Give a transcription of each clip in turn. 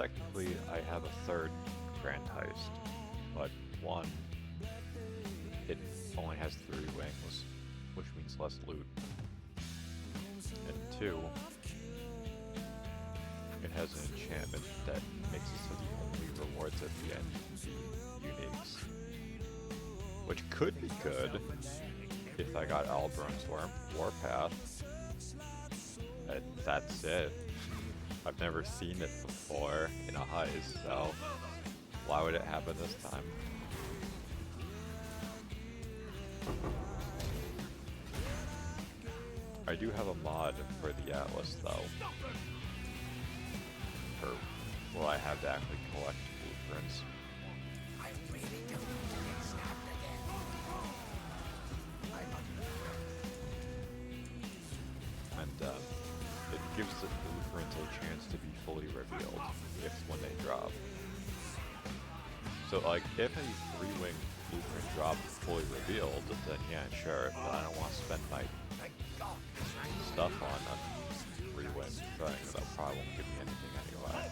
technically I have a third Grand Heist, but one, it only has 3 wings, which means less loot. And 2, it has an enchantment that makes it so the only rewards at the end be uniques. Which could be good if I got Alberon's Warpath. And that's it. I've never seen it before in a heist, so why would it happen this time? I do have a mod for the Atlas though, where I have to actually collect blueprints. And it gives the blueprints a chance to be fully revealed when they drop. So like, if a 3-wing blueprint dropped fully revealed, then yeah, sure, but I don't want to spend my stuff on a 3-wing thing. That probably won't give me anything anyway.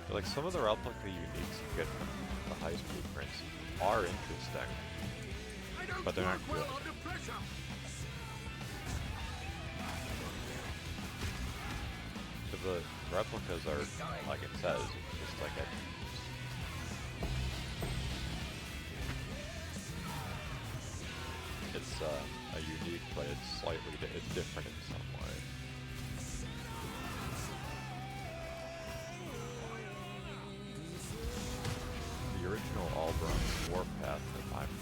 Like, some of the replica uniques you get from the heist blueprints are interesting, but they're not good. So the replicas are, like it says, just like it's a unique, but it's different in some way. The original Alberon's Warpath, if I'm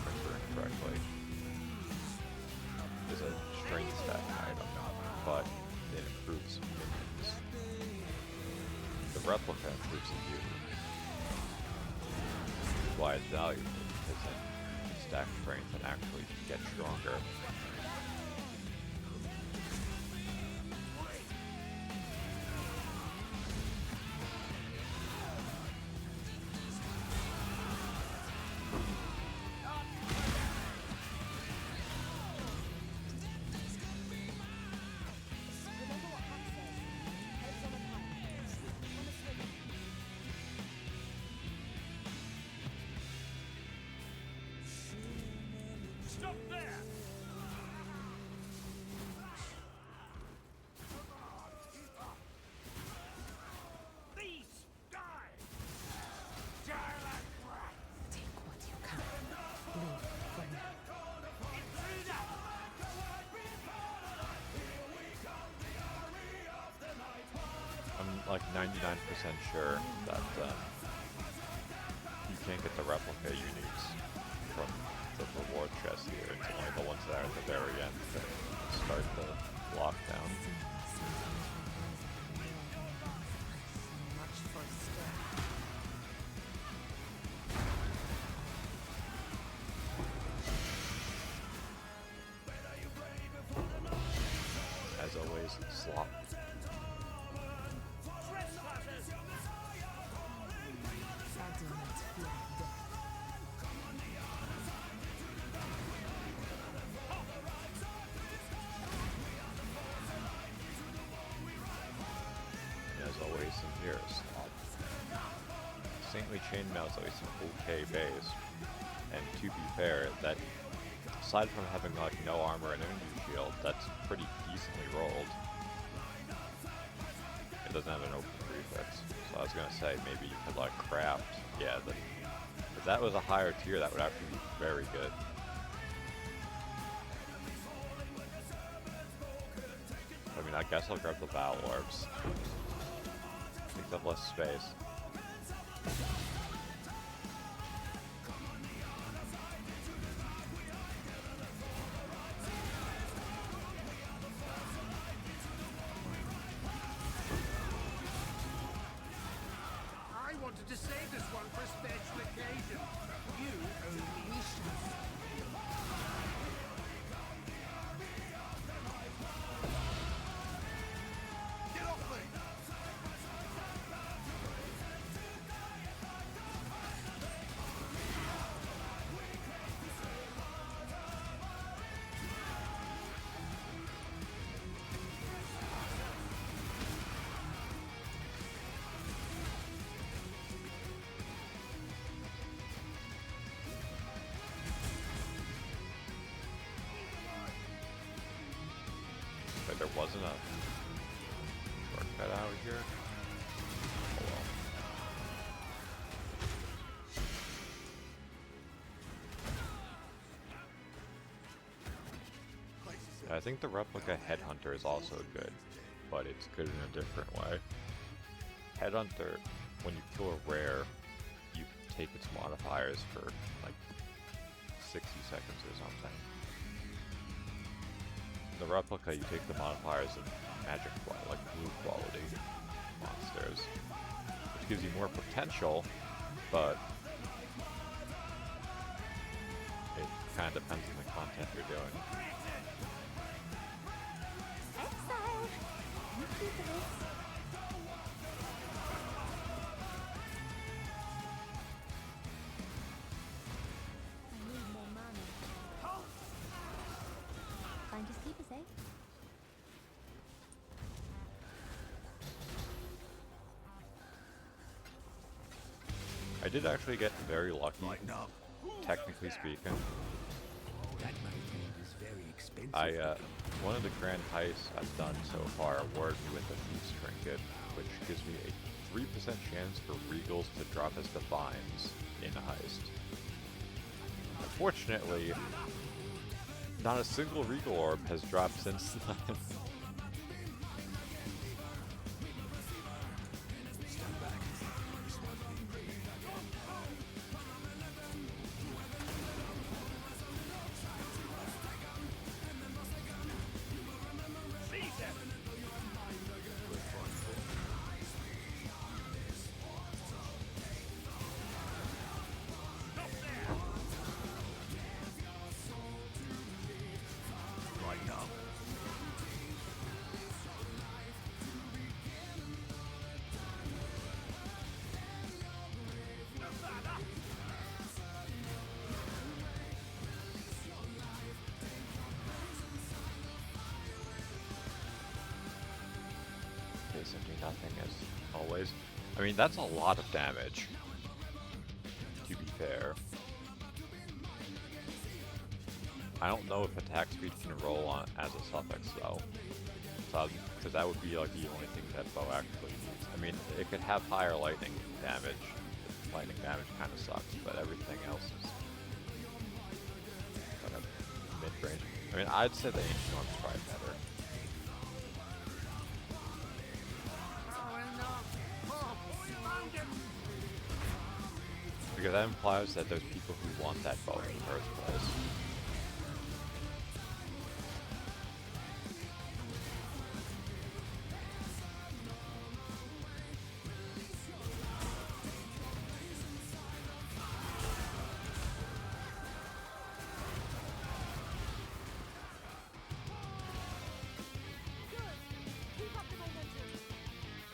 remembering correctly, is a strength stat item, but it improves minions. The replica improves immunity. Which is why it's valuable, because it can stack strength and actually get stronger. I'm like 99% sure that you can't get the replica uniques from the reward chest here. It's only the ones that are at the very end that start the lockdown. As always, slop. As always, in here, slop. Saintly Chainmail is always an okay base, and to be fair, that aside from having like no armor and energy shield, that's pretty decently rolled. It doesn't have an open prefix, so I was gonna say maybe you could like craft. Yeah, if that was a higher tier, that would actually be very good. I guess I'll grab the Battle Orbs. Takes up less space. I wanted to save this one for a special occasion. You only wishes. Get off me! But there wasn't a shortcut out here. Oh well. I think the replica Headhunter is also good, but it's good in a different way. Headhunter, when you kill a rare, you take its modifiers for like 60 seconds or something. The replica, you take the modifiers of magic, like blue quality monsters, which gives you more potential, but it kind of depends on the content you're doing. Exile! Thank you for this. I need more mana. Finders keepers, eh? I did actually get very lucky, technically speaking. That mountain is very expensive. One of the grand heists I've done so far awarded me with the Thief's Trinket, which gives me a 3% chance for Regals to drop as Divines in a heist. Unfortunately, not a single Regal Orb has dropped since then. Basically nothing as always. I mean, that's a lot of damage, to be fair. I don't know if attack speed can roll on as a suffix though, because that would be like the only thing that bow actually needs. I mean, it could have higher lightning damage. Lightning damage kind of sucks, but everything else is kind of mid-range. I mean, I'd say the Ancient Orb's probably better. Because that implies that there's people who want that bow in the first place.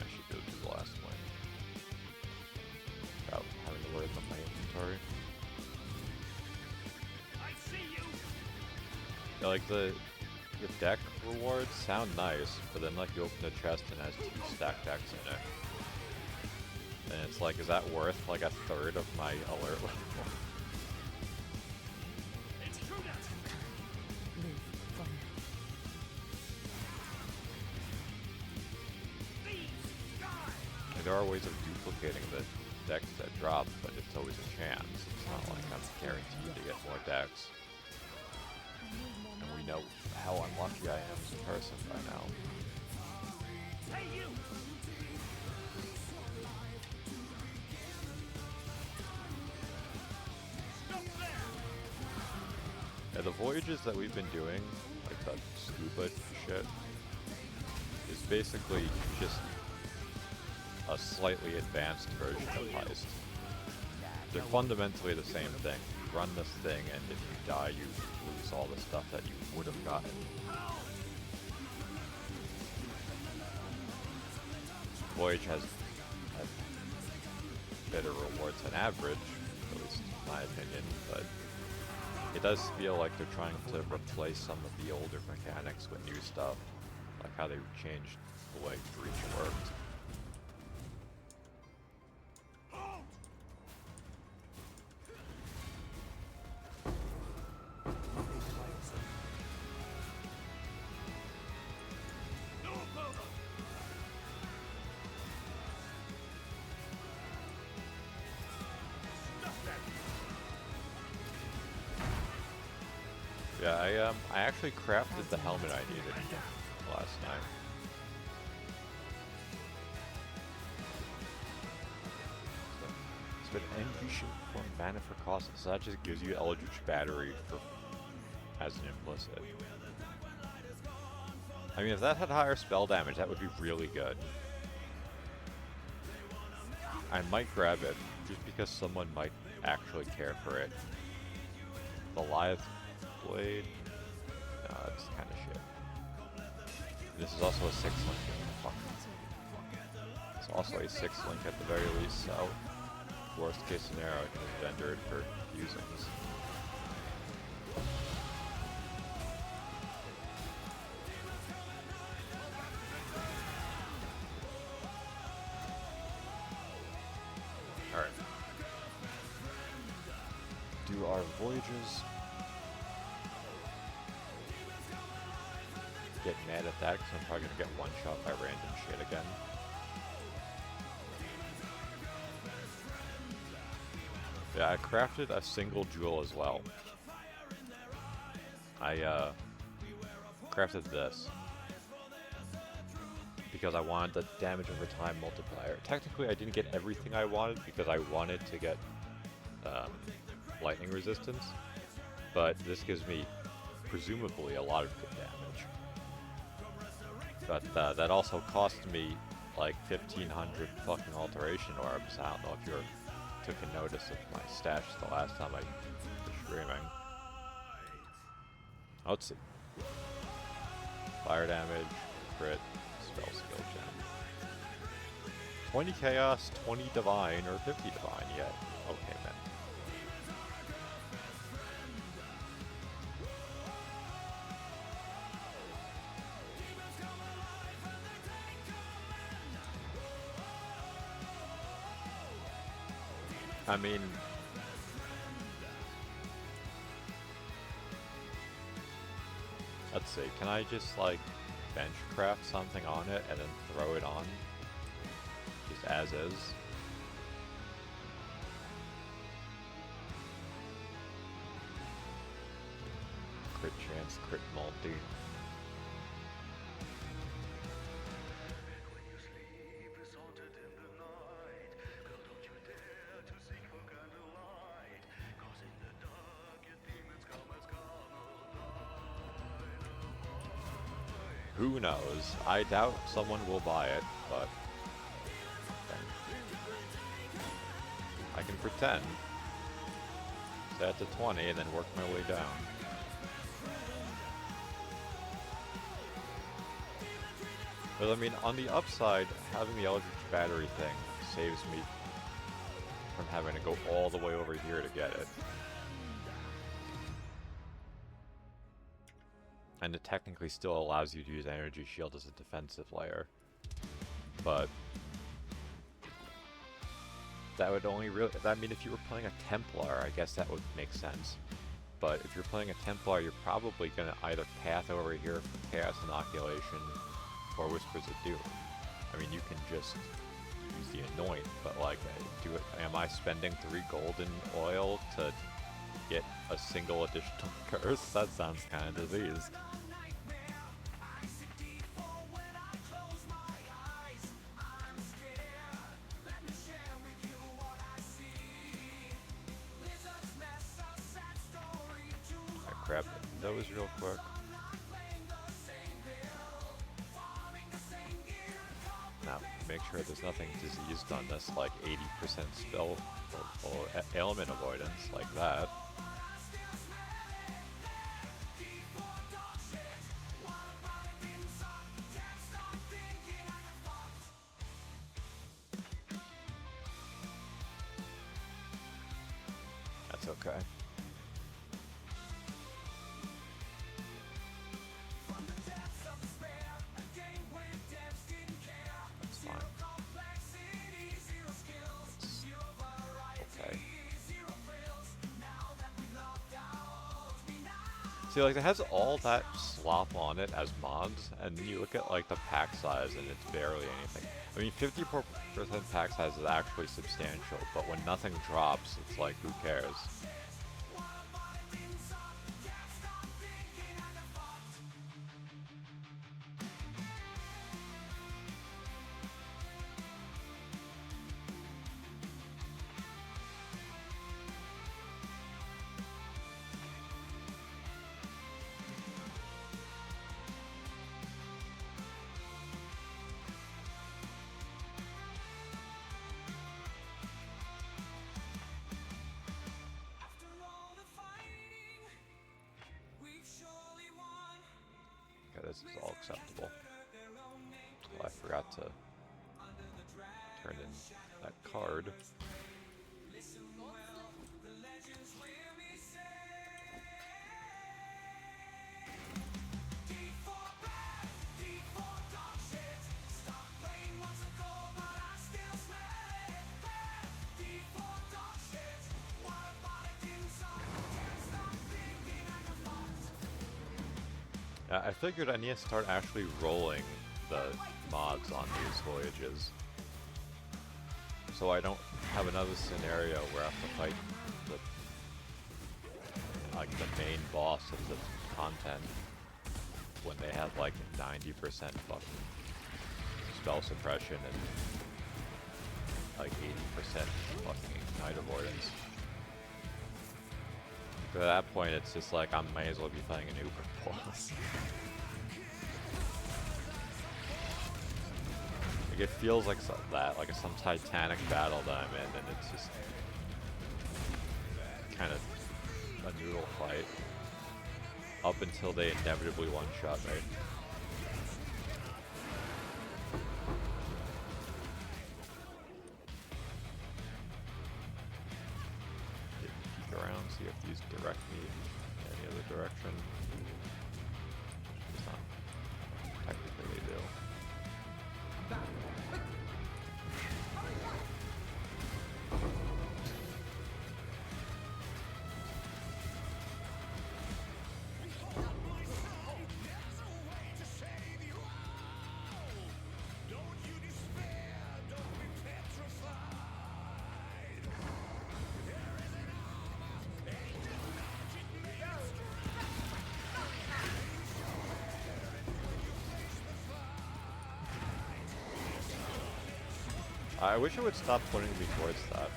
I should go to the last one without having to worry about my inventory. Yeah, like the deck rewards sound nice, but then like you open the chest and it has 2 stack decks in it. And it's like, is that worth like a third of my alert level? There are ways of duplicating the decks that drop, but it's always a chance. It's not like I'm guaranteed to get more decks. And we know how unlucky I am as a person by now. Hey, you! Stop there! Yeah, the voyages that we've been doing, like that scuba shit, is basically just a slightly advanced version of Heist. They're fundamentally the same thing. You run this thing, and if you die, you lose all the stuff that you would have gotten. Voyage has better rewards than average, at least in my opinion, but it does feel like they're trying to replace some of the older mechanics with new stuff, like how they changed the way Breach worked. Yeah, I actually crafted the helmet I needed last night. So, it's been energy for mana for cost, so that just gives you Eldritch Battery for as an implicit. I mean, if that had higher spell damage, that would be really good. I might grab it, just because someone might actually care for it. Goliath Blade? No, that's kind of shit. This is also a 6-link. Fuck. It's also a 6-link at the very least, so worst case scenario, I can just vendor it for fusings. Alright. Do our voyages. Get mad at that because I'm probably gonna get one shot by random shit again. Yeah, I crafted a single jewel as well. I crafted this because I wanted the damage over time multiplier. Technically, I didn't get everything I wanted because I wanted to get lightning resistance, but this gives me presumably a lot of good damage. But that also cost me like 1,500 fucking alteration orbs. I don't know if you took a notice of my stash the last time I was streaming. Let's see. Fire damage, crit, spell skill gem. 20 chaos, 20 divine, or 50 divine yet. Okay, man. I mean, let's see, can I just like benchcraft something on it and then throw it on? Just as is? Crit chance, crit multi. Who knows? I doubt someone will buy it, but I can pretend. Set to 20 and then work my way down. But I mean, on the upside, having the Eldritch Battery thing saves me from having to go all the way over here to get it. And it technically still allows you to use Energy Shield as a defensive layer. But that would only really, I mean, if you were playing a Templar, I guess that would make sense. But if you're playing a Templar, you're probably going to either path over here for Chaos Inoculation or Whispers of Doom. I mean, you can just use the Anoint, but like, am I spending 3 golden oil to get a single additional curse? That sounds kind of diseased. those real quick. Now, make sure there's nothing diseased on this, like 80% spell or ailment avoidance, like that. That's okay. That's fine. It's okay. See, like, it has all that slop on it as mods, and then you look at, like, the pack size, and it's barely anything. I mean, 54% pack size is actually substantial, but when nothing drops, it's like, who cares? Okay, this is all acceptable. Oh, I forgot to turn in that card. I figured I need to start actually rolling the mods on these voyages, so I don't have another scenario where I have to fight the main boss of the content when they have like 90% fucking spell suppression and like 80% fucking ignite avoidance. At that point, it's just like I might as well be fighting an Uber boss. Like it feels like like some titanic battle that I'm in, and it's just kind of a noodle fight up until they inevitably one-shot me. Around, see if these direct me in any other direction. It's not. Technically they do. I wish it would stop putting me towards that.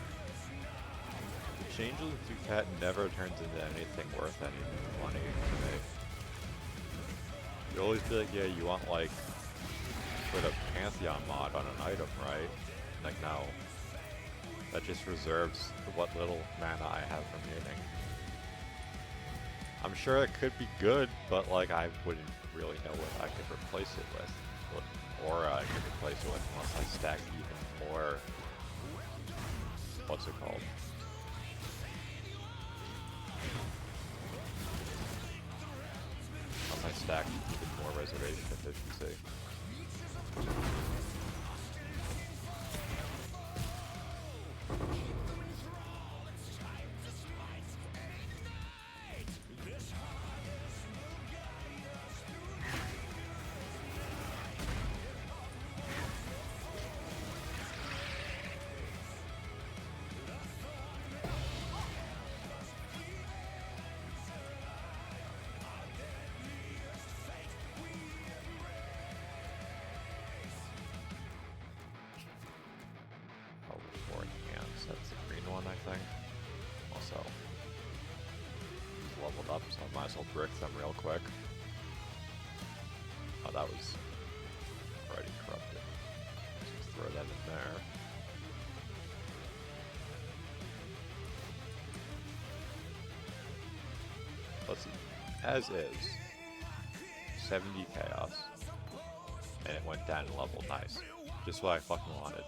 The Changeling Cat never turns into anything worth any money to me. You always be like, yeah, you want like put a Pantheon mod on an item, right? Like no. That just reserves what little mana I have remaining. I'm sure it could be good, but like I wouldn't really know what I could replace it with. What aura I could replace it with unless I stack even more. What's it called? Unless I stack even more reservation efficiency. leveled up, so I might as well brick them real quick. Oh, that was already corrupted. Just throw that in there. Let's see. As is, 70 chaos, and it went down in level. Nice. Just what I fucking wanted.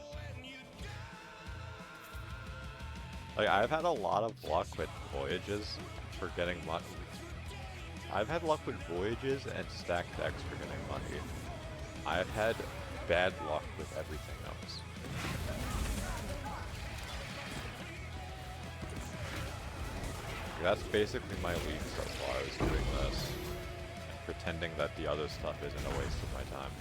Like, I've had a lot of luck with voyages for getting money. I've had luck with voyages and stacked decks for getting money. I've had bad luck with everything else. That's basically my league so far, is doing this. And pretending that the other stuff isn't a waste of my time.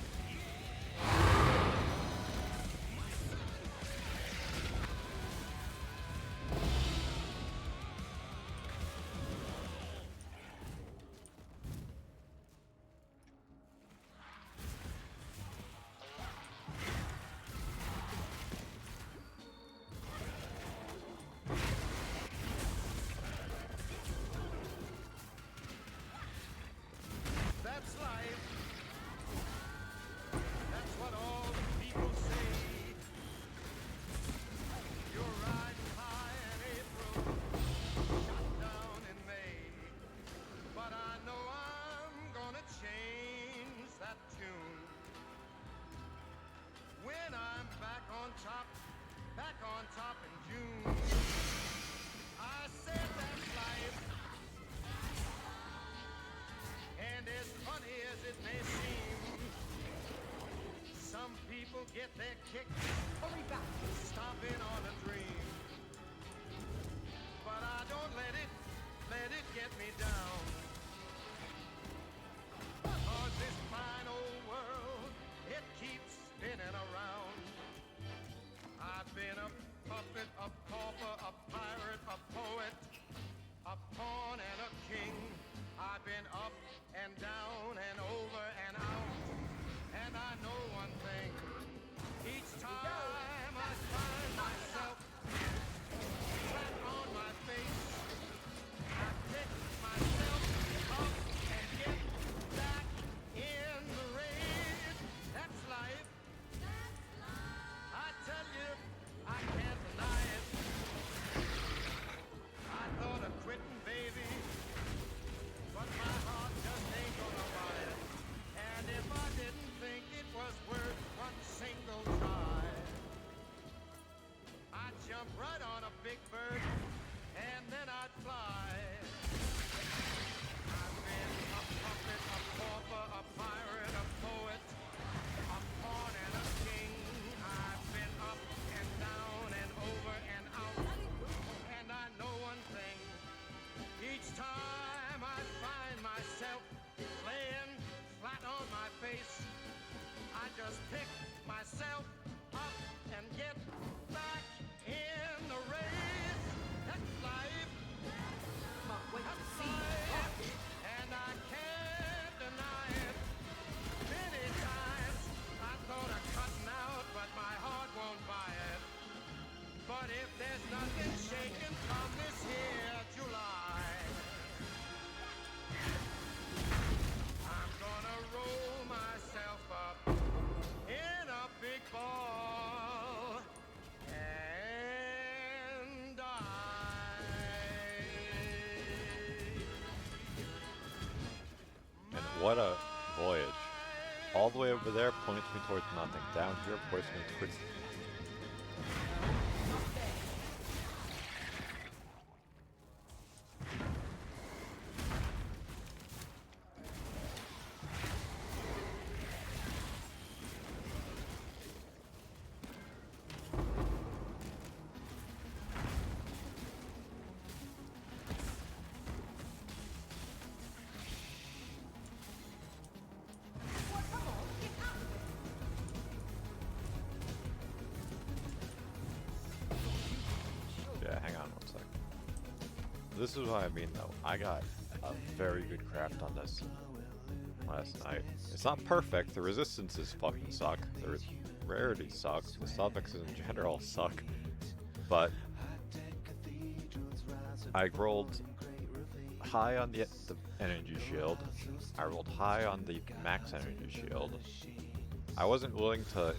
That's life. That's what all the people say. You're riding high in April, shot down in May. But I know I'm gonna change that tune. When I'm back on top in June. I said that's life. And as funny as it may seem, some people get their kick stomping on a dream. But I don't let it get me down. 'Cause this fine old world, it keeps spinning around. I've been a puppet, a pauper, a pirate, a poet, a pawn and a king. I've been up and down and over and out. And I know one thing. Each time I find myself flat on my face, I pick myself up and get back in the race. That's life. I tell you, I can't deny it. I thought of quitting, baby. But my heart just ain't gonna buy it. And if I didn't think it was worth one single try, I'd jump right on a big bird and then I'd fly. I've been a puppet, a pauper, a pirate, a poet, a pawn and a king. I've been up and down and over and out. And I know one thing. Each time I find myself laying flat on my face, I just pick myself up and get back in the race. That's life. That's life. And I can't deny it. Many times I thought of cutting out, but my heart won't buy it. But if there's nothing shaking from this here July, I'm gonna roll myself up in a big ball and die. And what a voyage. All the way over there points me towards nothing. Down here points me towards... Yeah, hang on one sec. This is what I mean though. I got a very good craft on this last night. It's not perfect. The resistances fucking suck. The rarity sucks. The suffixes in general suck. But I rolled high on the energy shield. I rolled high on the max energy shield. I wasn't willing to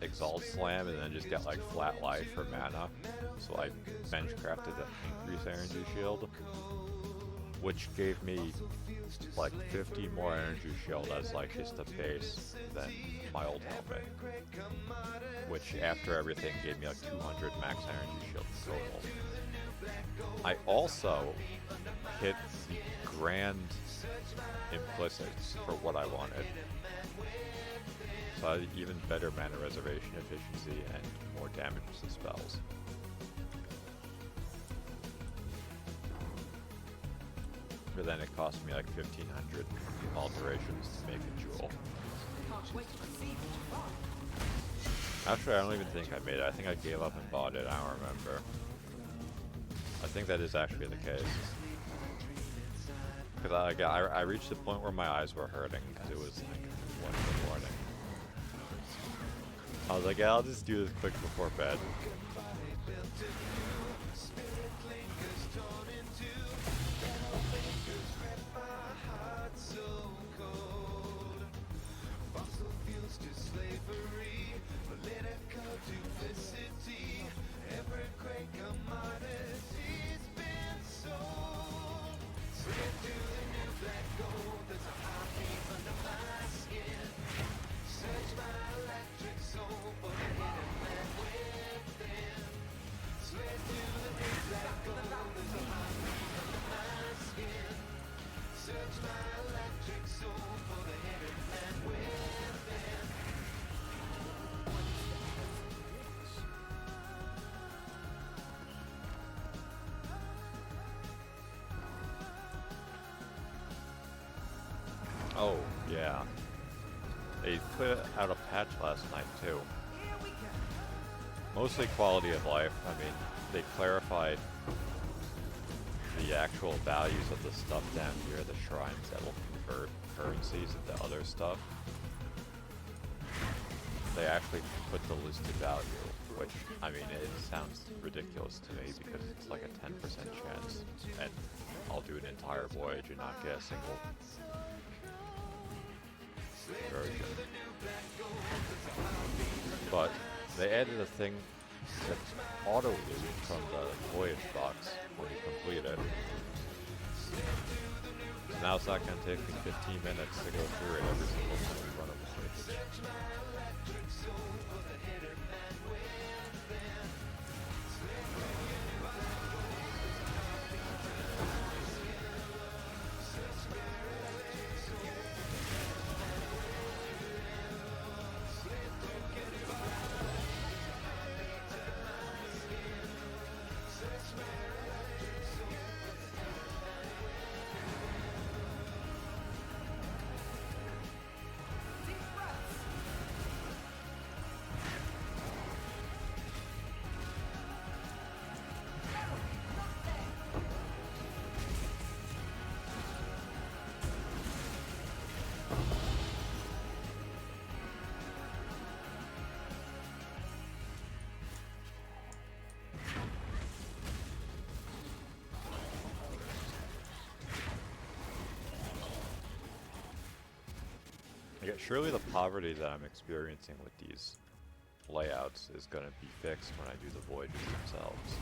Exalt Slam and then just get like flat life for mana, so I bench crafted an increased energy shield, which gave me like 50 more energy shield as like just a base than my old helmet, which after everything gave me like 200 max energy shield total. I also hit the grand implicits for what I wanted. So I had even better mana reservation efficiency and more damage to spells. But then it cost me like 1,500 alterations to make a jewel. Actually, I don't even think I made it. I think I gave up and bought it. I don't remember. I think that is actually the case. Because I reached the point where my eyes were hurting because it was like 1 in the morning. I was like, yeah, I'll just do this quick before bed. Oh, yeah. They put out a patch last night, too. Mostly quality of life. I mean, they clarified the actual values of the stuff down here, the shrines that will convert currencies into other stuff. They actually put the listed value, which, I mean, it sounds ridiculous to me because it's like a 10% chance, and I'll do an entire voyage and not get a single version. But they added a thing that's auto loot from the voyage box when you complete it. So now it's not going to take me 15 minutes to go through it every single time we run a voyage. Yeah, surely the poverty that I'm experiencing with these layouts is going to be fixed when I do the voyages themselves.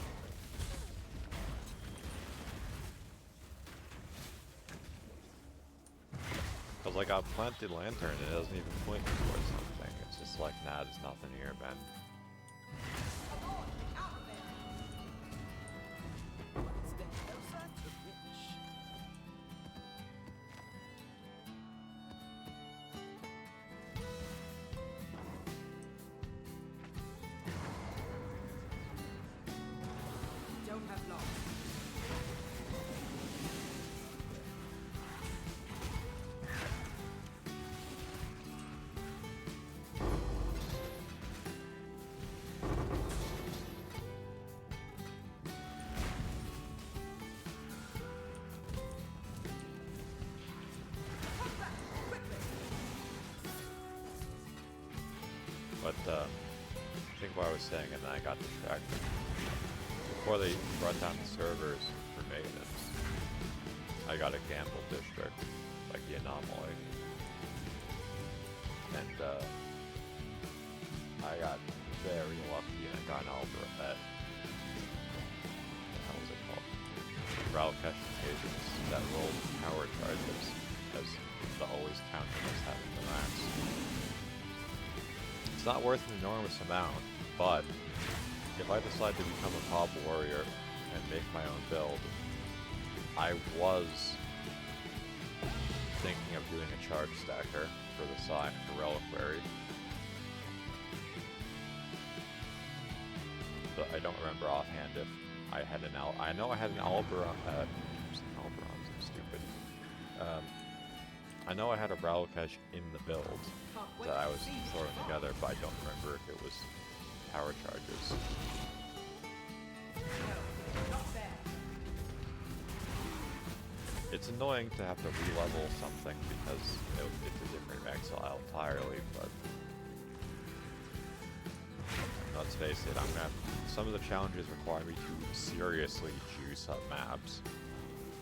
Because like I'll plant the lantern and it doesn't even point me towards something. It's just like, nah, there's nothing here, man. But I think what I was saying, and then I got distracted. Before they brought down the servers, maintenance. I got a gamble district, like the anomaly. And I got very lucky and I got an how was it called? Ralkesh occasions that rolled power charges as the always counting as having the max. It's not worth an enormous amount, but if I decide to become a pop warrior and make my own build, I was thinking of doing a charge stacker for the side for reliquary. But I don't remember offhand if I had an I know I had an Alberon. Alberons, I'm stupid. I know I had a Ralkesh in the build that I was throwing together, but I don't remember if it was power charges. It's annoying to have to re-level something because it's a different Exile entirely, but let's face it, I'm gonna have, some of the challenges require me to seriously juice up maps.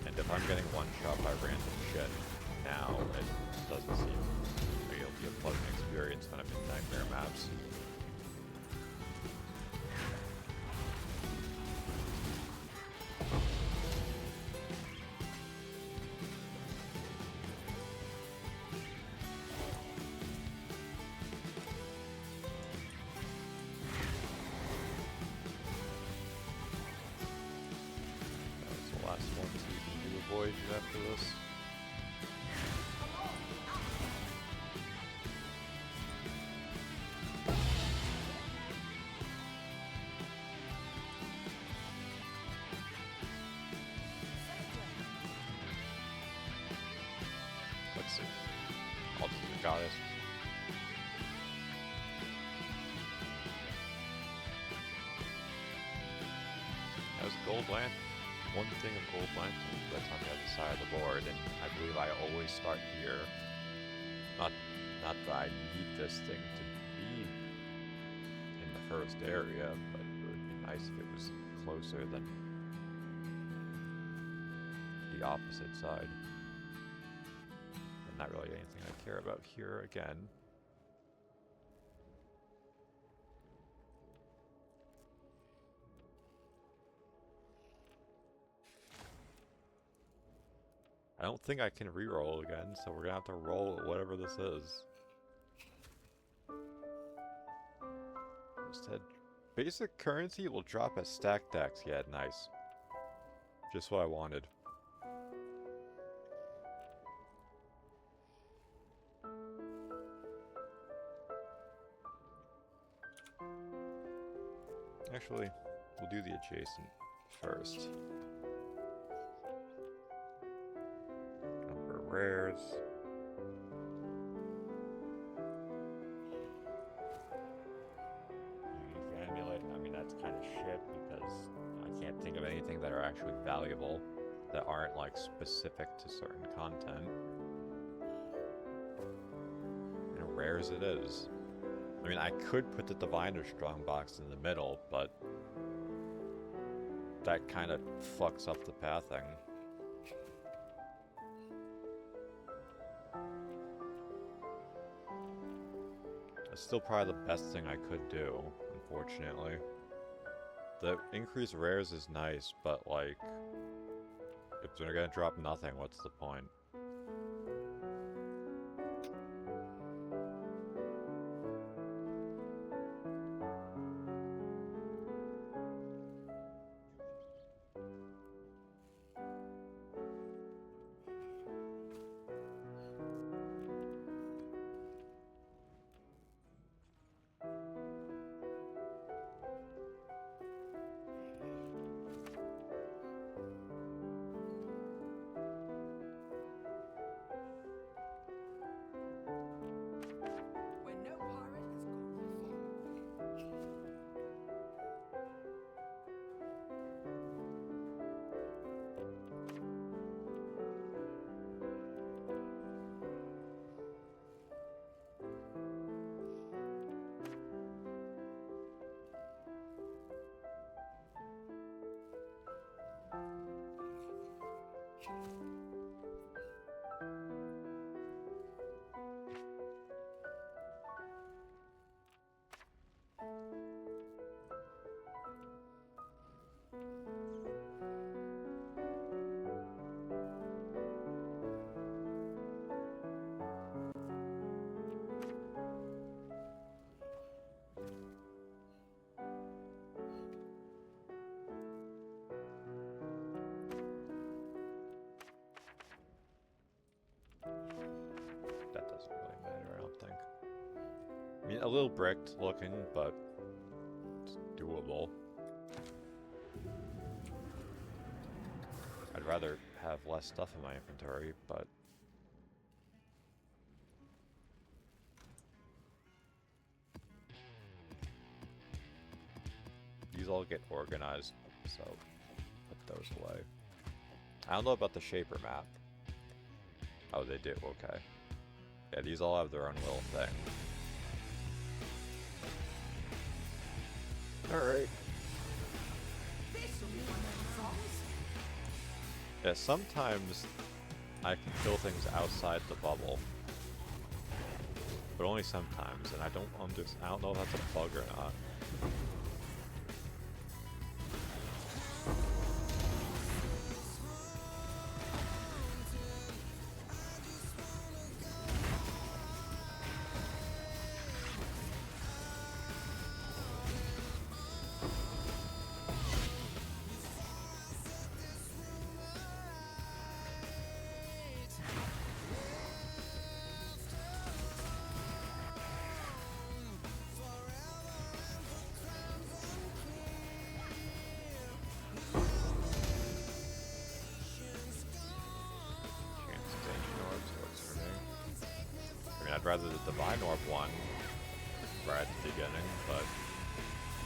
And if I'm getting one shot by random shit now, it doesn't seem like it'll be a pleasant experience when I'm in nightmare maps. After this. Let's see. I'll just do goddess. How's gold land? One thing of gold lantern that's on the other side of the board, and I believe I always start here. Not that I need this thing to be in the first area, but it would be nice if it was closer than the opposite side. And not really anything I care about here again. I don't think I can reroll again, so we're gonna have to roll whatever this is. Instead, basic currency will drop as stack decks. Yeah, nice. Just what I wanted. Actually, we'll do the adjacent first. Rares. Unique amulet. I mean, that's kind of shit because I can't think of anything that are actually valuable that aren't like specific to certain content. And rares it is. I mean, I could put the Diviner Strongbox in the middle, but that kind of fucks up the pathing. It's still probably the best thing I could do, unfortunately. The increased rares is nice, but like, if they're gonna drop nothing, what's the point? That doesn't really matter, I don't think. I mean, a little bricked looking, but it's doable. I'd rather have less stuff in my inventory, but these all get organized, so put those away. I don't know about the Shaper map. Oh, they do, okay. Yeah, these all have their own little thing. Alright. Yeah, sometimes I can kill things outside the bubble. But only sometimes, and I don't know if that's a bug or not. I'd rather the Divine Orb one right at the beginning, but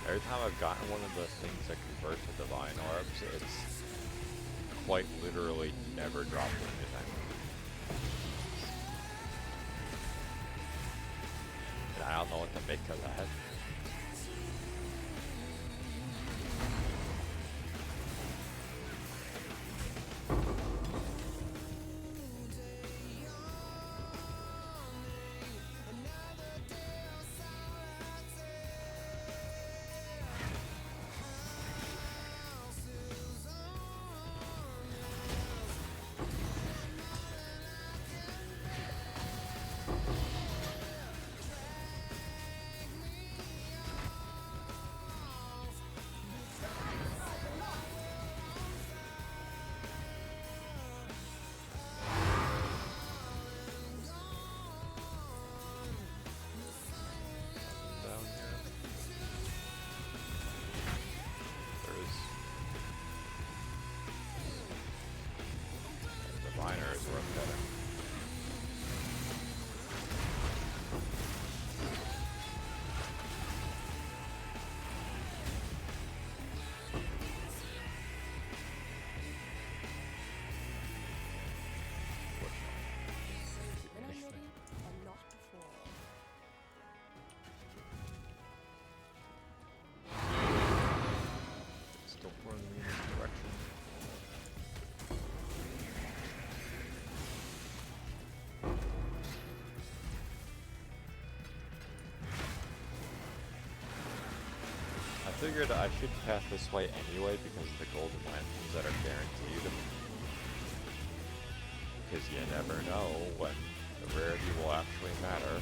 every time I've gotten one of the things that convert to Divine Orbs, it's quite literally never dropped anything. And I don't know what to make of that. I figured I should path this way anyway because of the golden lanterns that are guaranteed. Because you never know when the rarity will actually matter.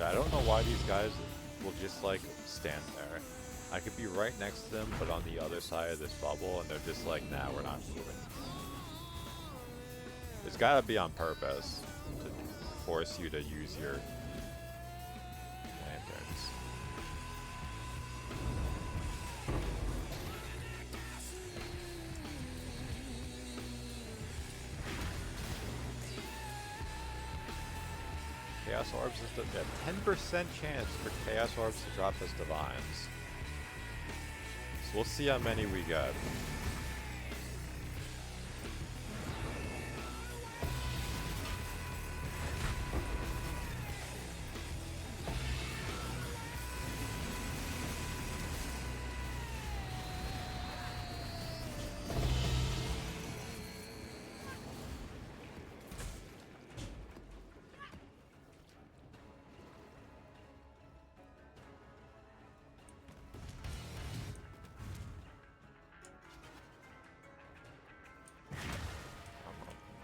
I don't know why these guys will just like stand there. I could be right next to them, but on the other side of this bubble, and they're just like, nah, we're not moving. It's gotta be on purpose to force you to use your lanterns. Chaos Orbs is the 10% chance for Chaos Orbs to drop as Divines. So we'll see how many we get.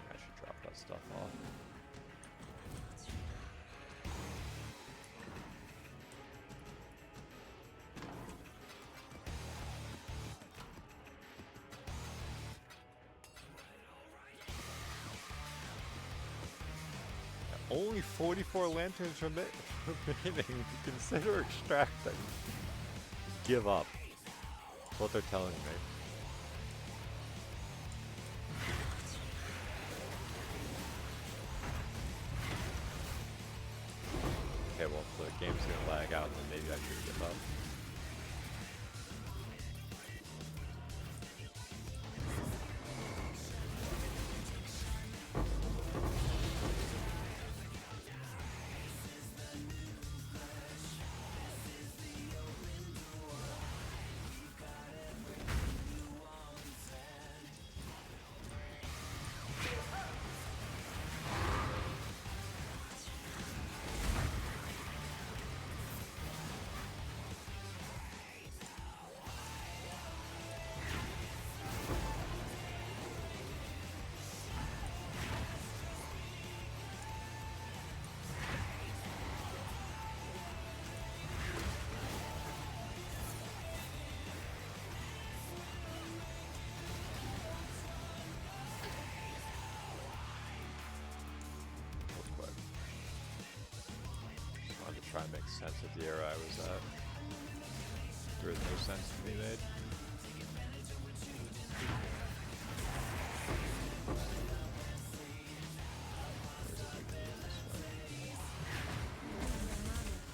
I should drop that stuff off. Only 44 lanterns remaining. Consider extracting. Give up. That's what they're telling me. Okay, well, if the game's gonna lag out, then maybe I should give up. Try and make sense of the era I was at. There is no sense to be made.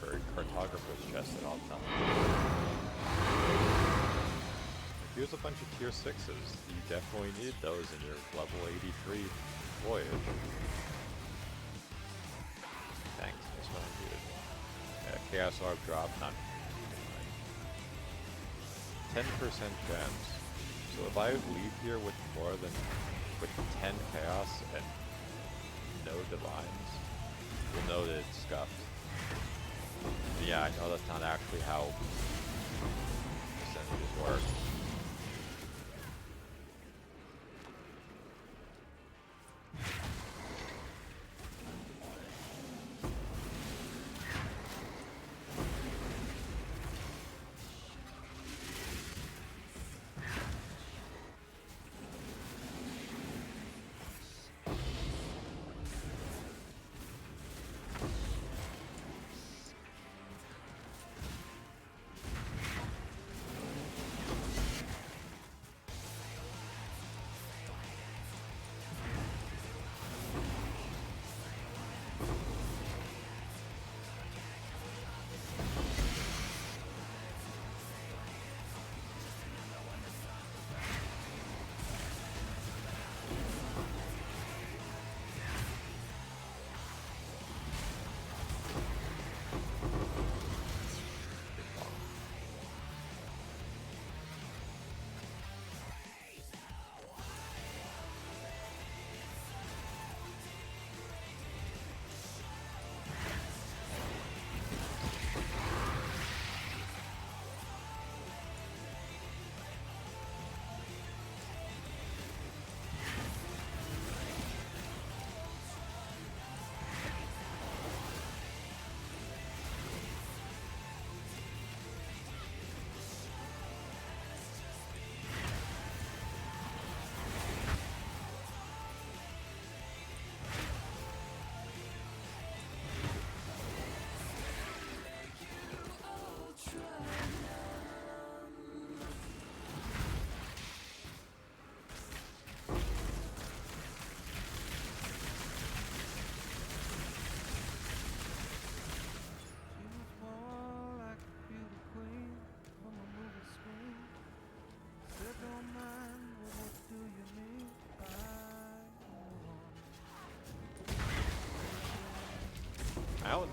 For cartographer's chest at all times. Here's a bunch of tier 6s. You definitely need those in your level 83 voyage. Thanks, that's what I needed. Chaos Orb drop, not 10% chance. So if I leave here with with 10 Chaos and no Divines, we'll know that it's scuffed. But yeah, I know that's not actually how percentages work.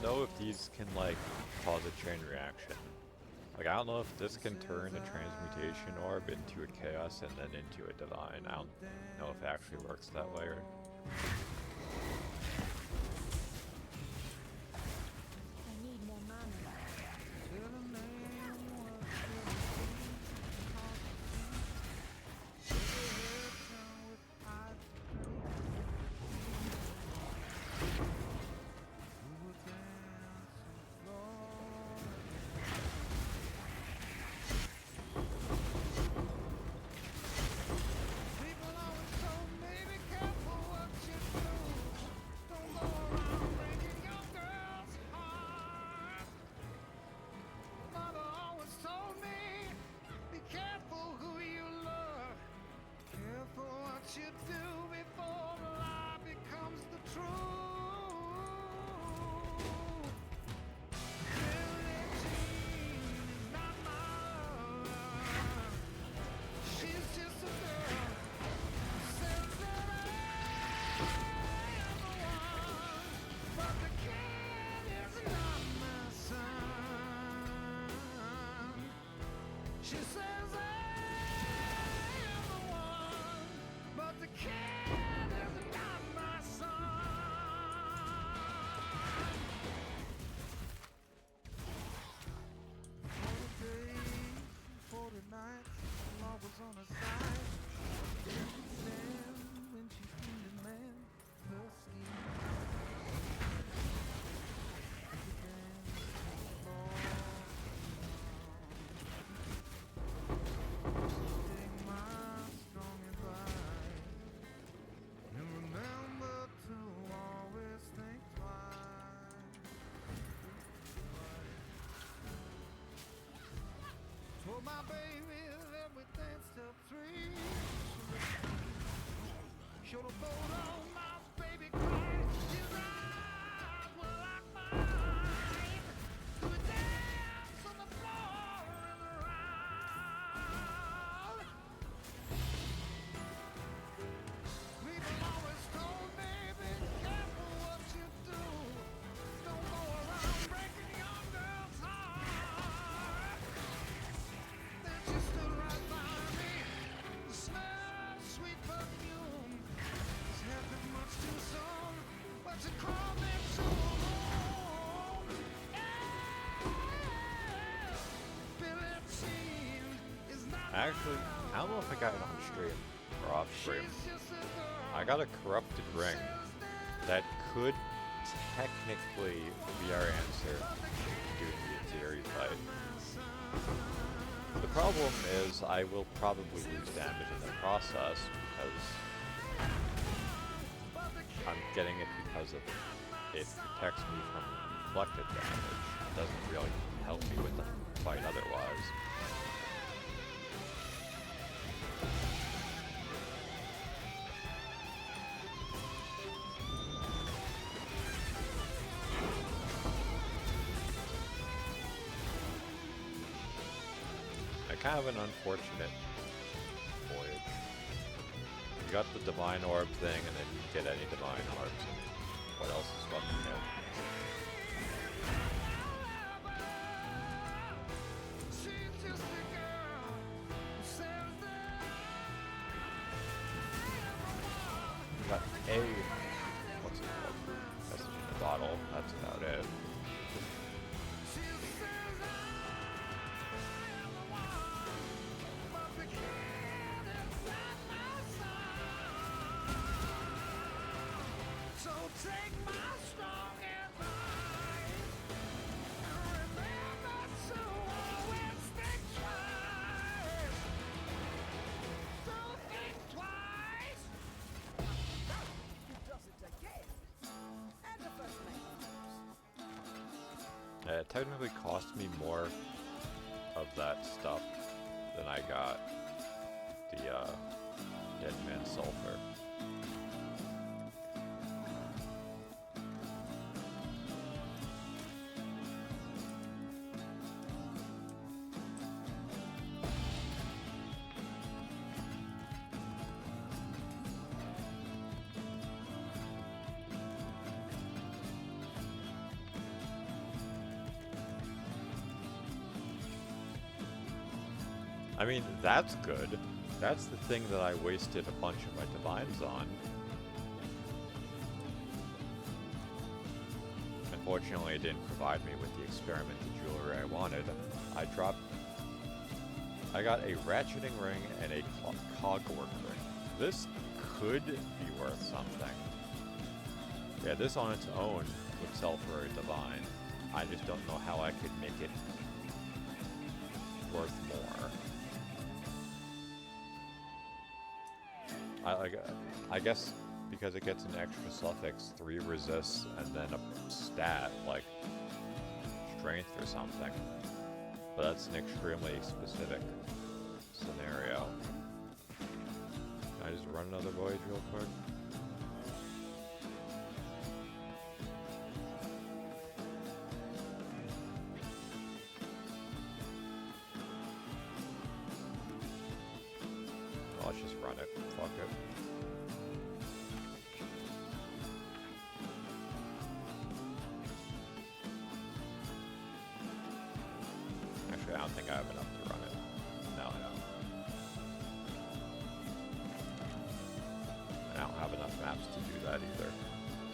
don't know if these can like cause a chain reaction. Like I don't know if this can turn a transmutation orb into a chaos and then into a divine. I don't know if it actually works that way. Or... I need more mana. She says I am the one, but the kid is not my son. For the days, for the nights, love was on her side. Then when she seen the man, her skin. Told my baby that we danced till 3. Should have bold on my baby cried. His eyes were like mine. We would dance on the floor and around. People always told me, be careful what you do. Don't go around breaking young girls' heart. Then she stood right by me. The smell of sweet perfume was happening much too soon. But she called me soon. Yeah. Billie Jean is not Actually, I don't know if I got it on stream or off stream. I got a corrupted ring that could technically be our answer due to the theory fight. The problem is I will probably lose damage in the process because I'm getting it because of it protects me from reflected damage. It doesn't really help me with the fight otherwise. Kind of an unfortunate voyage. You got the divine orb thing, and then you get any divine orbs. And what else is fucking new? You got a what's it called? Message in the bottle. That's about it. Take my strong advice and remember to always think twice. Don't think twice. He does it again. And the first name. It technically cost me more of that stuff than I got the Dead Man Sulfur. I mean, that's good. That's the thing that I wasted a bunch of my divines on. Unfortunately, it didn't provide me with the experimental jewelry I wanted. I got a ratcheting ring and a cogwork ring. This could be worth something. Yeah, this on its own would sell for a divine. I just don't know how I could make it worth more. I guess because it gets an extra suffix, 3 resists, and then a stat like strength or something. But that's an extremely specific scenario. Can I just run another voyage real quick? Let's just run it. Fuck it. Actually, I don't think I have enough to run it. No, I don't. I don't have enough maps to do that either.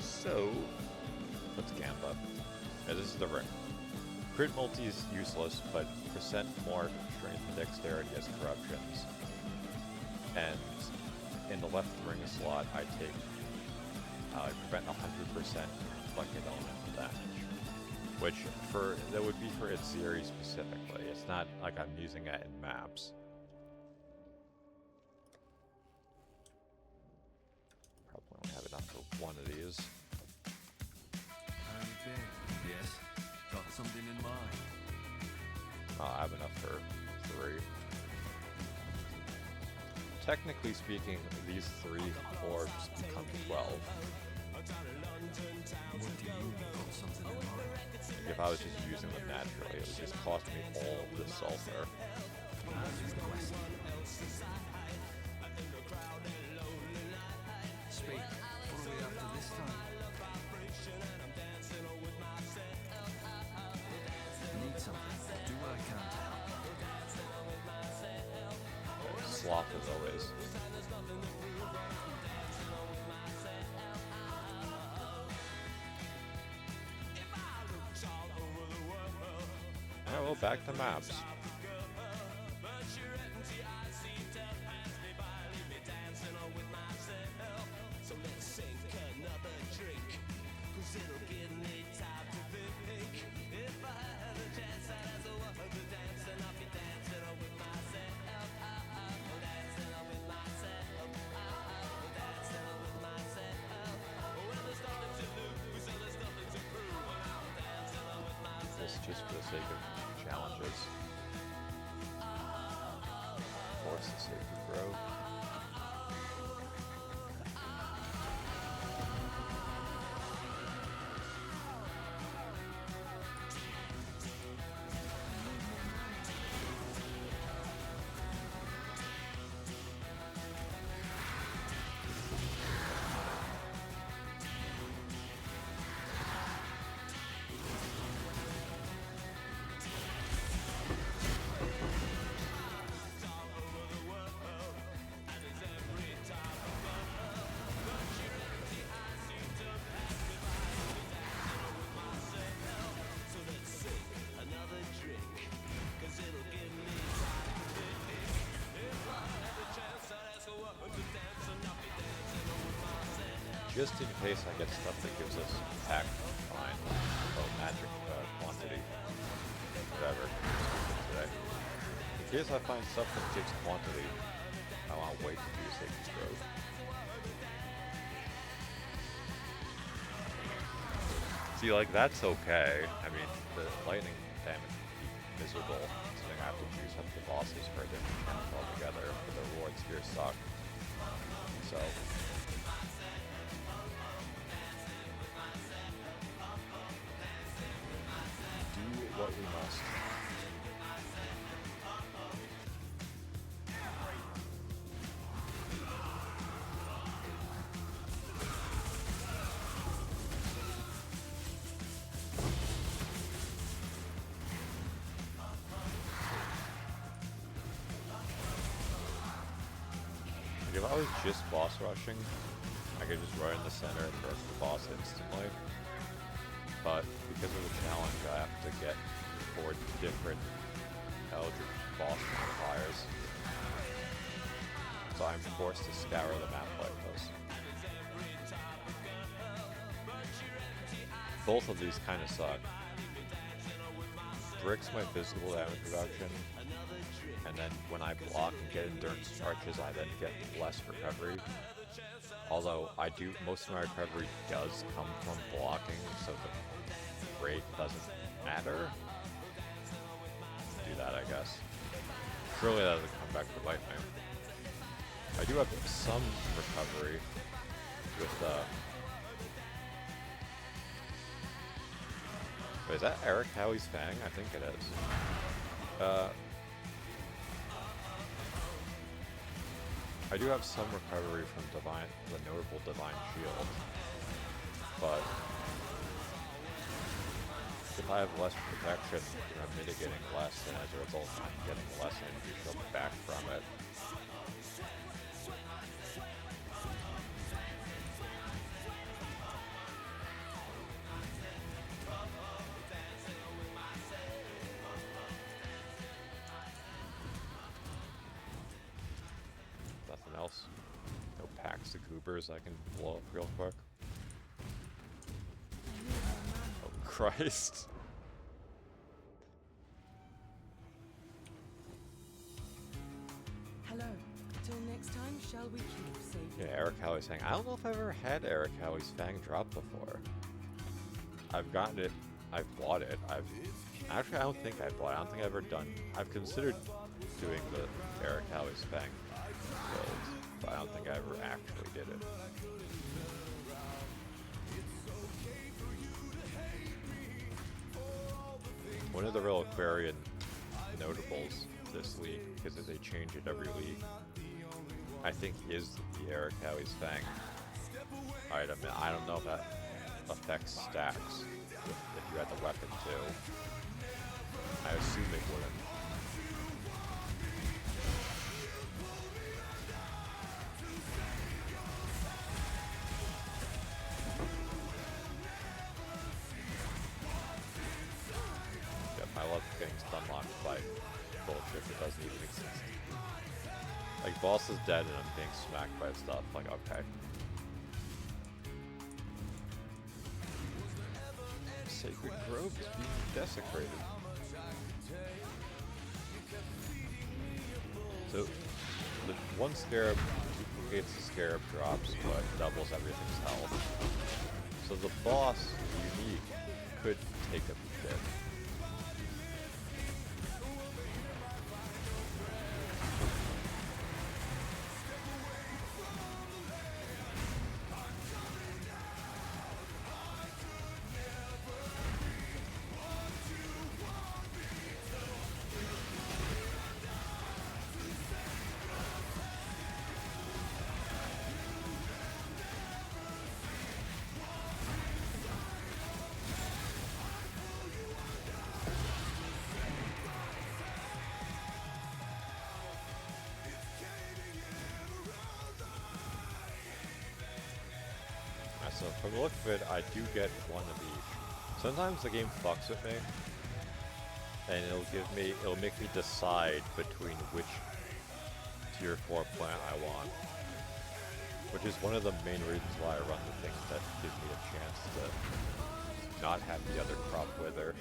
So, let's Gamba. Yeah, this is the ring. Crit multi is useless, but percent more strength and dexterity as corruptions. And in the left ring slot, I prevent 100% reflected elemental damage. Which, that would be for its series specifically. It's not like I'm using it in maps. Probably only have enough for one of these. Yes, got something in mind. I have enough for 3. Technically speaking, these 3 orbs become 12. What do you mean got something in mind? If I was just using them naturally, it would just cost me all of the sulfur. Speak. What are we after this time? Need something. Do what I can to help. Sloth as always. Alright, well, back to maps. This just for the sake of challenges. Force the sake of growth. Just in case I get stuff that gives us attack fine. Oh, magic quantity. Whatever. Today. In case I find stuff that gives quantity, I want to wait to do sacred growth. See, like, that's okay. I mean, the lightning damage would be miserable, considering I have to juice up the bosses for a different chance altogether, but the rewards here suck. So... what we must. Like if I was just boss rushing, I could just run in the center and rush the boss instantly. But because of the challenge, I have to get 4 different Eldritch boss modifiers. So I'm forced to scour the map like this. Both of these kind of suck. Bricks my physical damage reduction, and then when I block and get endurance charges, I then get less recovery. Although most of my recovery does come from blocking, so the rate doesn't matter. Do that, I guess. Surely that doesn't come back to bite me. I do have some recovery with wait, is that Eric Howie's Fang? I think it is. I do have some recovery from the notable Divine Shield, but if I have less protection, I'm mitigating less, and as a result, I'm getting less energy shield back from it. Nothing else. No packs of goobers I can blow up real quick. Oh Christ. Hello. Till next time, shall we keep safe? Yeah, Eric Howie's Fang. I don't know if I've ever had Eric Howie's Fang drop before. I've gotten it. I've bought it. Actually, I don't think I bought it. I don't think I've ever done. I've considered doing the Eric Howie's Fang build, but I don't think I ever actually did it. One of the real Aquarian notables this league, because they change it every league, I think is the Eric Howie's Fang item. I don't know if that affects stacks if you had the weapon too. I assume it wouldn't. Yep, I love getting stun locked by bullshit that doesn't even exist. Like, boss is dead and I'm being smacked by stuff. Like, okay. Sacred Grove is being desecrated. So, the one scarab duplicates the scarab drops, but doubles everything's health. So the boss, unique, could take a bit. So from the look of it, I do get one of each. Sometimes the game fucks with me, and it'll make me decide between which tier 4 plant I want. Which is one of the main reasons why I run the things that give me a chance to not have the other crop wither.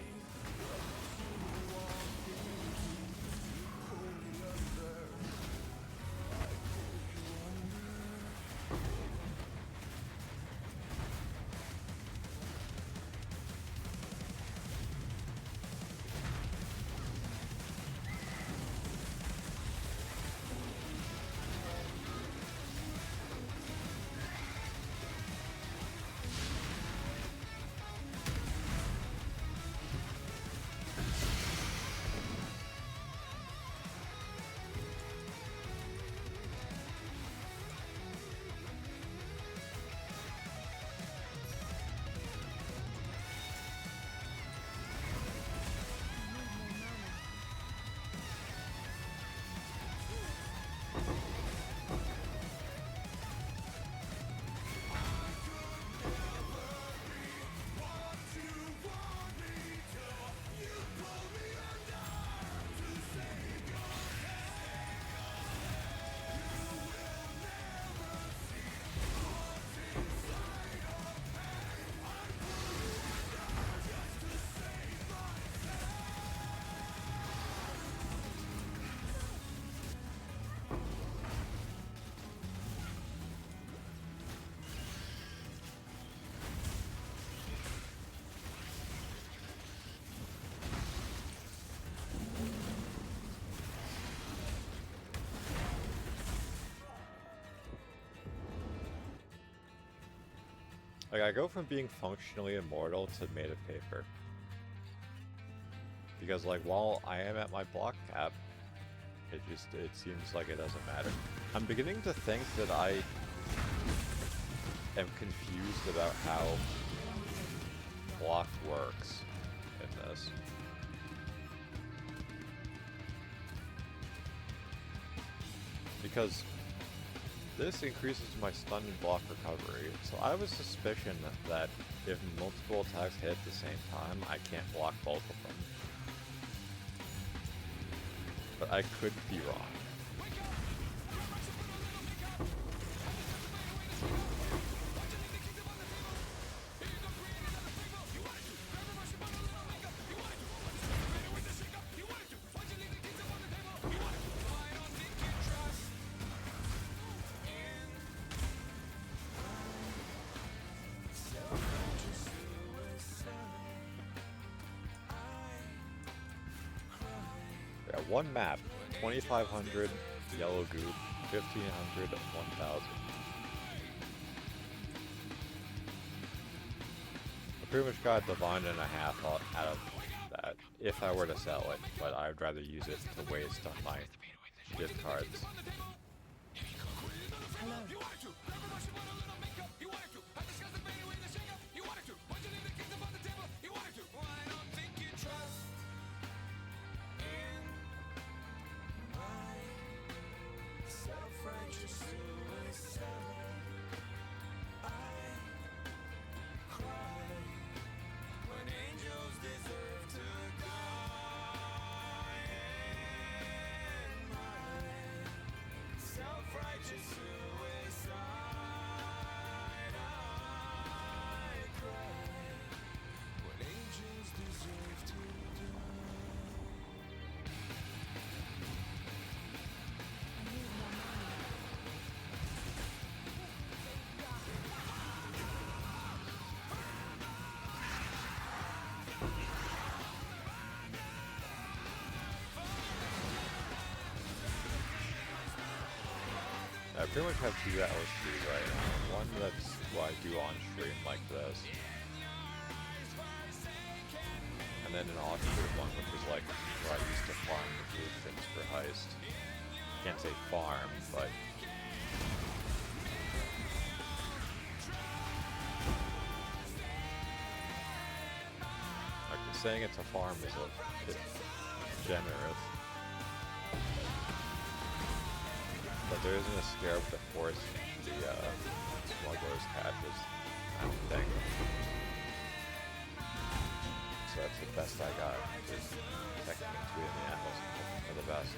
Like, I go from being functionally immortal to made of paper. Because, like, while I am at my block cap, it seems like it doesn't matter. I'm beginning to think that I am confused about how block works in this. Because this increases my stun and block recovery, so I have a suspicion that if multiple attacks hit at the same time, I can't block both of them. But I could be wrong. Yeah, one map, 2,500 yellow goop, 1,500, 1,000. I pretty much got a divine and a half out of that if I were to sell it, but I'd rather use it to waste on my gift cards. I pretty much have two LSPs right now. One that's what I do on stream like this. And then an offshoot one which is like where I used to farm the food things for heist. Can't say farm, but like saying it's a farm is a bit generous. But there isn't a scarab to force the smuggler's catches kind of thing. So that's the best I got, just protecting and tweeting the animals for the best.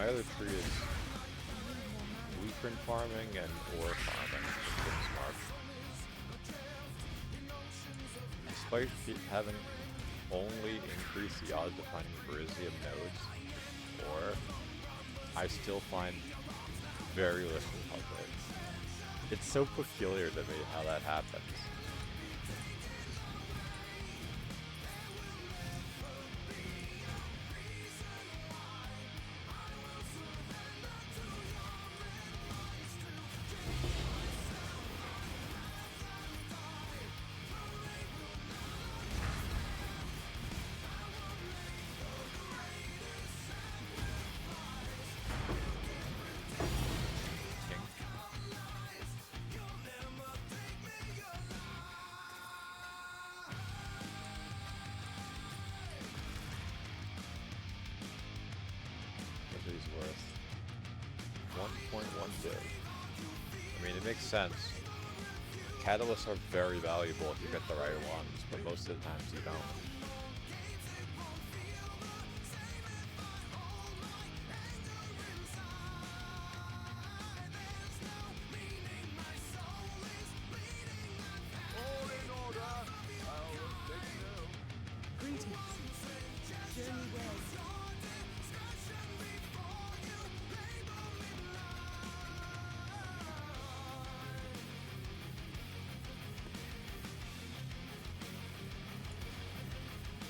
other tree is blueprint farming and ore farming. It's smart. Despite having only increased the odds of finding Berisium nodes, or I still find very little of it. It's so peculiar to me how that happens. Worth 1.12. I mean, it makes sense. Catalysts are very valuable if you get the right ones, but most of the times you don't.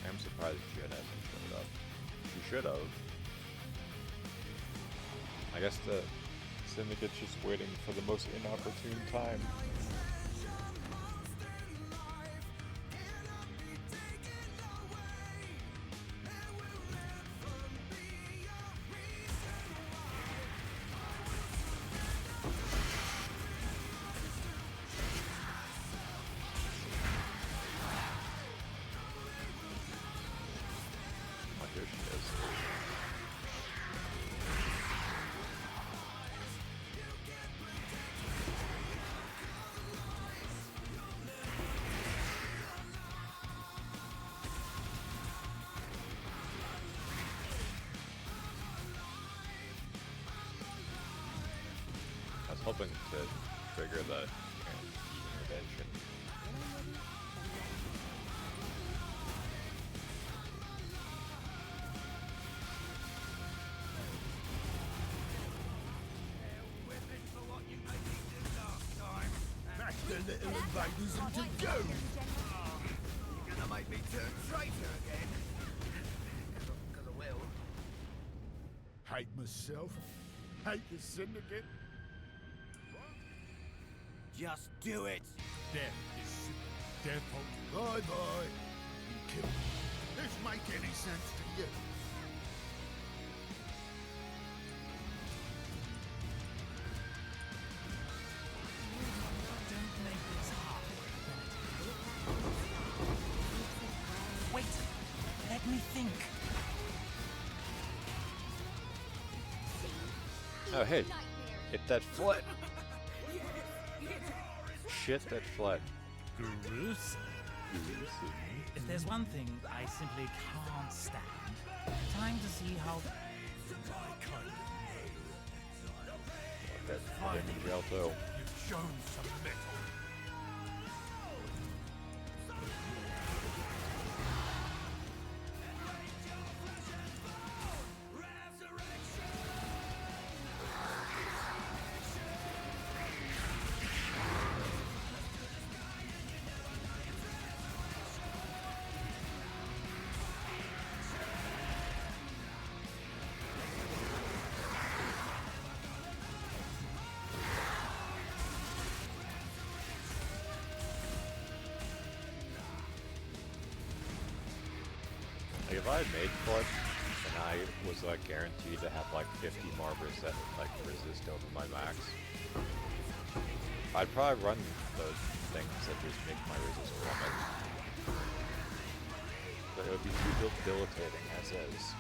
I'm surprised Jen hasn't showed up. She should have. I guess the Syndicate's just waiting for the most inopportune time. Here she is. I was hoping to trigger the intervention. The little invaders into go! You're gonna make me turn traitor again? Because I will. Hate myself. Hate the Syndicate. Just do it! Death is death. Bye bye. You killed me. This make any sense to you? Wait, let me think. Oh hey, hit that flood. Shit, that flood. Gruesome. If there's one thing I simply can't stand, time to see how That flood in jail too. You've shown some metal. Like if I had made Flood and I was like guaranteed to have like 50 more resist over my max, I'd probably run those things that just make my resist plummet. But it would be too debilitating as is.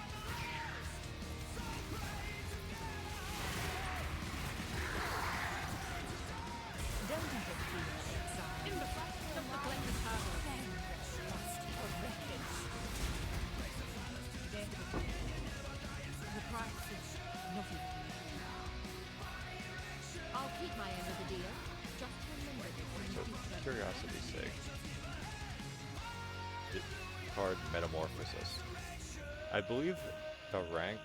Don't interfere, Exile. In the fight of the Blended Harbor. The price is nothing. my end of the deal. Just remember this in So, future. curiosity's sake. Card Metamorphosis. I believe the rank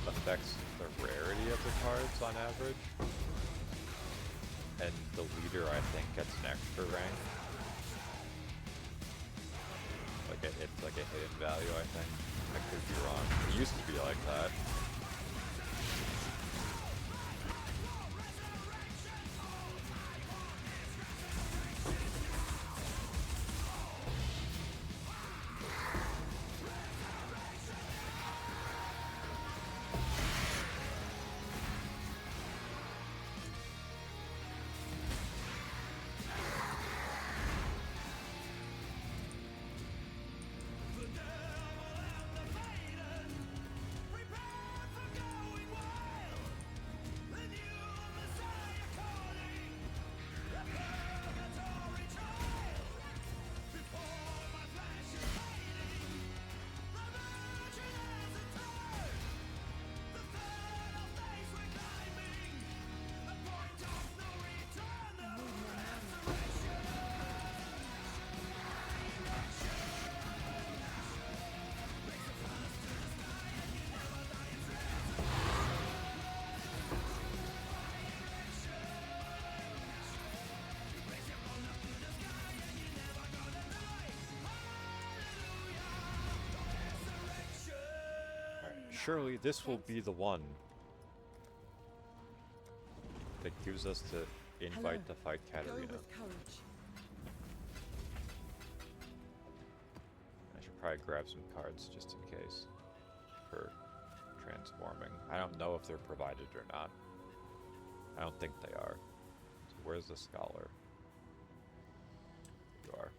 affects the rarity of the cards on average. And the leader, I think, gets an extra rank. It's like a hidden value, I think. I could be wrong. It used to be like that. Surely this will be the one that gives us the invite to fight Katarina. I should probably grab some cards just in case for transforming. I don't know if they're provided or not. I don't think they are. So where's the scholar? You are.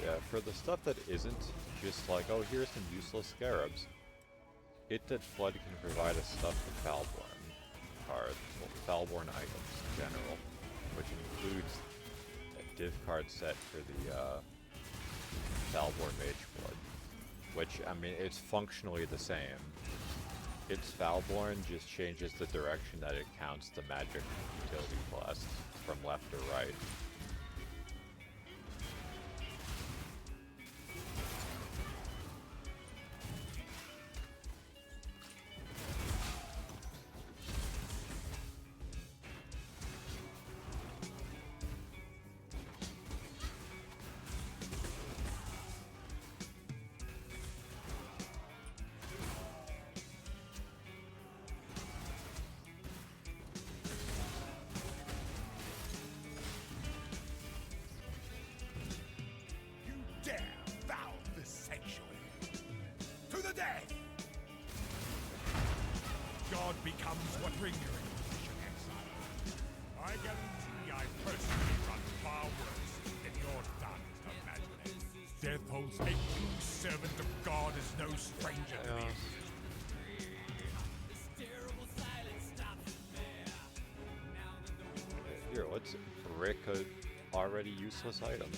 Yeah, for the stuff that isn't just like, oh, here's some useless scarabs. It that Flood can provide us stuff with Falborn cards, well, Falborn items in general, which includes a div card set for the Falborn Mage Flood, which, I mean, it's functionally the same. Its Falborn just changes the direction that it counts the magic utility class from left to right. Becomes what brings your information, Exile. I guarantee I personally run far worse than your darkest imagining. Death holds a true servant of God is no stranger to me. Here, let's brick a already useless item.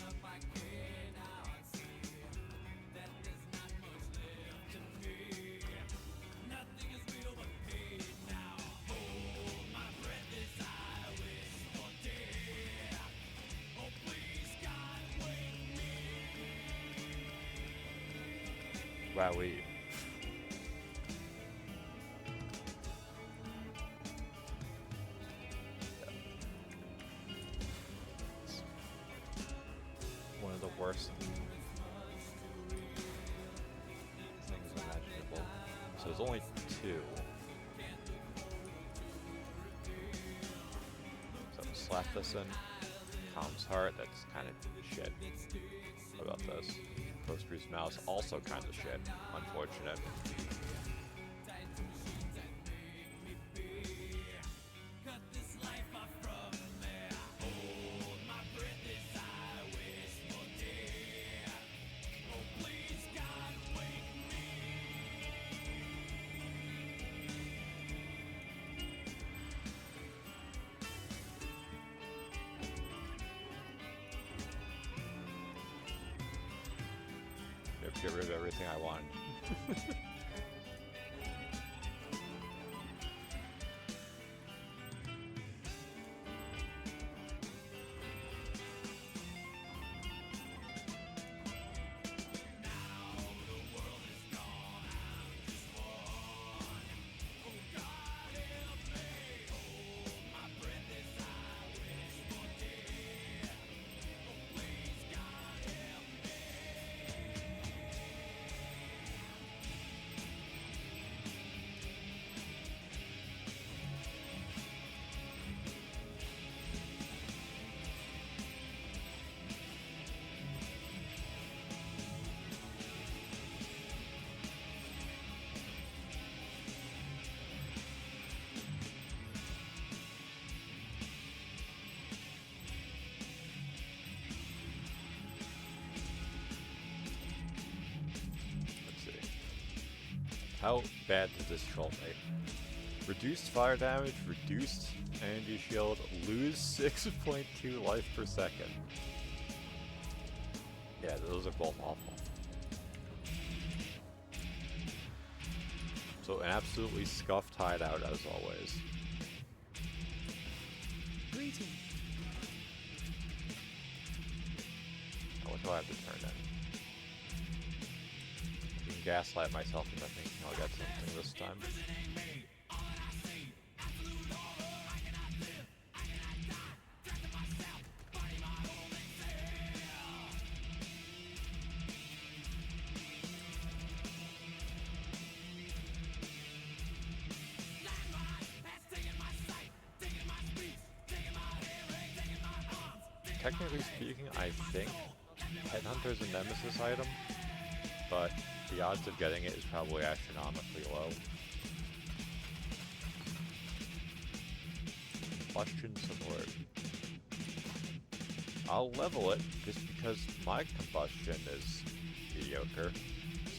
Wowie. One of the worst things imaginable. So there's only two. So slap this in. Calm's Heart, that's kind of shit. What about this? Poster's Mouse, also kind of shit. Unfortunate. get rid of everything I want. How bad does this troll make? Reduced fire damage, reduced energy shield, lose 6.2 life per second. Yeah, those are both awful. So an absolutely scuffed hideout as always. Greeting. What do I have to turn in? I can gaslight myself into thinking I'll get something this time. Technically speaking, I think Headhunter's a Nemesis item, but the odds of getting it is probably astronomically low. Combustion support. I'll level it just because my combustion is mediocre,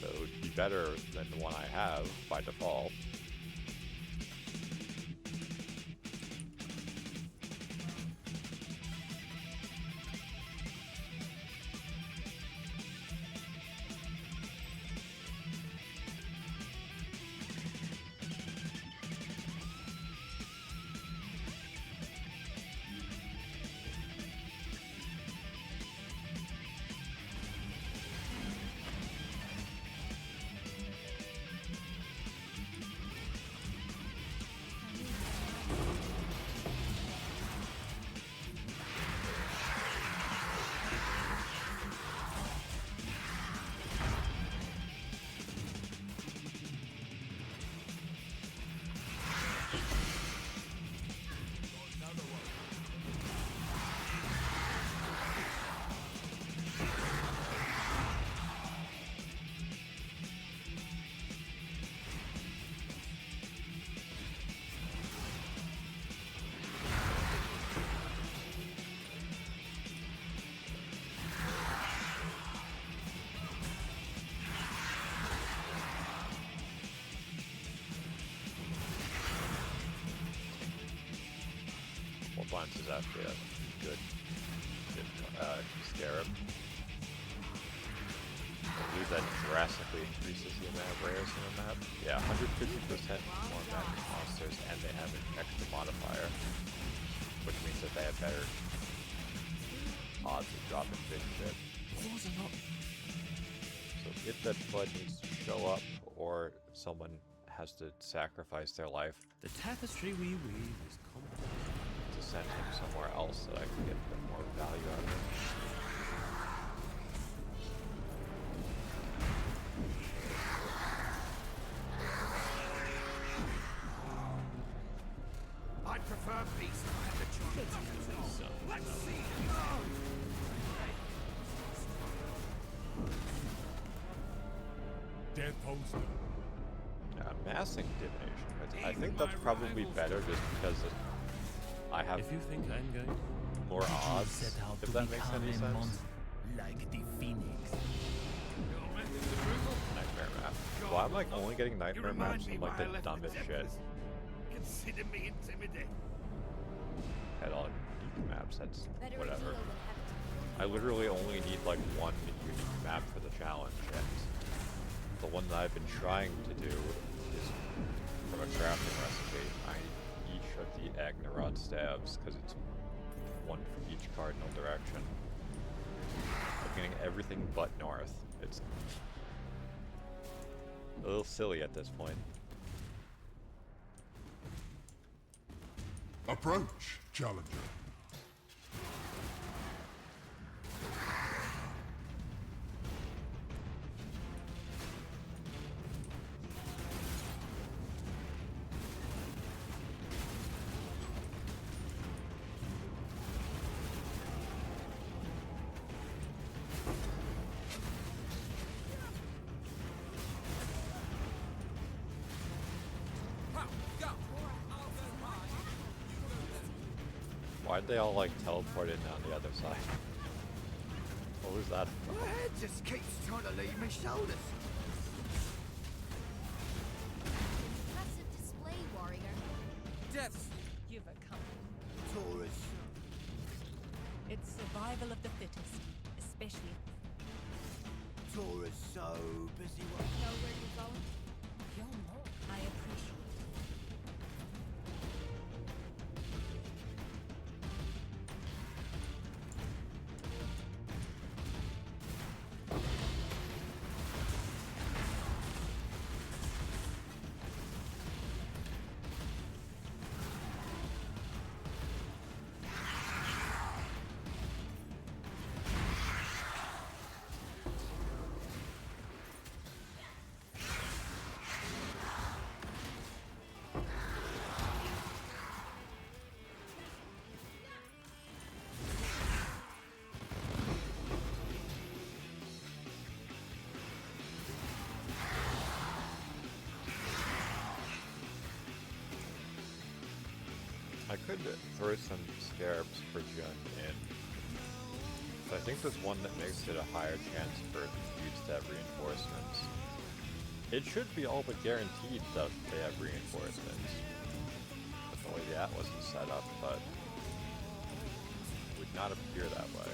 so it would be better than the one I have by default. Once is actually a good scarab. I believe that drastically increases the amount of rares in the map. Yeah, 150% more magic monsters, and they have an extra modifier, which means that they have better odds of dropping big shit. So if that flood needs to show up, or someone has to sacrifice their life, The tapestry we weave is complex. send him somewhere else that I can get a bit more value out of him. I prefer peace. Let's see. Death holds them. Massing divination. I think that's probably better just because I have If you think I'm going to more odds, set out if to that makes become any a sense. monster like the Phoenix. Nightmare map. Well, I'm like only getting nightmare maps from like the dumbest shit. Consider me intimidated. At all unique maps, that's Better whatever. ideal than habitat. I literally only need like one unique map for the challenge, and the one that I've been trying to do is from a crafting recipe. I need each of the Agnerod staves because it's one for each cardinal direction. I'm getting everything but north. It's a little silly at this point. Approach, challenger. Why'd they all like teleport in on the other side? What was that? My head just keeps trying to leave my shoulders. Impressive display, warrior. Death, You've accomplished. Taurus. It's survival of the fittest, especially. Taurus so busy. Know where you're going? You're more. I appreciate it. I could throw some scarabs for Jun in. But I think there's one that makes it a higher chance for dudes to have reinforcements. It should be all but guaranteed that they have reinforcements. With the way the Atlas is set up, but it would not appear that way.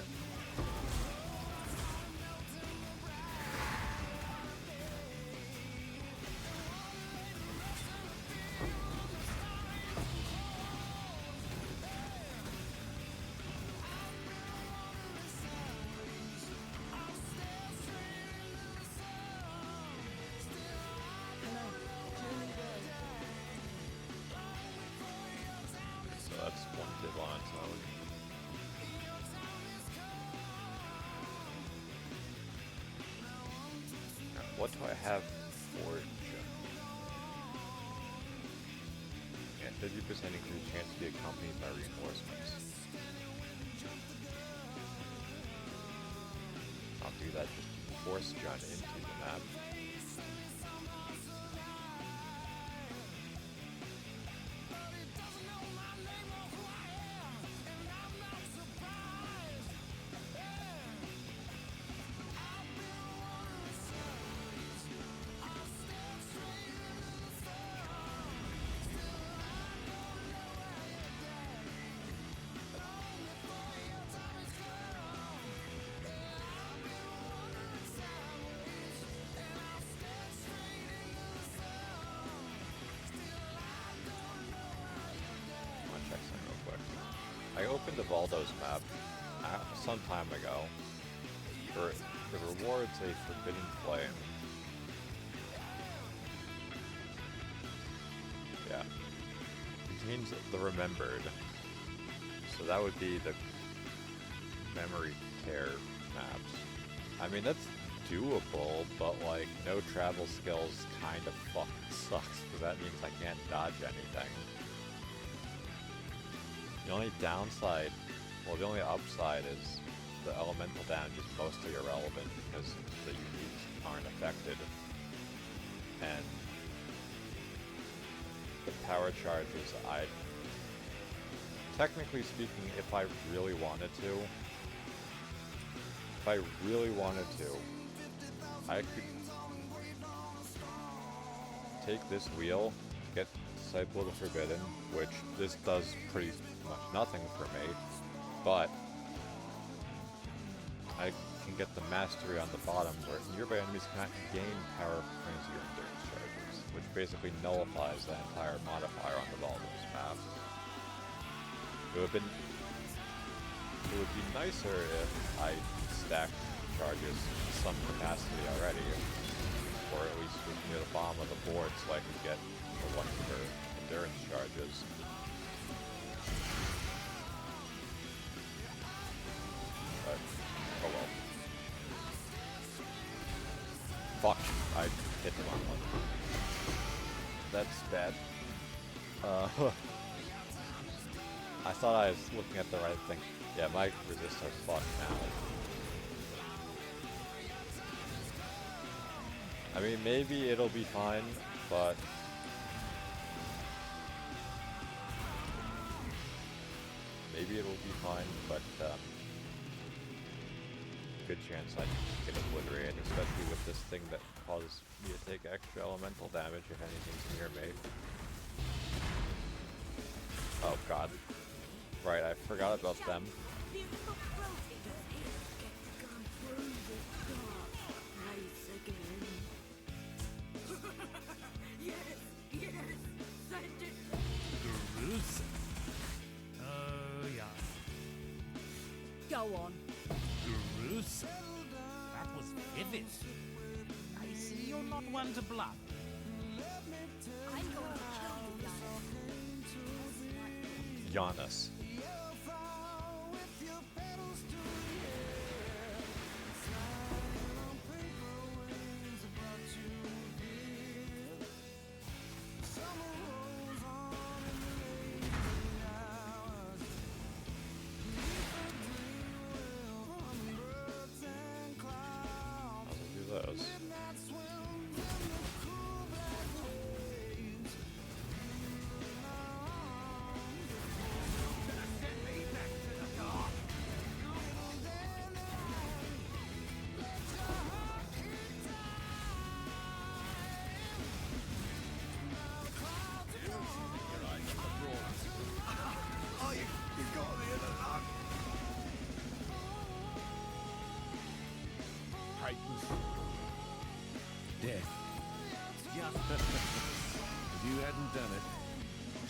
So that's one Divine Zone. Now, what do I have for Jun? Yeah, 50% increased chance to be accompanied by reinforcements. I'll do that just to force Jun into the map. Check some real quick. I opened the Valdo's map some time ago. For the rewards a Forbidden Flame. Yeah. Contains the Remembered. So that would be the memory care maps. I mean, that's doable, but like, no travel skills kind of fucking sucks, because that means I can't dodge anything. The only downside, well, the only upside is the elemental damage is mostly irrelevant because the uniques aren't affected. And the power charges, technically speaking, if I really wanted to, I could take this wheel, get Disciple of the Forbidden, which this does pretty much nothing for me, but I can get the mastery on the bottom where nearby enemies can't gain power frenzy or endurance charges, which basically nullifies the entire modifier on the Baldur's Path. It would be nicer if I stacked charges in some capacity already, or at least was near the bottom of the board so I could get the one for endurance charges. But, oh well. Fuck, I hit the wrong one. That's bad. I thought I was looking at the right thing. Yeah, my resist are fucked now. I mean, maybe it'll be fine, but... Maybe it'll be fine, but, good chance I get obliterated, especially with this thing that causes me to take extra elemental damage if anything's near me. Oh god. Right, I forgot about them. Beautiful rotators here. Get to go through this dark place again. Yes, send it. Gruesome. Oh, yeah. Go on. Gruesome. That was vivid. I see you're not one to bluff. I'm going to kill you, Giannis. I'll do those. Oh, you got me in the lung. Titans. Death. Yeah. If you hadn't done it,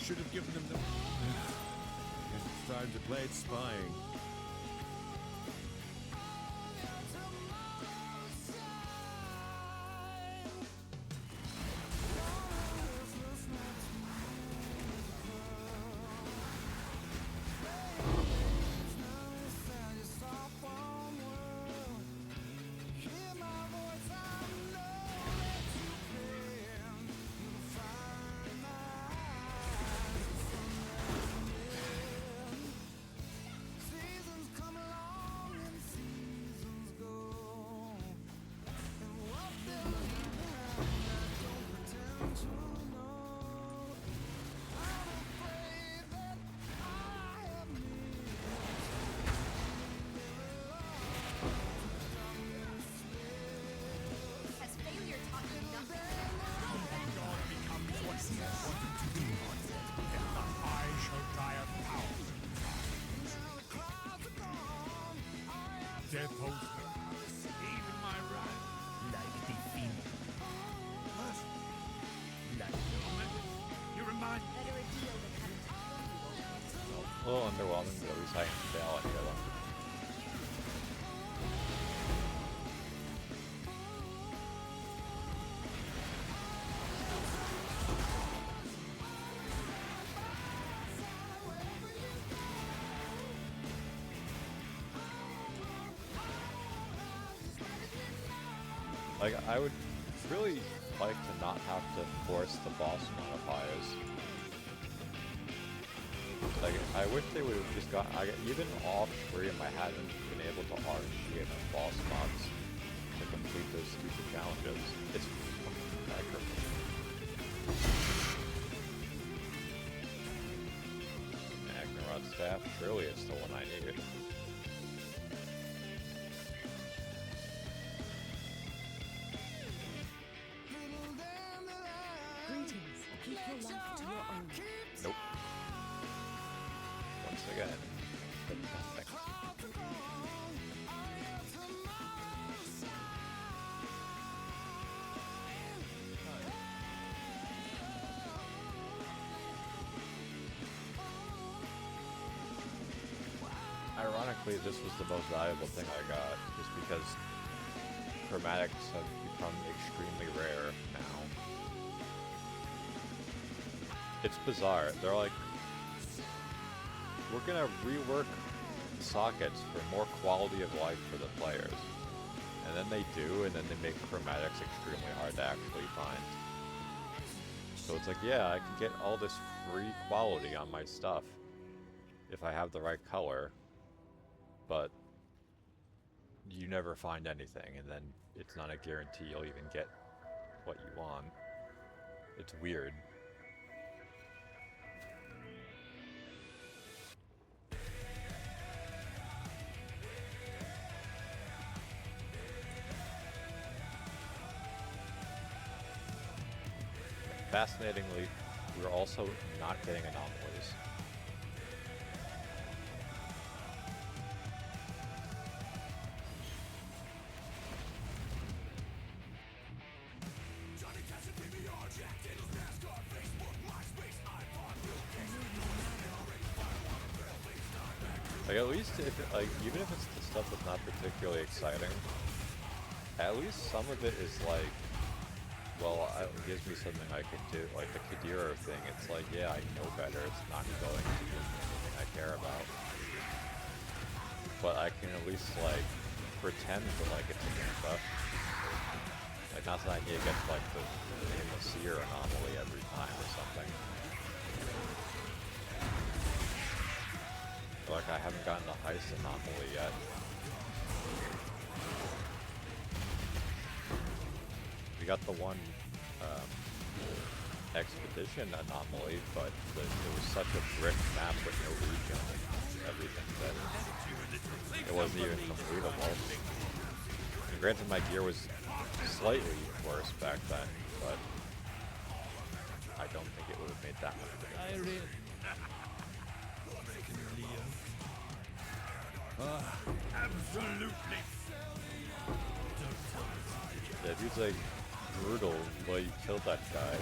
Should have given them the... guess it's time to play it spying. Has failure taught you nothing? God becomes what he has wanted to be. And I shall die of power. Death holds no. Even my wrath. Like the fiend. Like You remind me. Better a deal than having to kill you. A little underwhelming, but at least I can fail any of them. Like, I would really like to not have to force the boss modifiers. Like, I wish they would have just gotten, even off stream, I hadn't been able to RNG enough boss mods to complete those stupid challenges. It's fucking aggravating. Agnerod staff surely is the one I needed. Greetings. Keep your life to your own. Nope. Once again, but nothing. Ironically, this was the most valuable thing I got, just because chromatics have become extremely rare now. It's bizarre. They're like, we're gonna rework sockets for more quality of life for the players. And then they do, and then they make chromatics extremely hard to actually find. So it's like, yeah, I can get all this free quality on my stuff if I have the right color, but you never find anything, and then it's not a guarantee you'll even get what you want. It's weird. Fascinatingly, we're also not getting anomalies. Like, at least if it, like, even if it's the stuff that's not particularly exciting, at least some of it is like, well, it gives me something I can do. Like the Kadira thing, it's like, yeah, I know better. It's not going to give me anything I care about. But I can at least, like, pretend that, like, it's a Ganfa. Like, not that I need to get, like, the Seer anomaly every time or something. Like, I haven't gotten the Heist anomaly yet. We got the one expedition anomaly, but it was such a brick map with no region and everything that it wasn't even completable. And granted, my gear was slightly worse back then, but I don't think it would have made that much difference. Absolutely. Yeah, dude's like brutal, but you killed that guy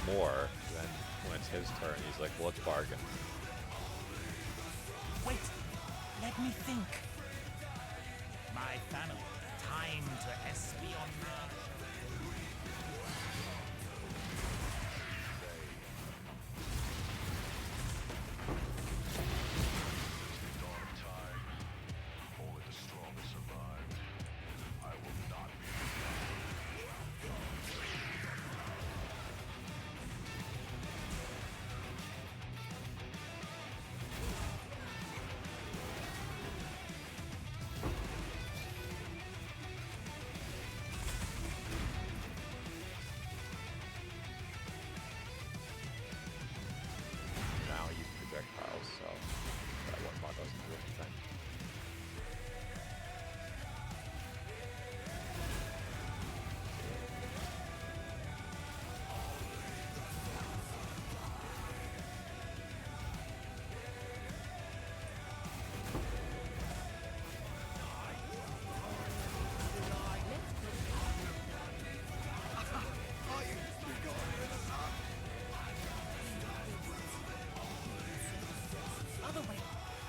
more than when it's his turn. He's like, well, let's bargain. Wait, let me think. My family, time to espionage. Now I use projectiles, so that one mod doesn't do anything. Other way.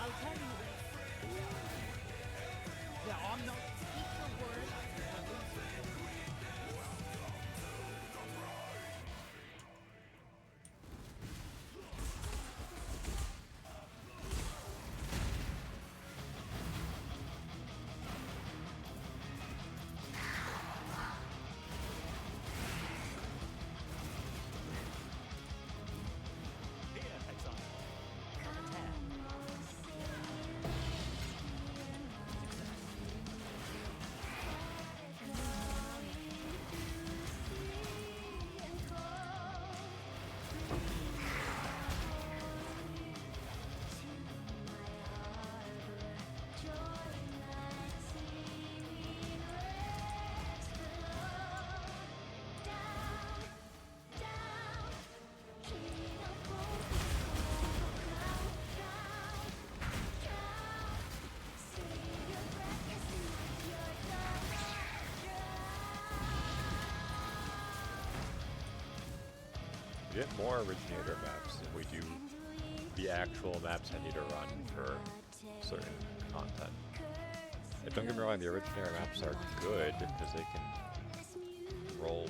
I'll tell you this. Yeah, I'm not. Speak the word. Here, Exile. Attack. We get more originator maps than we do the actual maps I need to run for certain content. And don't get me wrong, the originator maps are good because they can roll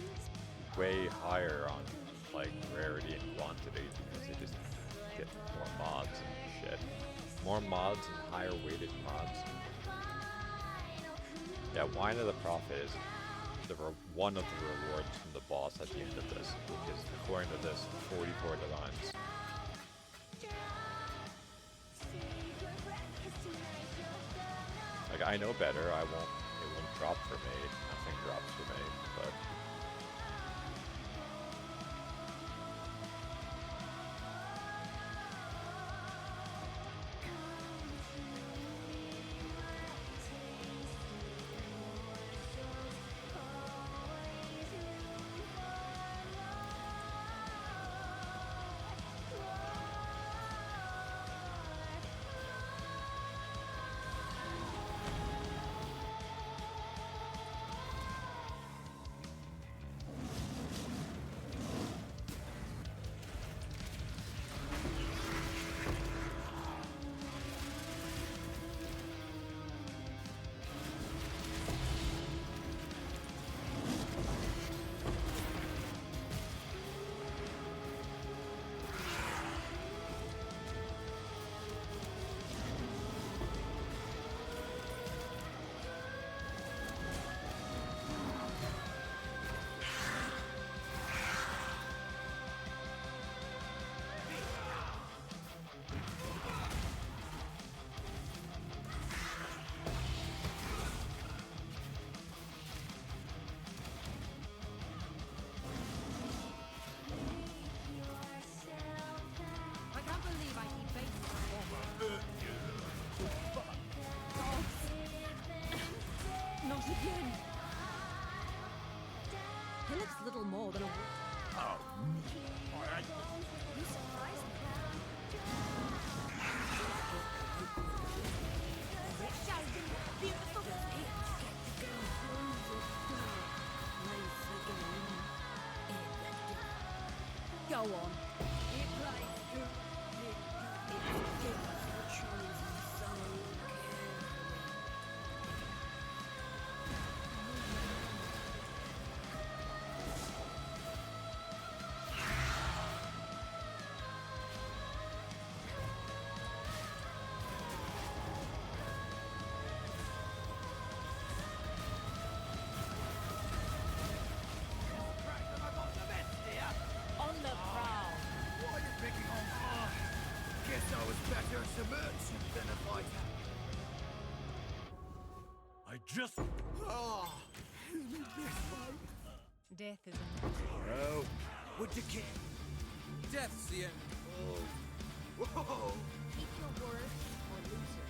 way higher on like rarity and quantity because they just get more mods and shit. More mods and higher weighted mods. Yeah, Wine of the Prophet is one of the rewards from the boss at the end of this, which is, according to this, 44 divines. Like, I know better, it won't drop for me, nothing drops for me, but... I can't believe I keep facing Not again. He looks little more than a... You surprised me. It shall be beautiful. Go on. It plays good. It's gifts chosen so carefully. On the prowl. Why are you picking on me? Guess I was better as a merchant than a fighter. I just... Oh, Death is oh, would you care? Death's the end. Oh, whoa! keep your word or lose it.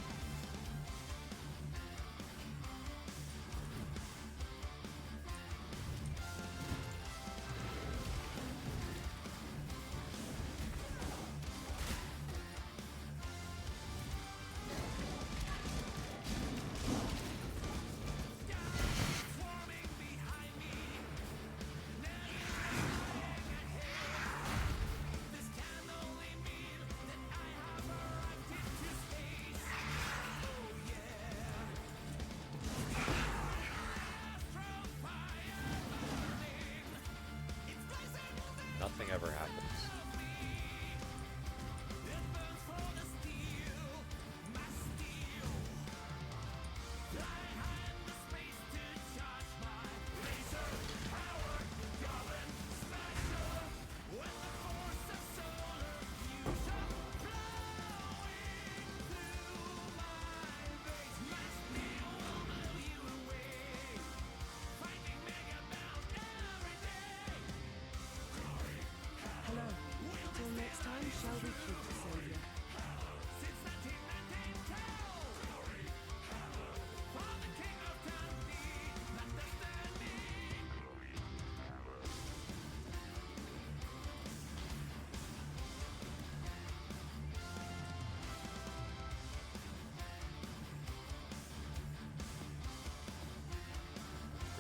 Nothing ever happens. Hello. Till next time, shall we keep the savior?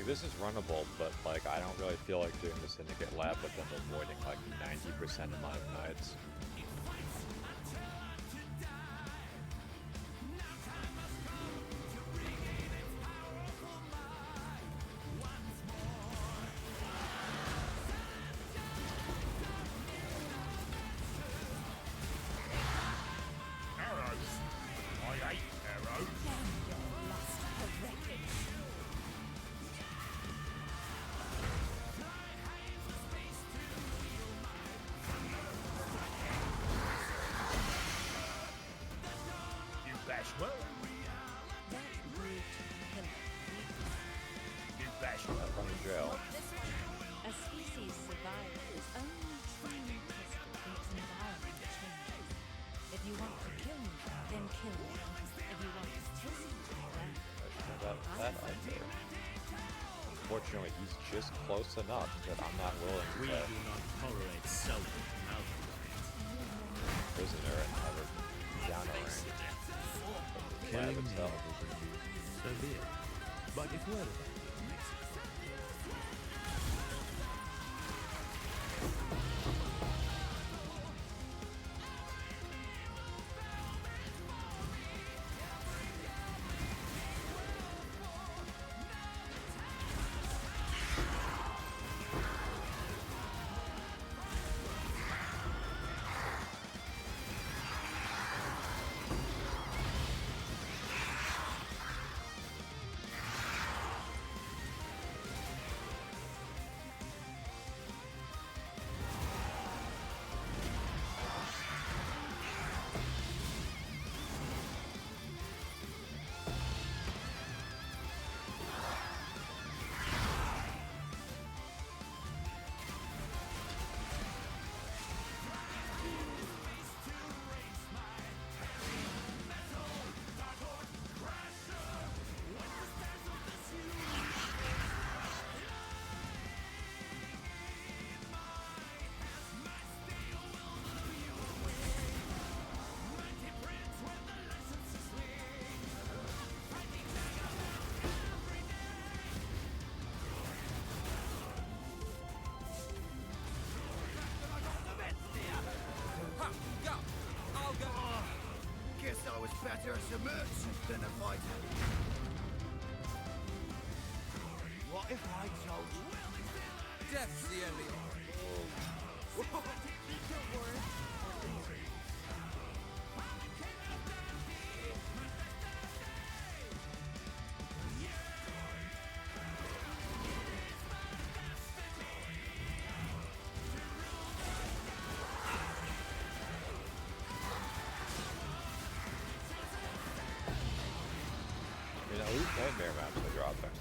Like, this is runnable, but like I don't really feel like doing the Syndicate lab with them avoiding like 90% of my nights. Well, That brute can in fashion. Not from the jail. this one. A species survival is only truly possible when its environment changes. If you want to kill me, then kill me. If you want to test me, well, That either. Unfortunately, he's just close enough that I'm not willing We to do not tolerate self-maltreatment. prisoner and have it down a range. But the lab Killing me itself. so be it. But if word about it makes it Guess I was better as a merchant than a fighter. What if I told you? Death's the only You know, who's nightmare maps are dropping?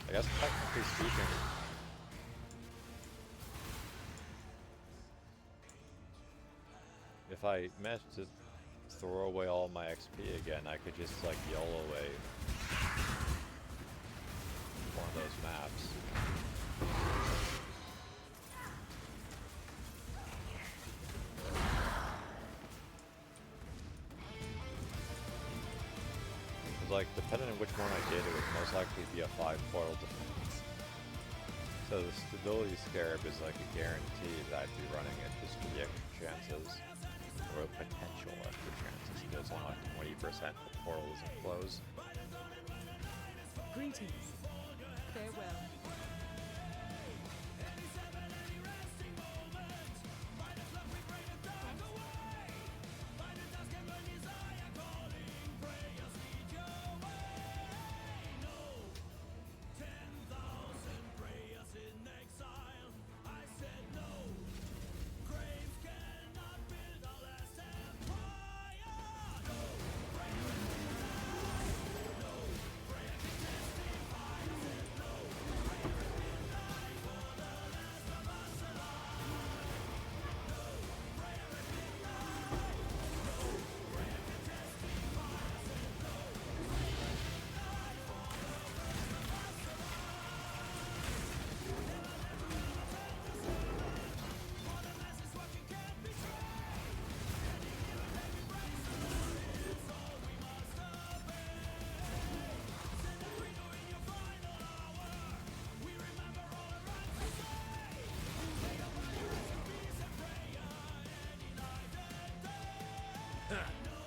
I guess technically speaking, if I managed to throw away all my XP again, I could just like YOLO away one of those maps. Like, depending on which one I did, it would most likely be a 5 portal defense. So the stability scarab is like a guarantee that I'd be running it just for the extra chances, or potential extra chances. There's only 20% the portal doesn't close. greetings. Farewell.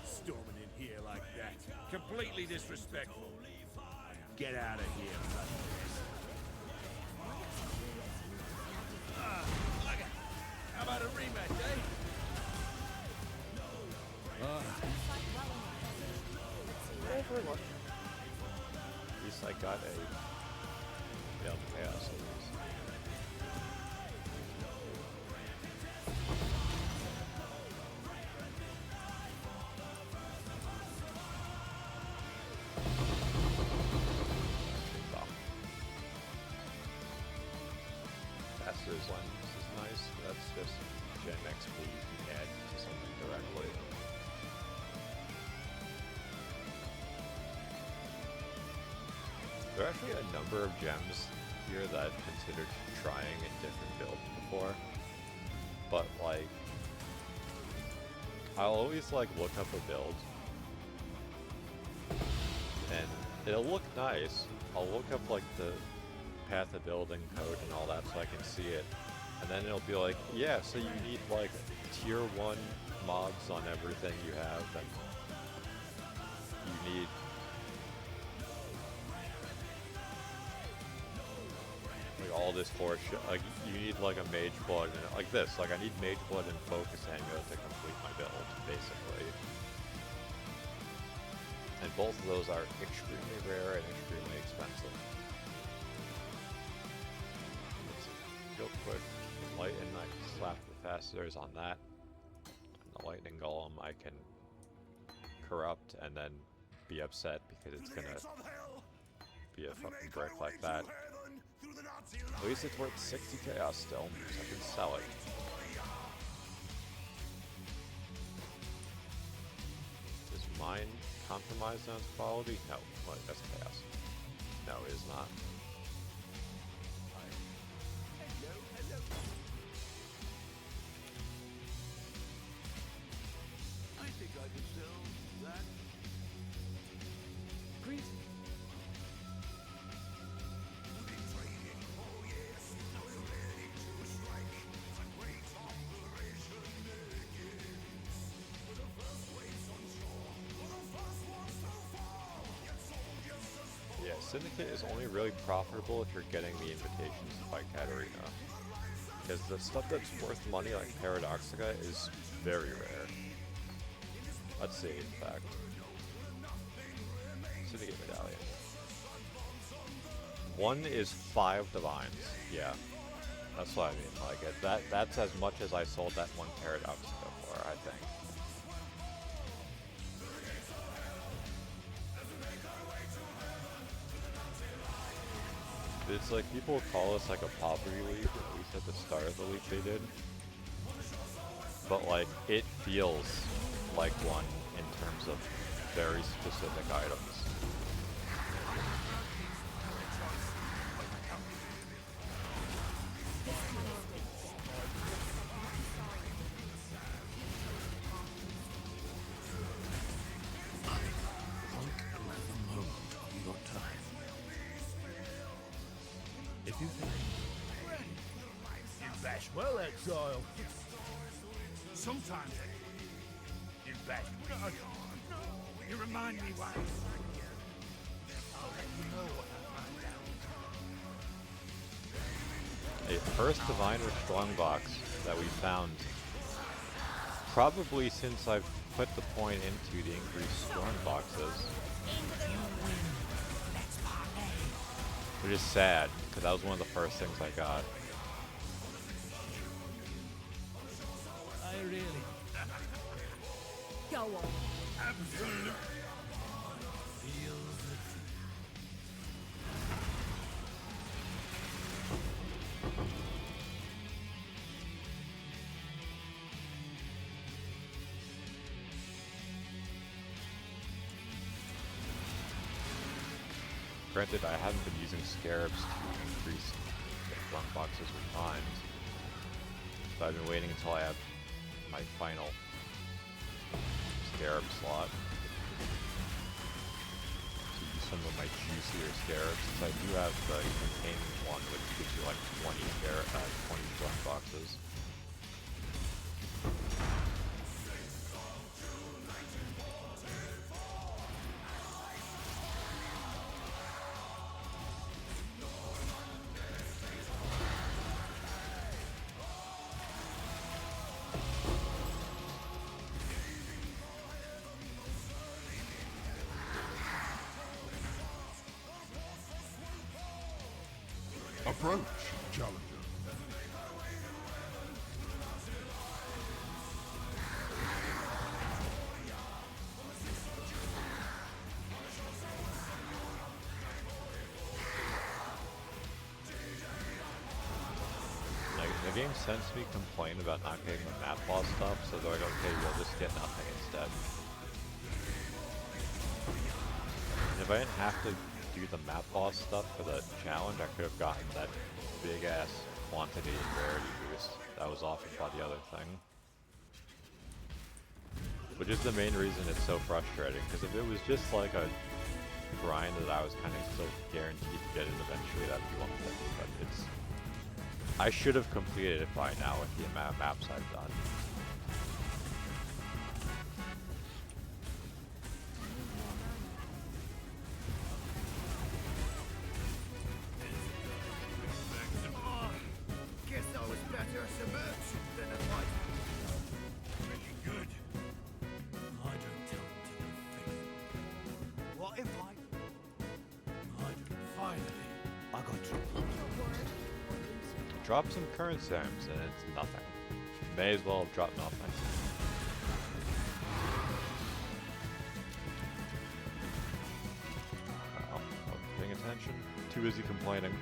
Storming in here like that. Completely disrespectful. Get out of here, bloody bastard. How about a rematch, eh? At least I got a chaos at least. this gem XP you can add to something directly. There are actually a number of gems here that I've considered trying in different builds before, but like, I'll always like look up a build, and it'll look nice. I'll look up like the path of building code and all that so I can see it, and then it'll be like, yeah, so you need like tier 1 mods on everything you have, and you need like all this horse shit. Like you need like a mage blood and like this. Like I need mage blood and focus amulet to complete my build, basically. And both of those are extremely rare and extremely expensive. Let's see. Real quick, lighten, I can slap the facetors on that. And the lightning golem I can corrupt and then be upset because it's gonna be a fucking brick like that. At least it's worth 60 chaos still, so I can sell it. Is mine compromised on its quality? No. What? That's chaos. No, it is not. I think I can sell that. Greetings. Yeah, Syndicate is only really profitable if you're getting the invitations to fight Katarina. Because the stuff that's worth money, like Paradoxica, is very rare. Let's see, in fact. Syndicate medallion. One is 5 divines. Yeah. That's what I mean. Like, that's as much as I sold that one Paradoxica for, I think. It's like people call us like a poverty league, at least at the start of the league they did. But like, it feels like one in terms of very specific items. If you think You bash well, Exile. Sometimes you bash me. No, you remind me why. I'll let you know what I find out. A first divine or strong box that we found probably since I've put the point into the increased strong boxes. Which is sad, because that was one of the first things I got. I really... Go on. Absolutely. feels it. Granted, I haven't been using scarabs to increase the strong boxes with times, so I've been waiting until I have my final scarab slot to use some of my juicier scarabs, since I do have the containment one, which gives you like 20 strong boxes. Approach, challenger. Like, the game game sense me complain about not getting the map boss stuff, so they're like, okay, you'll just get nothing instead. And if I didn't have to do the map boss stuff for the challenge, I could have gotten that big ass quantity and rarity boost that was offered by the other thing. Which is the main reason it's so frustrating, because if it was just like a grind that I was kind of still guaranteed to get it eventually, that'd be one thing, but it's... I should have completed it by now with the amount of maps I've done. Guess I was better at submerge than a fight. Pretty good. I don't tell them to their face. What if I... I don't. Finally, I got you. Drop some current Sims and it's nothing. May as well have dropped nothing. Oh, not paying attention. Too busy complaining.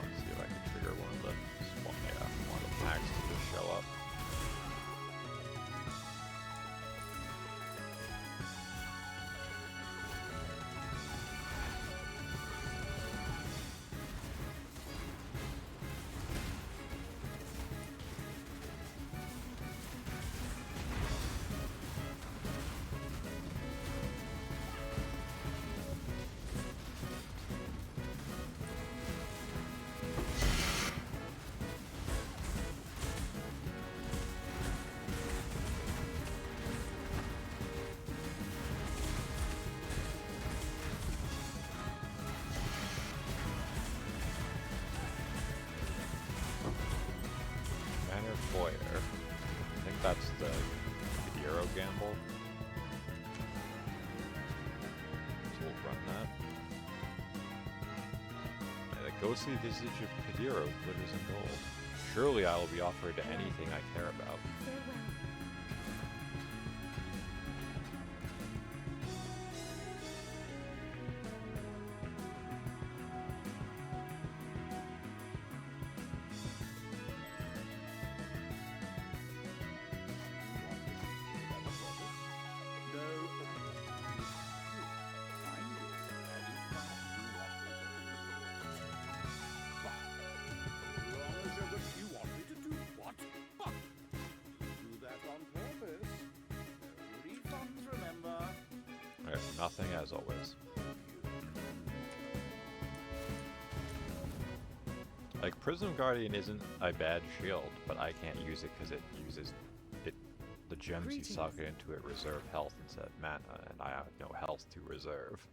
Let's see if I can trigger one of the small, yeah, one of the packs to just show up. Manor Foyer. I think that's the Hero gamble. So we'll run that. Yeah, the ghostly visage of Kadiro glitters in gold. Surely I will be offered anything I care about. Farewell. Okay, nothing as always. Like, Prism Guardian isn't a bad shield, but I can't use it because it uses it. The gems you suck it into it reserve health instead of mana, and I have no health to reserve.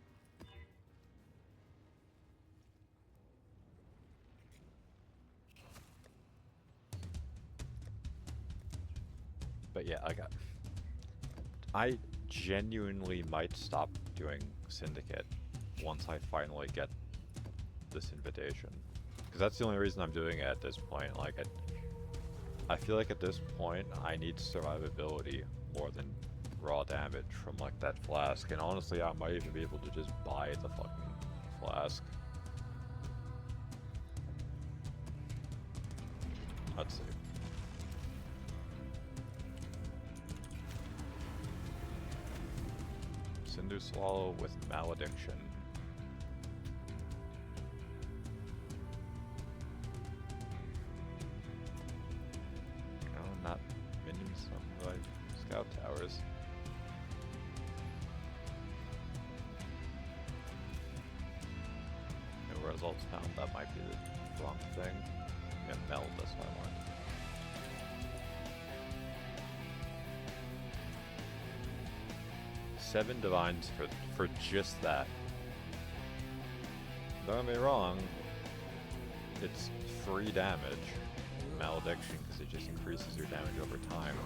But yeah, I genuinely might stop doing Syndicate once I finally get this invitation. Because that's the only reason I'm doing it at this point. Like, I feel like at this point, I need survivability more than raw damage from, like, that flask. And honestly, I might even be able to just buy the fucking flask. Let's see. Cinder Swallow with Malediction. No, not minions, some like scout towers. No results found, that might be the wrong thing. Yeah, meld, that's what I want. Seven divines for just that. Don't get me wrong, it's free damage, malediction, because it just increases your damage over time.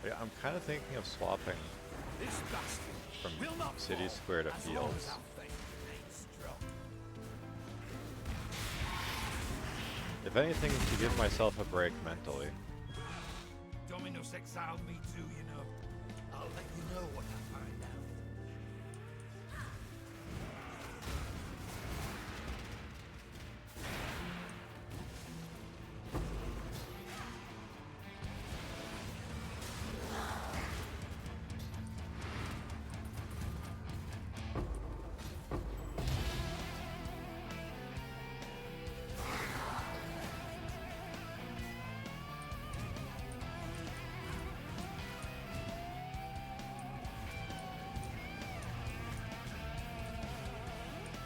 Yeah, I'm kind of thinking of swapping This bastard from will not City fall Square to as long as Fields. our faith remains strong. If anything, to give myself a break mentally. Dominus exiled me too, you know. I'll let you know what I find out.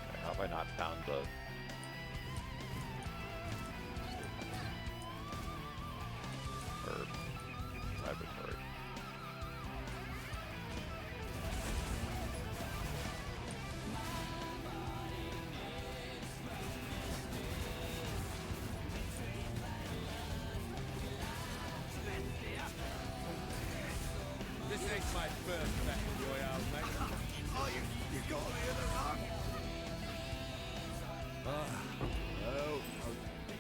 Okay, how have I not found the... Or... laboratory? This ain't my first battle royale, mate. Oh, you got me in the run. No,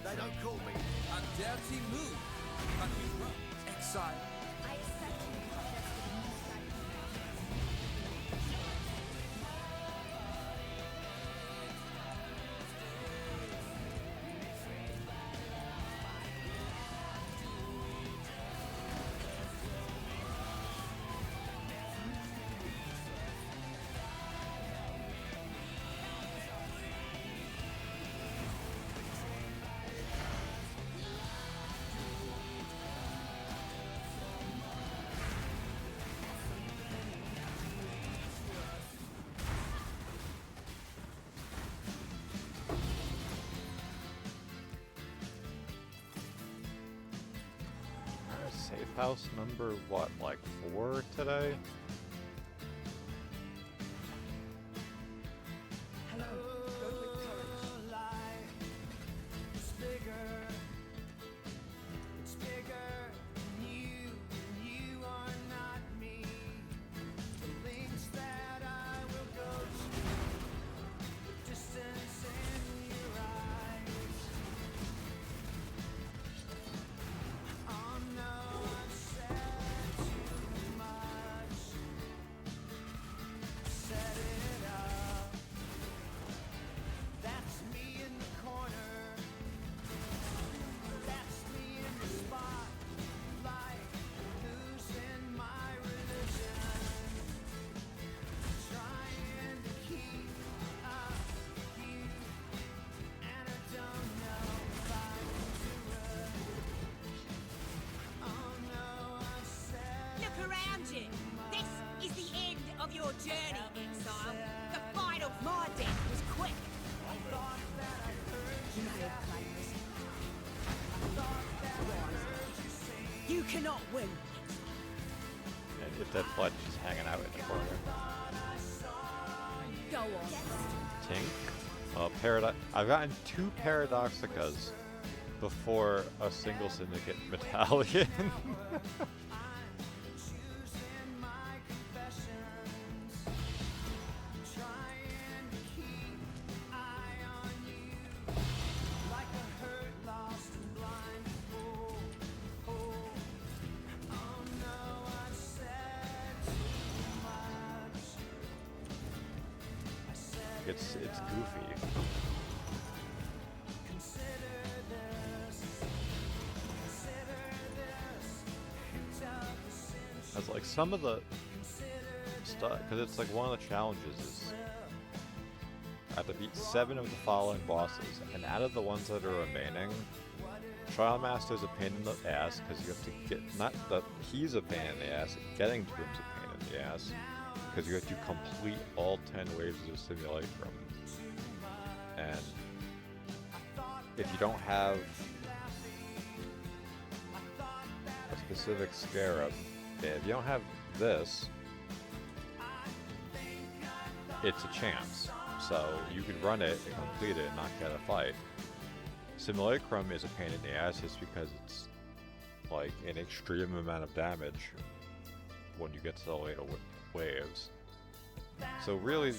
they don't call me. A dirty move. But we run. Exile. I expect you to contest with new strike. Safe house number, what, like 4 today? Hello. Go with courage. It's bigger. It's bigger than you. And you are not me. The links that I will go to. The distance in your eyes. Oh no, I've said too much. Set it up. That's me in the corner. That's me in the spotlight. Losing my religion. Trying to keep up with you. And I don't know if I can do it. Oh no, I've said Look around you. This is the end of your journey, Exile. The final my death was quick. You may have claims. You cannot win. And if that blood is hanging out in the corner. Go on. Tink? Paradox. I've gotten 2 Paradoxicas before a single Syndicate Battalion. choosing my confessions. Trying to keep eye on you. Like a hurt, lost and blind fool. Oh no, I've said too much. I said it's goofy. consider this. Consider this. Hint of the sin. As like some of the stuff, because it's like one of the challenges is I have to beat 7 of the following bosses, and out of the ones that are remaining, Trial Master's a pain in the ass because you have to get, not that he's a pain in the ass, getting to him's a pain in the ass because you have to complete all 10 waves of Simulacrum. And if you don't have a specific scarab, if you don't have this, it's a chance. So you could run it and complete it and not get a fight. Simulacrum is a pain in the ass just because it's like an extreme amount of damage when you get to the later waves. So really,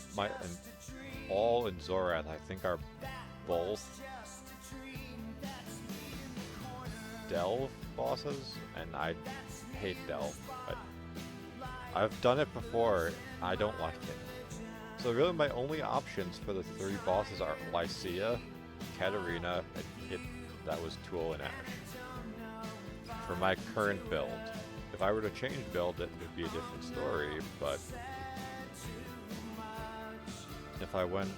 all in Zorath, I think, are both Delve bosses, and I hate Delve. I've done it before, I don't like it. So really my only options for the 3 bosses are Lycia, Katarina, and that was Tool and Ash. For my current build. If I were to change build, it would be a different story, but if I went...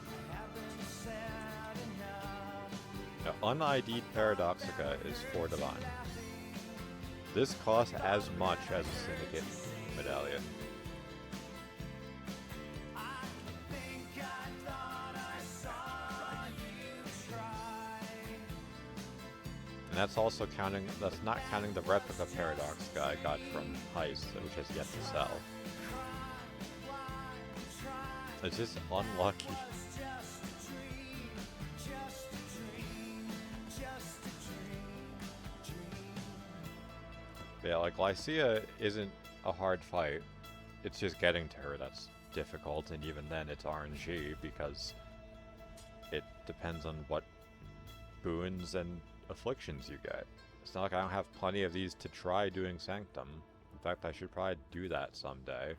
Now, un-ID'd Paradoxica is 4 Divine. This costs as much as a Syndicate medallion. And that's also counting, that's not counting the replica Paradoxica I got from Heist, which has yet to sell. It's just unlucky. But yeah, like, Lycia isn't a hard fight. It's just getting to her that's difficult, and even then it's RNG because it depends on what boons and afflictions you get. It's not like I don't have plenty of these to try doing Sanctum. In fact, I should probably do that someday.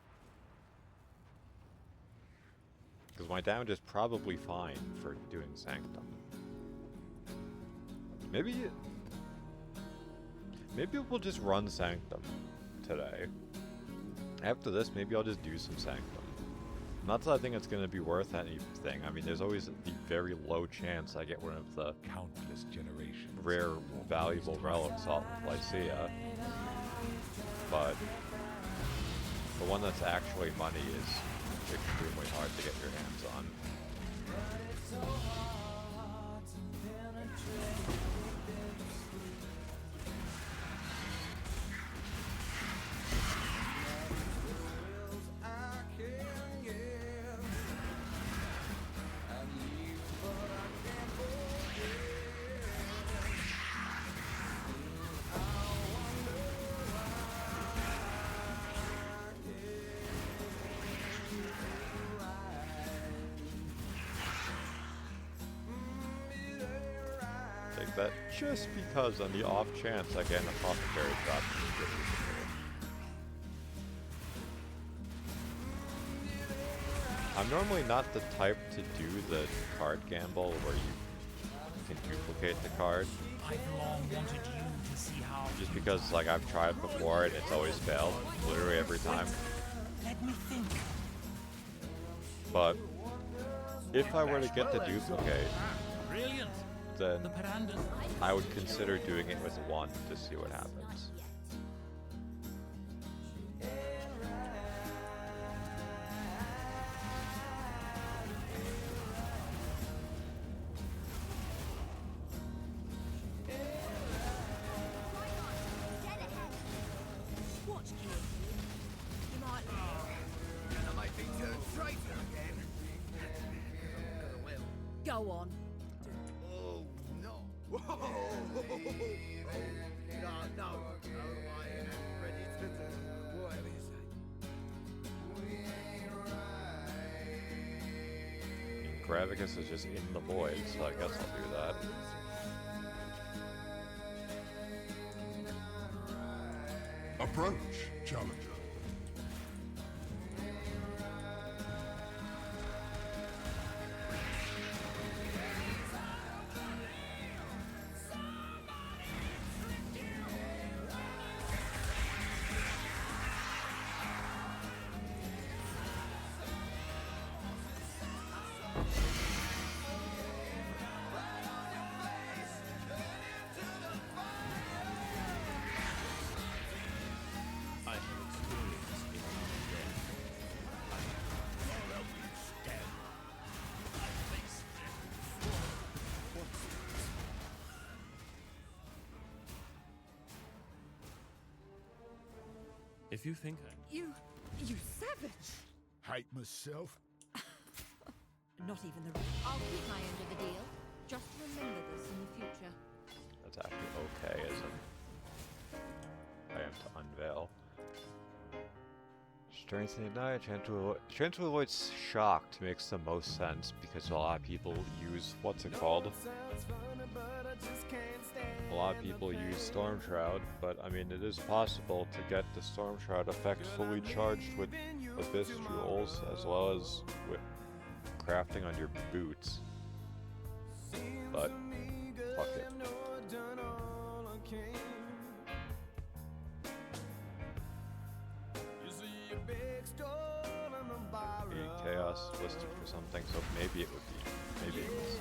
Because my damage is probably fine for doing Sanctum. Maybe we'll just run Sanctum today. After this, maybe I'll just do some Sanctum. Not that I think it's going to be worth anything. I mean, there's always the very low chance I get one of the Countless generations. rare, valuable relics off of Lycia. But the one that's actually money is extremely hard to get your hands on. That just because on the off chance I get an apothecary drop. I'm normally not the type to do the card gamble where you can duplicate the card. I've long wanted you to see how. Just because, like, I've tried before and it's always failed, literally every time. Let me think. But if I were to get the duplicate, Brilliant. then The Parandas. I would consider doing it with 1 to see what happens. Watch, kid. You might Gonna make me turn traitor again. go on. Oh, no. Whoa. Oh, no. I am ready to do whatever you say. Gravicus is just in the void, so I guess I'll do that. Approach, challenger. If you think You savage. Hate myself. Not even the. I'll keep my end of the deal. Just remember this in the future. That's actually okay, isn't it? I have to unveil. Strengthening Knight, chance to avoid shocked makes the most sense because a lot of people use, what's it called? A lot of people use Storm Shroud, but I mean it is possible to get the Storm Shroud effect fully charged with Abyss Jewels as well as with crafting on your boots. But fuck it. 8 chaos listed for something, so maybe it would be. Maybe it was.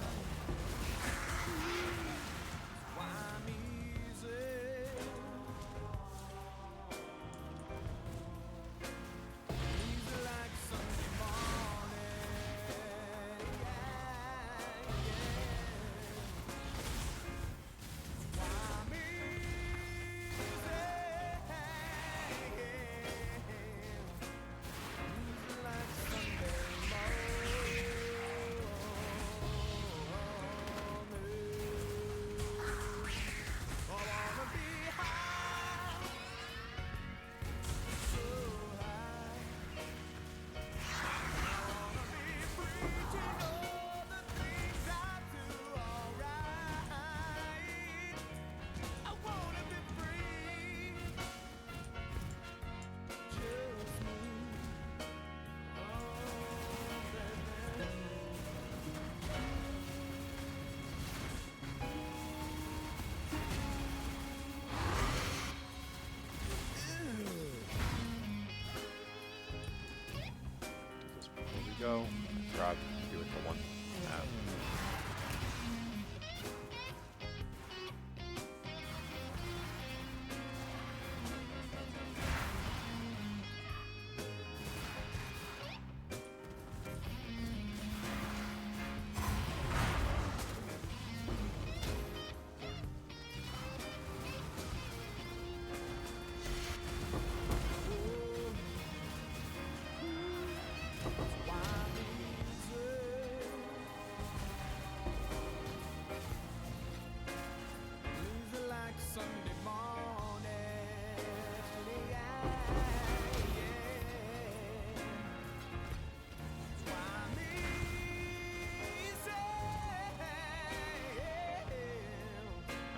Go. Drop. Do it for one.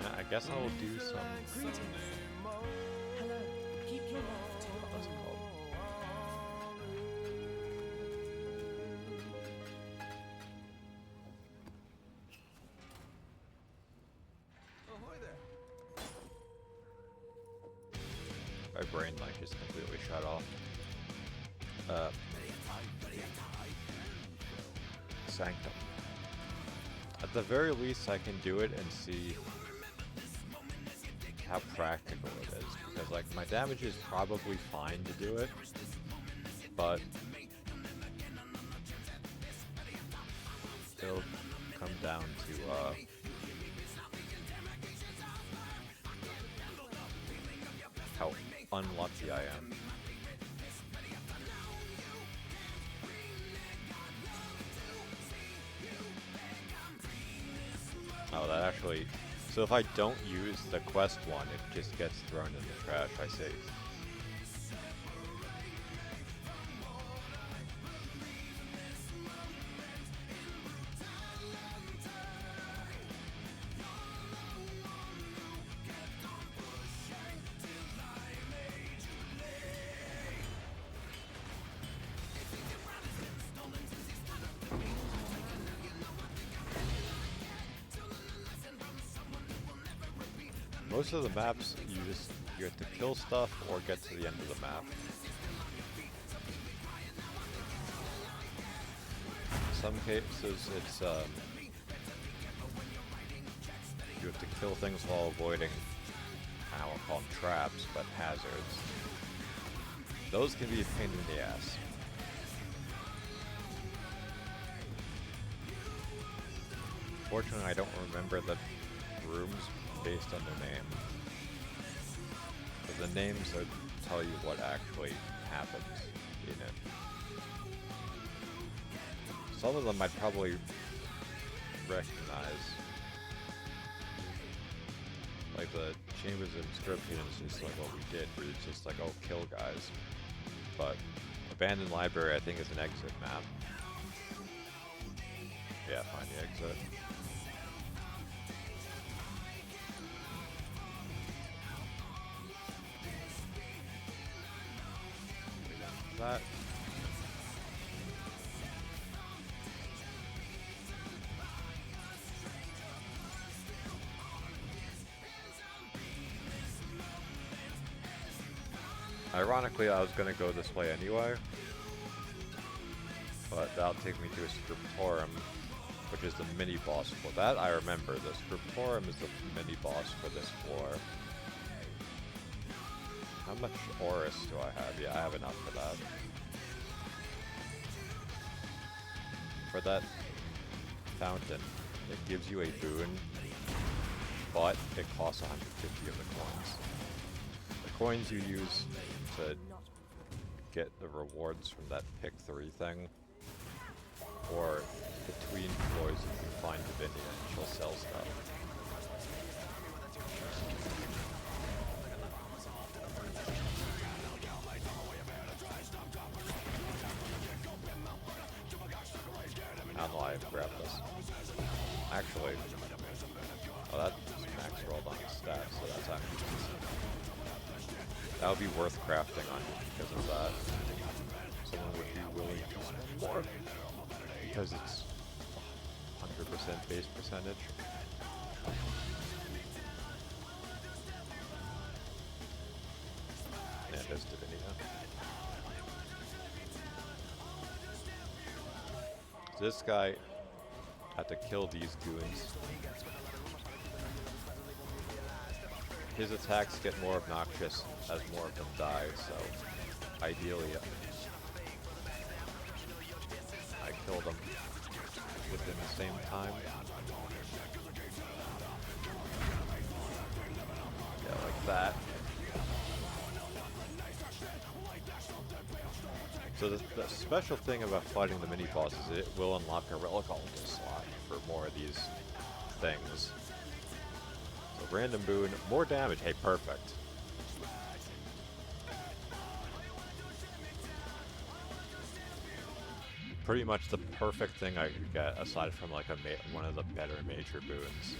I guess I will do some. Greetings. Hello. Keep your mouth to What's it called? Ahoy there. My brain like just completely shut off. Sanctum. At the very least, I can do it and see how practical it is, because like my damage is probably fine to do it, but it'll come down to how unlucky I am. Oh, that actually... So if I don't use the quest one, it just gets thrown in the trash, I see. Most of the maps, you have to kill stuff or get to the end of the map. In some cases, it's you have to kill things while avoiding, I won't call them traps, but hazards. Those can be a pain in the ass. Fortunately, I don't remember the rooms based on the name. But the names would tell you what actually happens in it. Some of them I'd probably recognize. Like the Chambers of Inscription is just like what we did, where it's just like, oh, kill guys. But Abandoned Library, I think, is an exit map. Yeah, find the exit. That. Ironically, I was gonna go this way anyway, but that'll take me to a Scriptorum, which is the mini boss for that. I remember the Scriptorum is the mini boss for this floor. How much Oris do I have? Yeah, I have enough for that. For that fountain, it gives you a boon, but it costs 150 of the coins. The coins you use to get the rewards from that pick 3 thing, or between floors you can find Divinia and she'll sell stuff. I don't know why I grabbed this. Actually, oh, that's max rolled on his stats, so that's actually decent. That would be worth crafting on because of that. Someone would be willing to spend more because it's 100% base percentage. Yeah, there's Divinia. So this guy had to kill these goons. His attacks get more obnoxious as more of them die, so ideally I kill them within the same time. Yeah, like that. So the special thing about fighting the mini-boss is it will unlock a relic altar slot for more of these things. So random boon, more damage, hey perfect. Pretty much the perfect thing I could get aside from like one of the better major boons.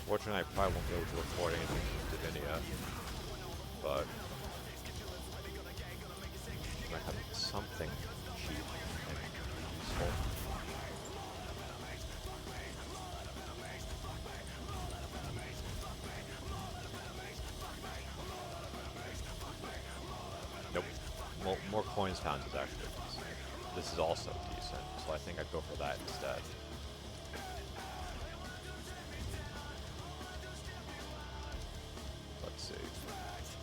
Fortunately, I probably won't be able to record anything from Divinia, but I have something cheap and useful. Nope. More coins found is actually decent. This is also decent, so I think I'd go for that instead.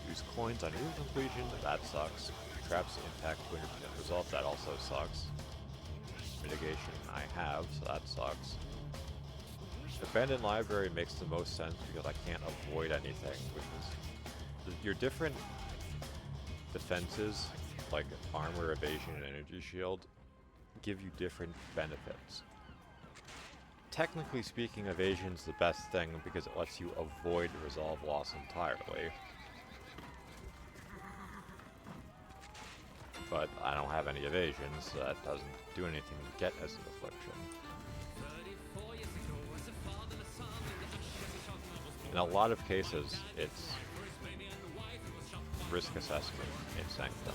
Use coins on room completion, that sucks. Traps impact 200% results, that also sucks. Mitigation I have, so that sucks. Abandoned Library makes the most sense because I can't avoid anything, which is your different defenses, like armor, evasion, and energy shield, give you different benefits. Technically speaking, evasion's the best thing because it lets you avoid resolve loss entirely. But I don't have any evasion, so that doesn't do anything to get as an affliction. In a lot of cases, it's risk assessment in Sanctum.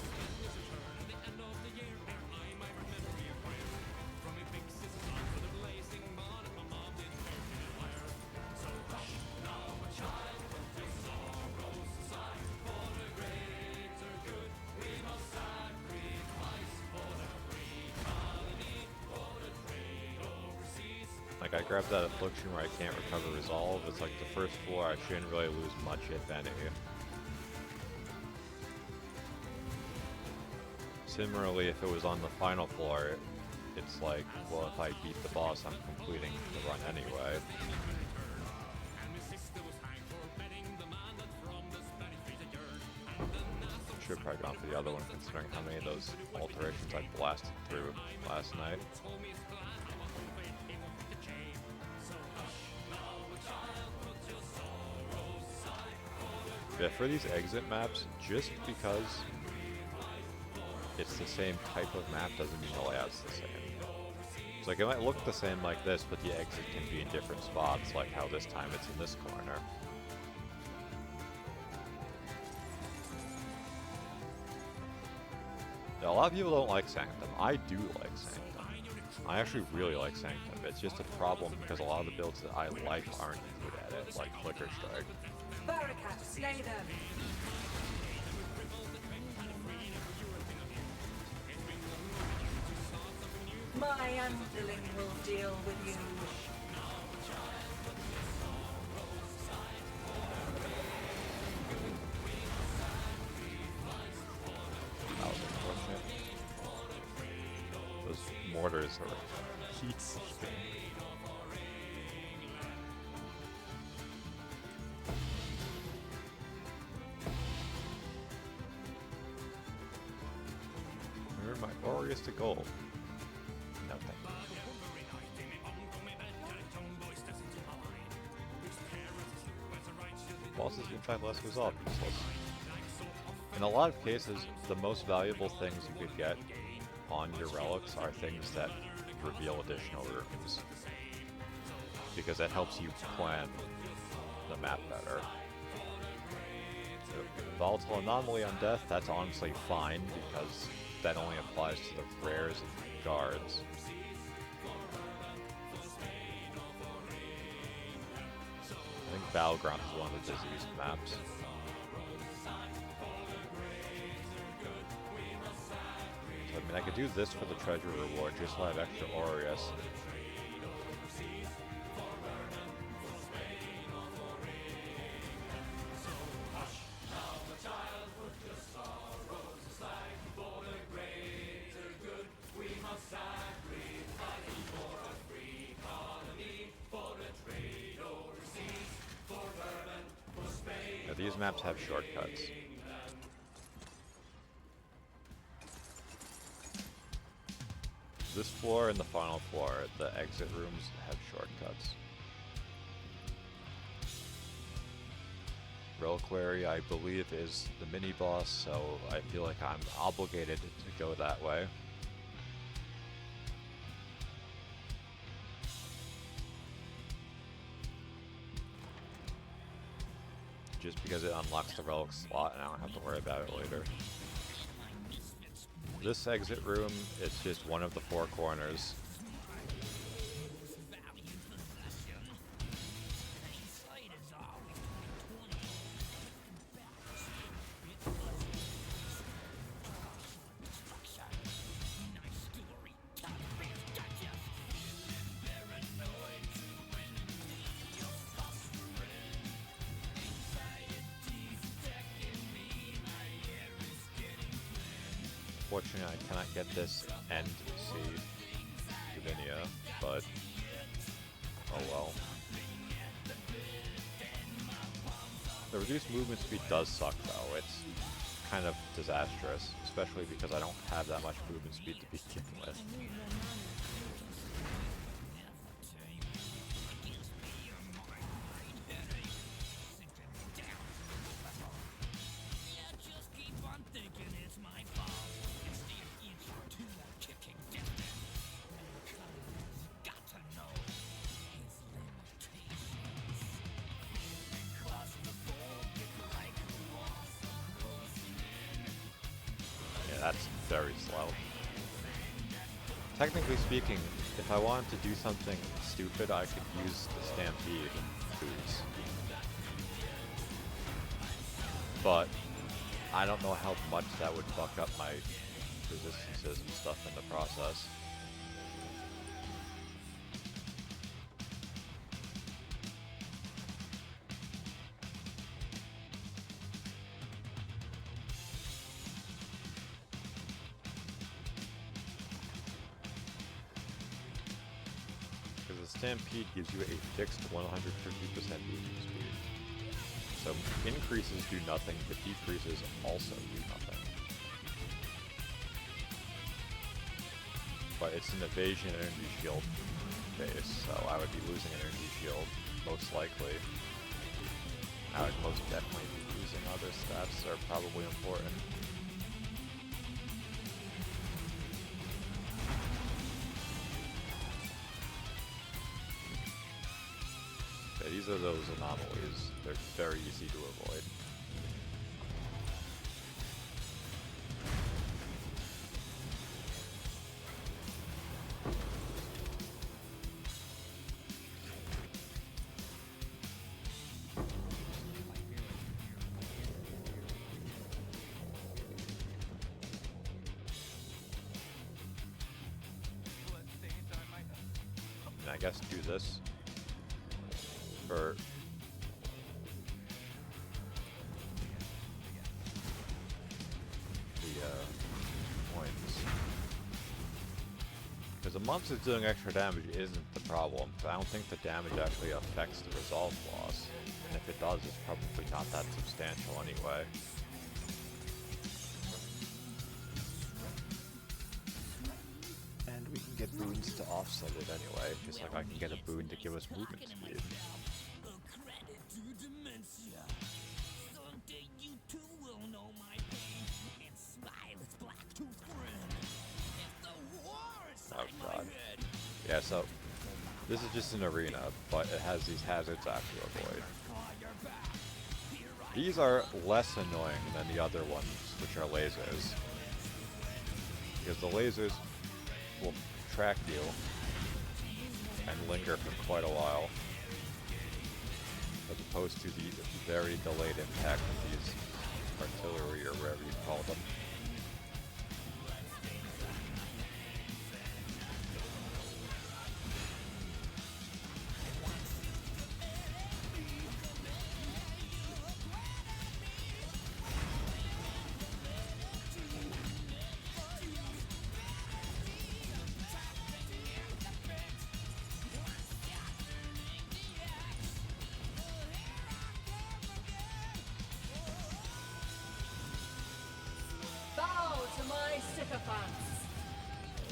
Like, I grabbed that affliction where I can't recover resolve. It's like the first floor, I shouldn't really lose much, if any. Similarly, if it was on the final floor, it's like, well, if I beat the boss, I'm completing the run anyway. should have probably gone for the other one considering how many of those alterations I blasted through last night. Yeah, for these exit maps, just because it's the same type of map doesn't mean the layout's the same. It's like it might look the same like this, but the exit can be in different spots, like how this time it's in this corner. Now, a lot of people don't like Sanctum. I do like Sanctum. I actually really like Sanctum. It's just a problem because a lot of the builds that I like aren't good at it, like Flicker Strike. Barakat, slay them. My underling will deal with you. That was unfortunate. Those mortars are heat seeking. Where are my warriors to gold? No, thank you. Bosses in less resolved, useless. In a lot of cases, the most valuable things you could get on your relics are things that reveal additional rooms. Because that helps you plan the map better. Volatile Anomaly on death, that's honestly fine because that only applies to the rares and guards. I think Battleground is one of the busiest maps. So, I mean, I could do this for the treasure reward just so I have extra Aureus. These maps have shortcuts. This floor and the final floor, the exit rooms have shortcuts. Reliquary, I believe, is the mini-boss, so I feel like I'm obligated to go that way. Just because it unlocks the relic slot and I don't have to worry about it later. This exit room is just one of the four corners. Unfortunately, I cannot get this end seed, Davinia, but oh well. The reduced movement speed does suck though. It's kind of disastrous, especially because I don't have that much movement speed to begin with. That's very slow. Technically speaking, if I wanted to do something stupid, I could use the Stampede boots. But I don't know how much that would fuck up my resistances and stuff in the process. Stampede gives you a fixed 150% movement speed. So increases do nothing, but decreases also do nothing. but it's an evasion energy shield base, so I would be losing an energy shield, most likely. I would most definitely be losing other stats that are probably important. Okay, these are those anomalies. They're very easy to avoid. And I guess do this for the points. Because the monsters doing extra damage isn't the problem. I don't think the damage actually affects the resolve loss. And if it does, it's probably not that substantial anyway. And we can get boons to offset it anyway, just like I can get a boon to give us movement speed. Oh god. Yeah, so this is just an arena, but it has these hazards I have to avoid. These are less annoying than the other ones, which are lasers. Because the lasers will track you and linger for quite a while, as opposed to the very delayed impact of these artillery or whatever you call them. Bow to my sycophants.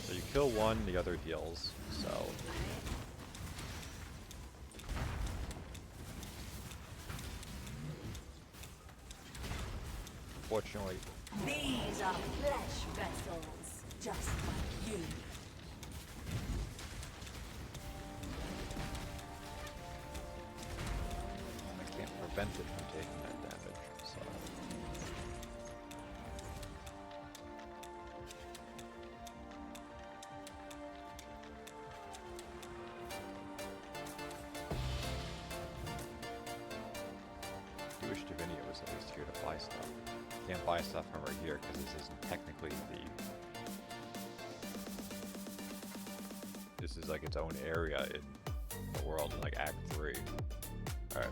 So you kill one, the other heals, so... Fortunately... These are flesh vessels, just like you. I can't prevent it from taking that damage, so... I wish Divinia was at least here to buy stuff. Can't buy stuff from right here because this isn't technically the... This is like its own area in the world, in like Act 3. Alright.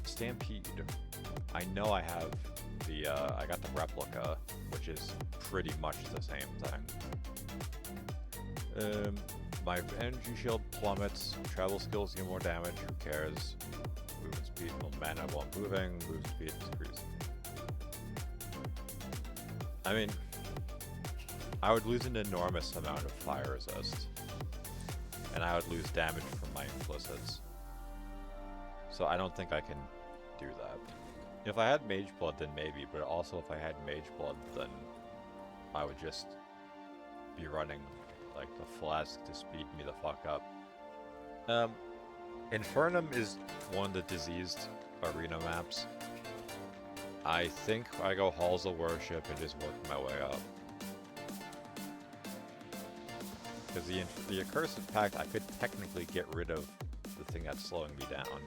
Stampede. I know I have the, I got the replica, which is pretty much the same thing. My energy shield plummets, travel skills get more damage, who cares? Movement speed, well, mana while moving, movement speed decreases. I mean, I would lose an enormous amount of fire resist, and I would lose damage from my implicits. So I don't think I can do that. If I had Mage Blood, then maybe, but also if I had Mage Blood, then I would just be running like the flask to speed me the fuck up. Infernum is one of the diseased arena maps. I think I go Halls of Worship and just work my way up. Because the Accursed Pact, I could technically get rid of the thing that's slowing me down,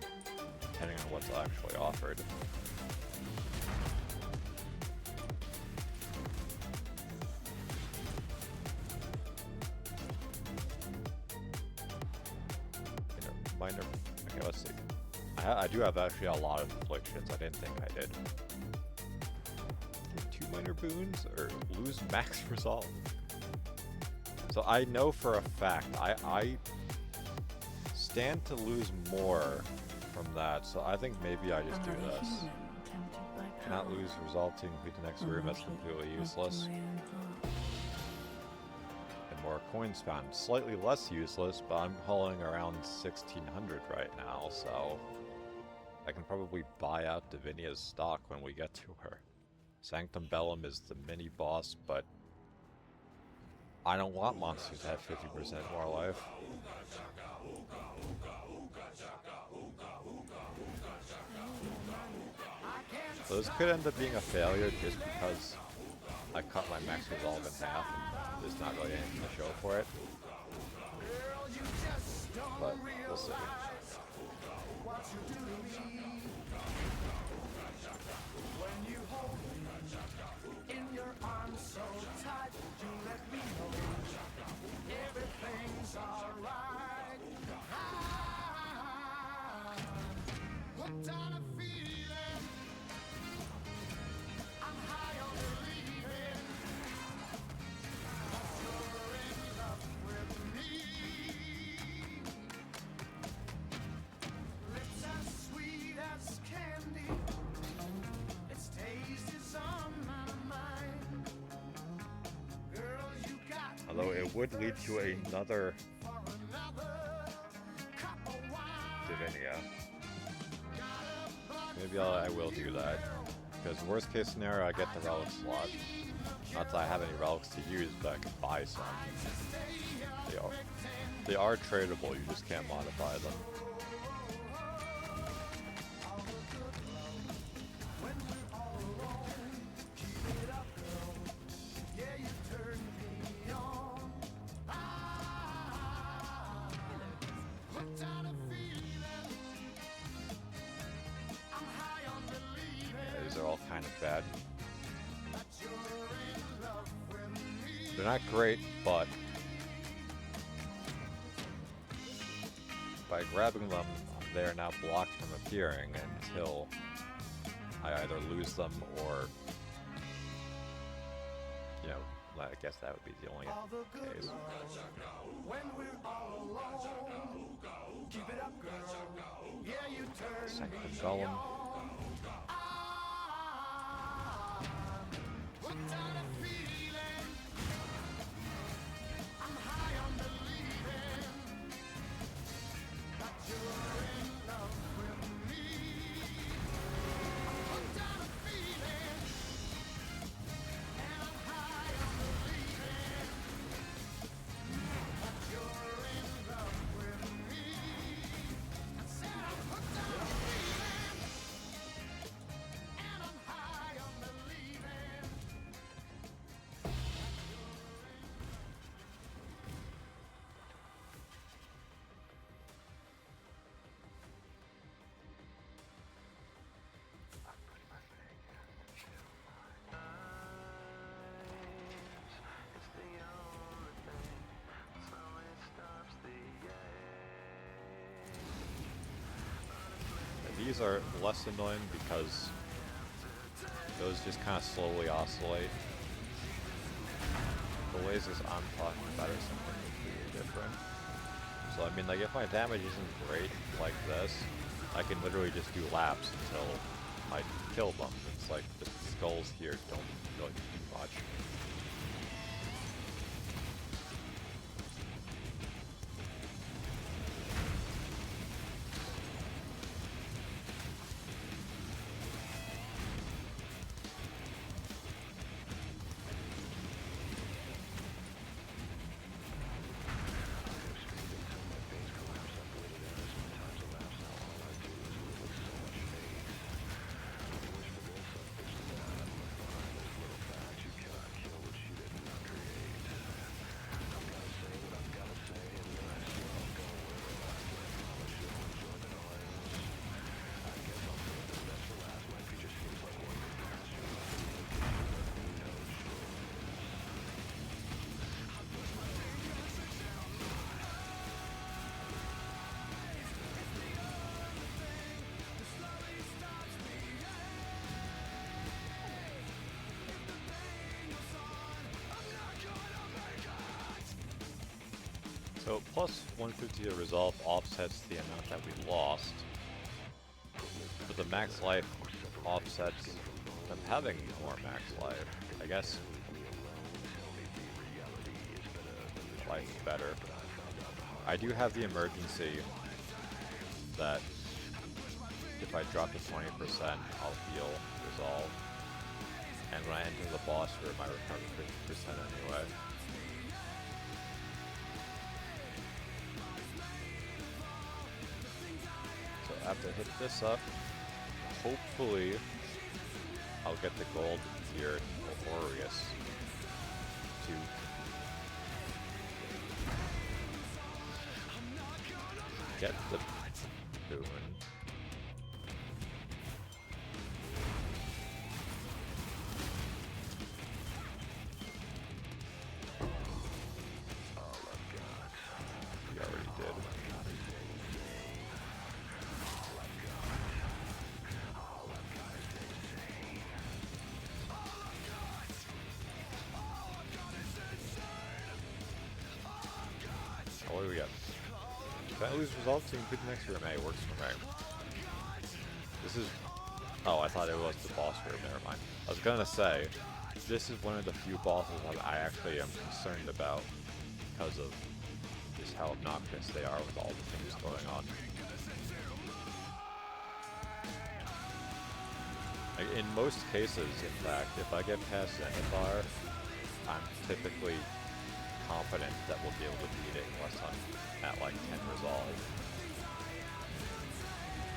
depending on what's actually offered. Minor. Okay, let's see. I do have actually a lot of afflictions. I didn't think I did. Get 2 minor boons or lose max resolve. So I know for a fact I stand to lose more from that. So I think maybe I just do this. Cannot lose resolve to complete the next room. That's completely useless. And more coins found. Slightly less useless, but I'm hauling around 1600 right now, so I can probably buy out Divinia's stock when we get to her. Sanctum Bellum is the mini boss, but I don't want monsters to have 50% more life. So this could end up being a failure just because I cut my max resolve in half and there's not really anything to show for it. But we'll see. Although it would lead to another Divinia. Maybe I will do that. Because worst case scenario, I get the relic slot. Not that I have any relics to use, but I can buy some. They are tradable, you just can't modify them. These are all kind of bad. They're not great, but by grabbing them, they are now blocked from appearing until I either lose them or, you know, I guess that would be the only case. Sanctum Golem. These are less annoying because those just kind of slowly oscillate. The lasers I'm talking about are something completely different. So I mean, like, if my damage isn't great like this, I can literally just do laps until I kill them. It's like the skulls here don't really do much. So plus 150 to resolve offsets the amount that we lost, but the max life offsets them having more max life. I guess life better. I do have the emergency that if I drop to 20%, I'll heal resolve. And when I enter the boss room, I recover 50% anyway. So I have to hit this up. Hopefully, I'll get the gold here for Aureus to get the boon. We already did. Oh, what do we got? If I lose results, you can pick the next room. A works for me. This is... Oh, I thought it was the boss room. Never mind. I was gonna say, this is one of the few bosses I actually am concerned about because of just how obnoxious they are with all the things going on. Like, in most cases, in fact, if I get past Zenithar, I'm typically confident that we'll be able to beat it unless I'm at like 10 resolve.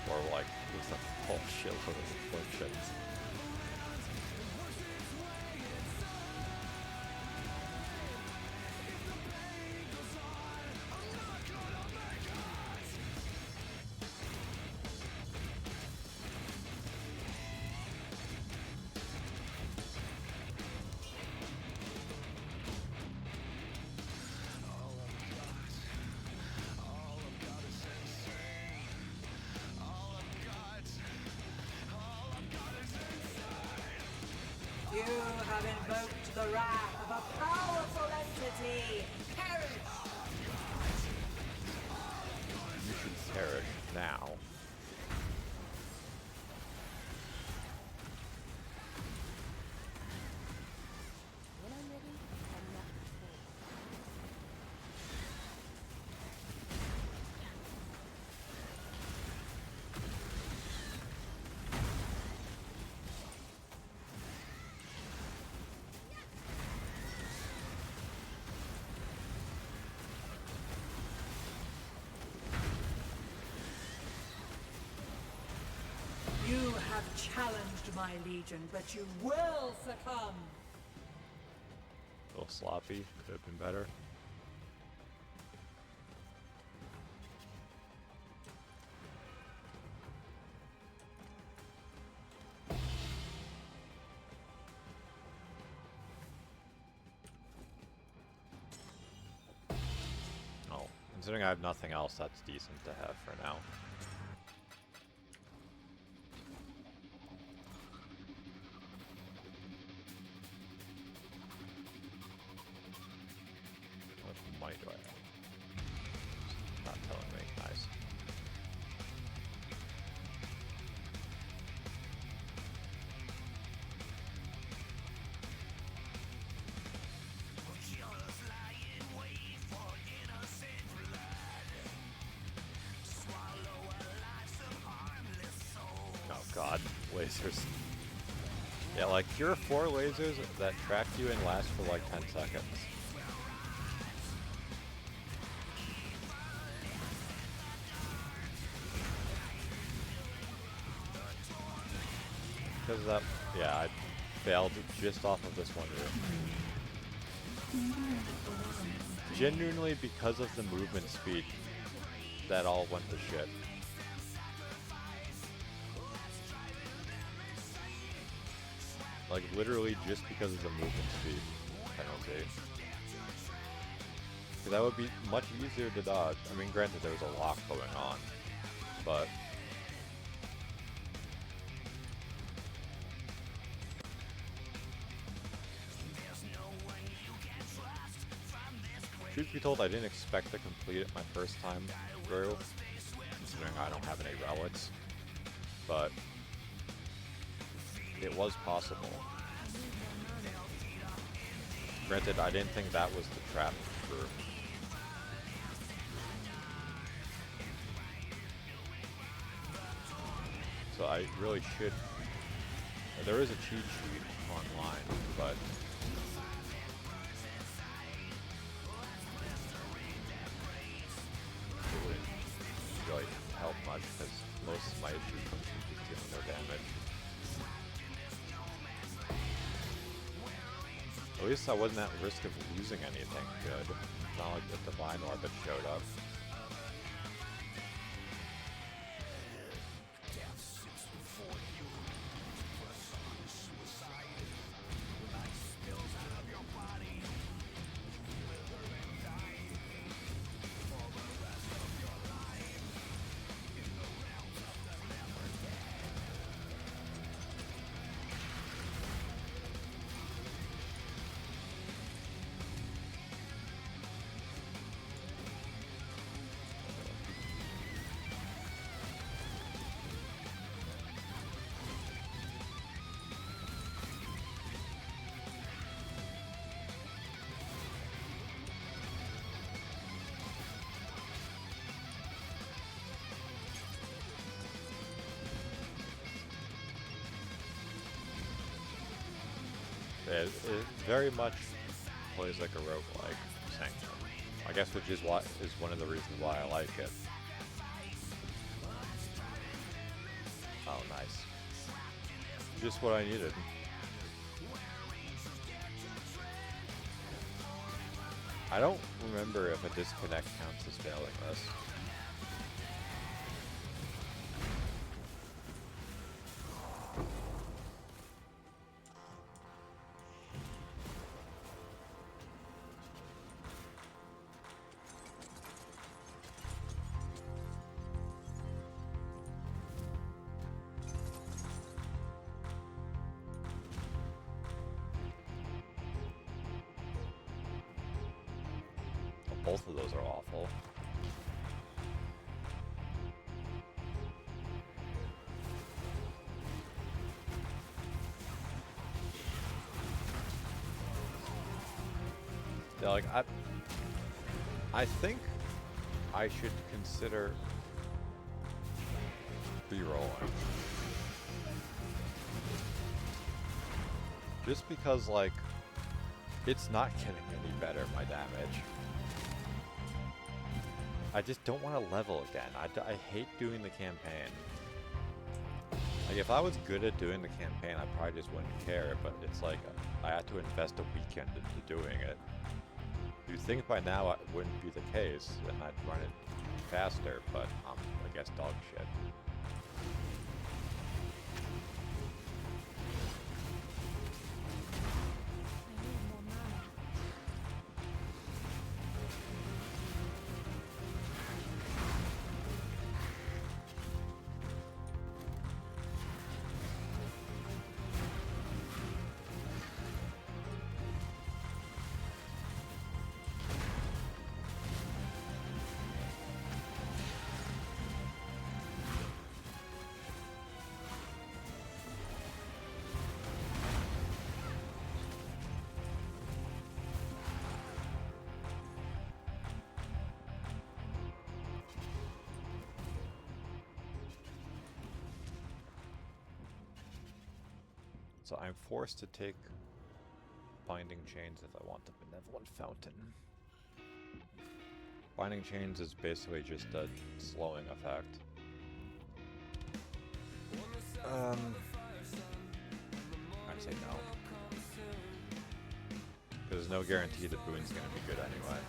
Or like with a whole shitload of afflictions. You have invoked the wrath of a powerful entity. Perish! You should perish now. When I'm ready, I'm not before. You have challenged my legion, but you will succumb. A little sloppy. Could have been better. Oh, considering I have nothing else, that's decent to have for now. What might do I have? Not telling me. Nice. Oh god, lasers. Yeah, like, here are 4 lasers that track you and last for like 10 seconds. Because of that, yeah, I failed just off of this one room. Genuinely, because of the movement speed, that all went to shit. Like, literally just because of the movement speed penalty. Because that would be much easier to dodge. I mean, granted, there was a lock going on, but... Truth be told, I didn't expect to complete it my first time through, considering I don't have any relics, but it was possible. Granted, I didn't think that was the trap for I really should. There is a cheat sheet online, but it wouldn't really help much because most of my issue comes from just dealing no damage. At least I wasn't at risk of losing anything good. It's not like the Divine Orbit showed up. It very much plays like a roguelike, Sanctum. I guess which is one of the reasons why I like it. Oh, nice. Just what I needed. I don't remember if a disconnect counts as failing this. Both of those are awful. Yeah, like I think I should consider re-rolling. Just because, like, it's not getting any better, my damage. I just don't want to level again. I hate doing the campaign. Like, if I was good at doing the campaign, I probably just wouldn't care, but it's like, I had to invest a weekend into doing it. You'd think by now it wouldn't be the case, and I'd run it faster, but I guess dog shit. So I'm forced to take Binding Chains if I want the Benevolent Fountain. Binding Chains is basically just a slowing effect. I'd say no. Because there's no guarantee the boon's going to be good anyway.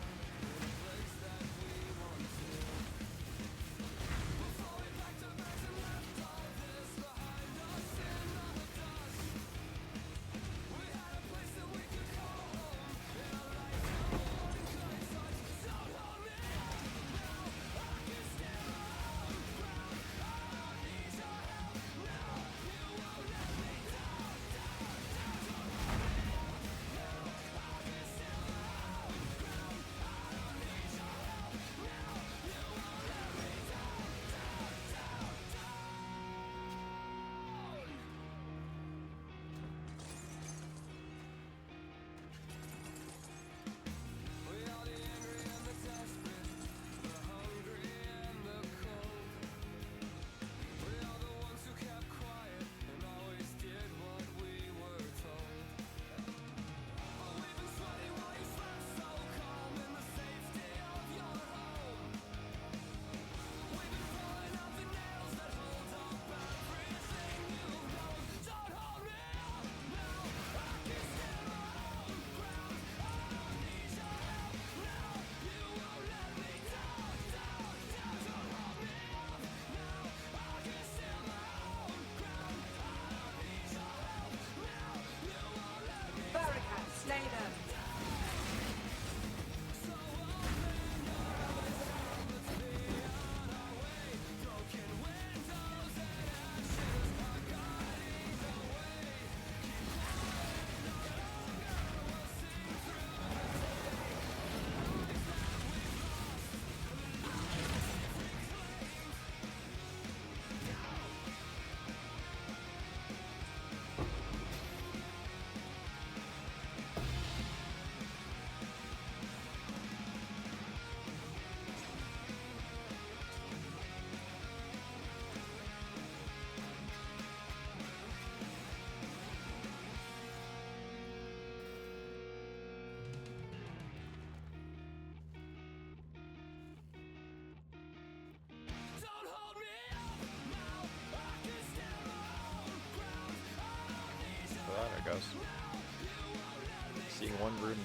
rune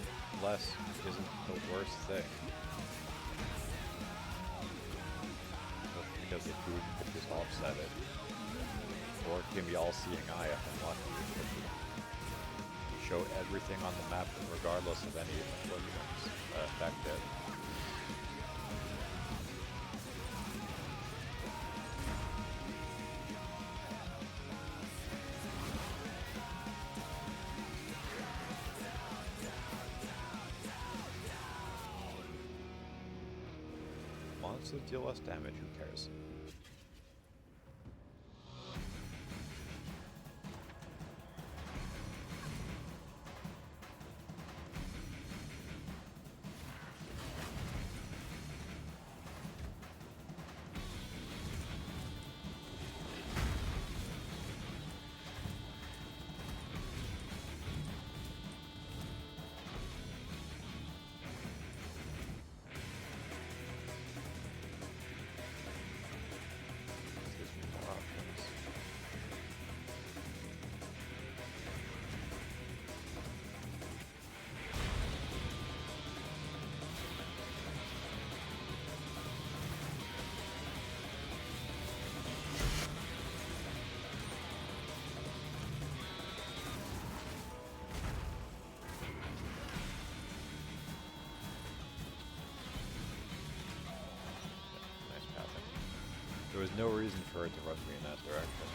less isn't the worst thing. Just because the food could just offset it. Or it can be all-seeing eye if I'm lucky. You show everything on the map regardless of any afflictions that affect it. Monsters deal less damage, who cares? Gives me more options. Nice pathing. There was no reason for it to run me in that direction.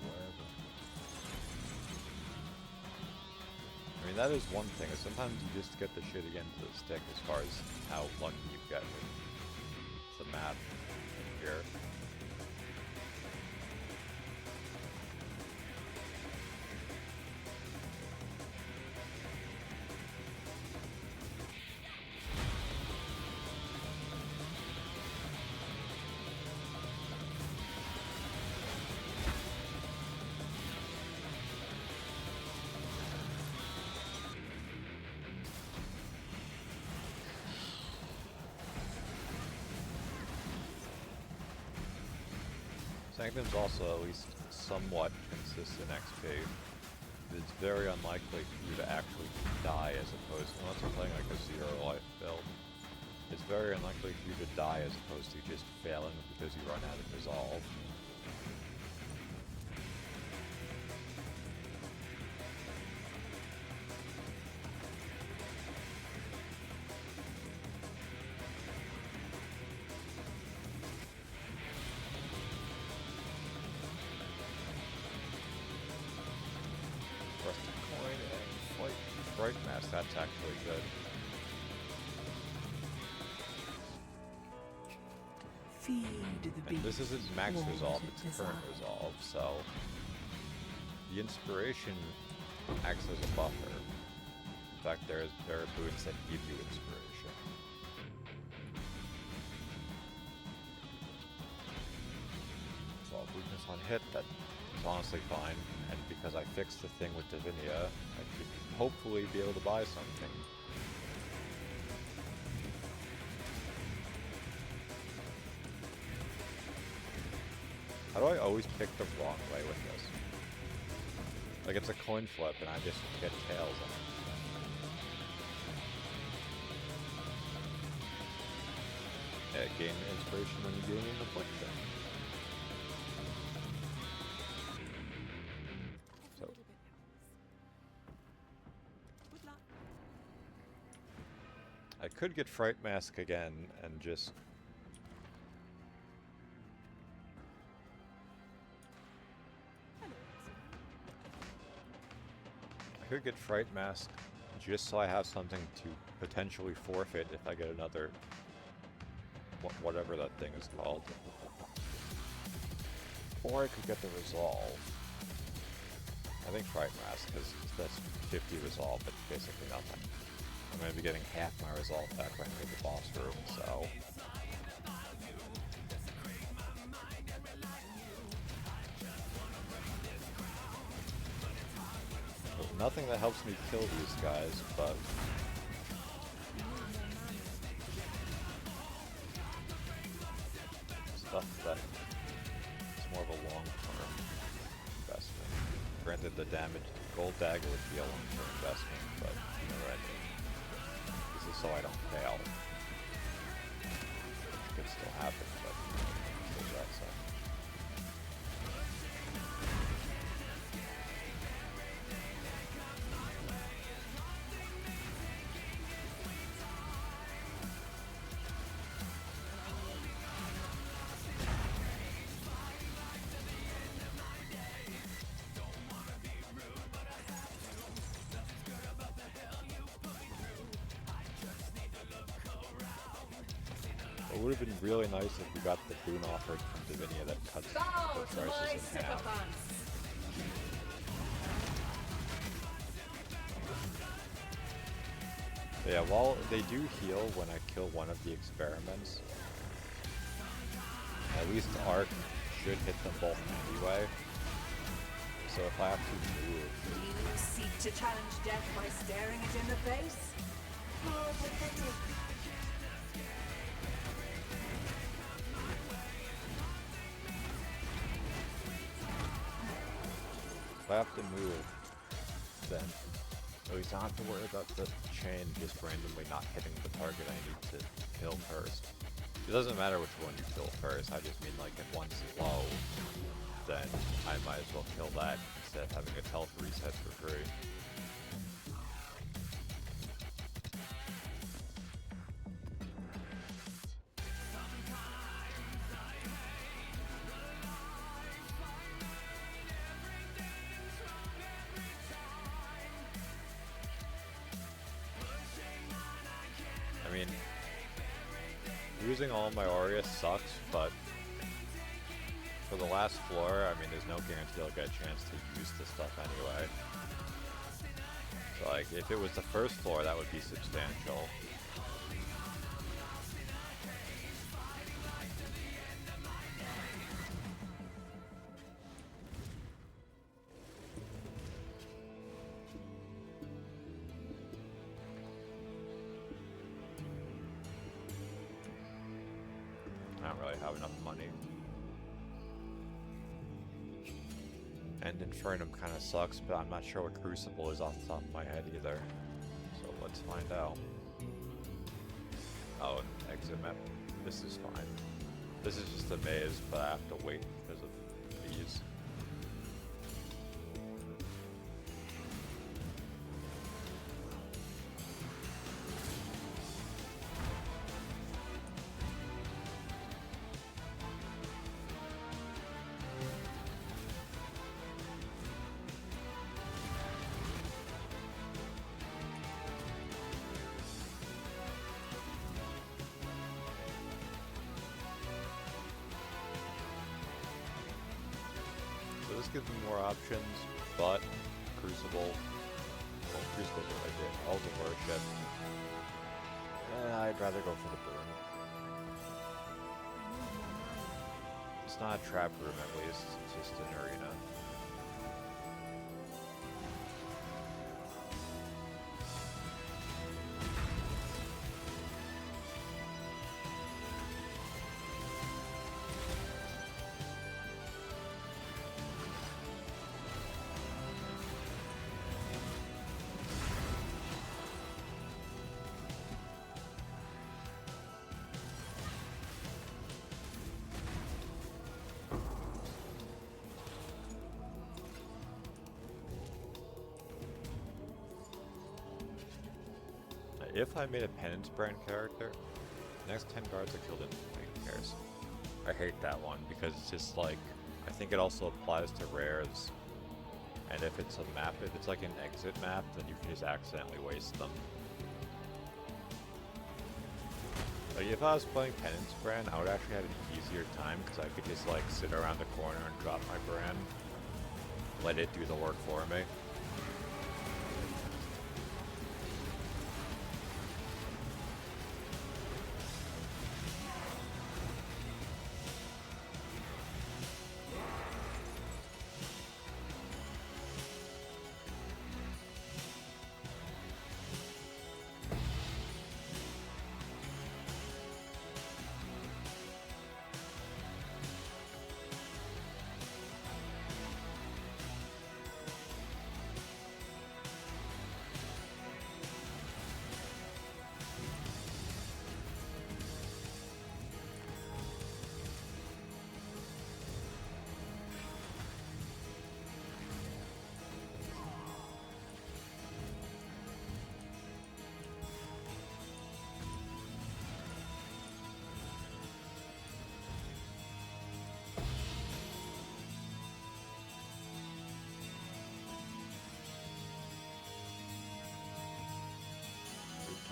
Wherever. I mean, that is one thing. Is sometimes you just get the shit again to the stick as far as how lucky you get with the map here. Sanctum's also at least somewhat consistent XP. It's very unlikely for you to actually die as opposed to, unless you're playing like a zero life build. It's very unlikely for you to die as opposed to just failing because you run out of resolve. Rusted coin and fright mask, that's actually good. Feed the And beast. this isn't max all resolve, that it it's current desires. resolve, so the inspiration acts as a buffer. In fact, there are boons that give you inspiration. So weakness on hit, that is honestly fine. And because I fixed the thing with Divinia, I should hopefully be able to buy something. How do I always pick the wrong way with this? Like it's a coin flip and I just get tails on it. Yeah, gain inspiration when you gain an affliction. So I could get Fright Mask again and just I could get Fright Mask just so I have something to potentially forfeit if I get another whatever that thing is called. Or I could get the Resolve. I think Fright Mask, because that's 50 Resolve, but basically nothing. I'm going to be getting half my Resolve back when I hit the boss room, so... There's nothing that helps me kill these guys, but... stuff that is more of a long-term investment. Granted, the damage. Gold dagger would be a long-term investment, but you know what I mean. This is so I don't fail. Which could still happen, but there's that side. It would have been really nice if we got the boon offered from Divinia that cuts the prices in half. But yeah, while they do heal when I kill one of the experiments, at least Arc should hit them both anyway. So if I have to move... You seek to challenge death by staring it in the face? Oh, pathetic. If I have to move, then at least I don't have to worry about the chain just randomly not hitting the target I need to kill first. It doesn't matter which one you kill first, I just mean like if one's low, then I might as well kill that instead of having its health reset for free. I mean, using all my Aureus sucks, but for the last floor, I mean, there's no guarantee I'll get a chance to use this stuff anyway. So, like, if it was the first floor, that would be substantial. I don't really have enough money. And Infernum kind of sucks, but I'm not sure what Crucible is off the top of my head either. So let's find out. Oh, and exit map. This is fine. This is just a maze, but I have to wait because of these. So this gives me more options, but Crucible, well, Crucible's what I did, Altar Worship. I'd rather go for the boon. It's not a trap room at least, it's just an arena. If I made a Penance brand character, the next 10 guards are killed instantly. Who cares? I hate that one because it's just like, I think it also applies to rares. And if it's a map, if it's like an exit map, then you can just accidentally waste them. Like if I was playing Penance brand, I would actually have an easier time because I could just like sit around the corner and drop my brand. Let it do the work for me.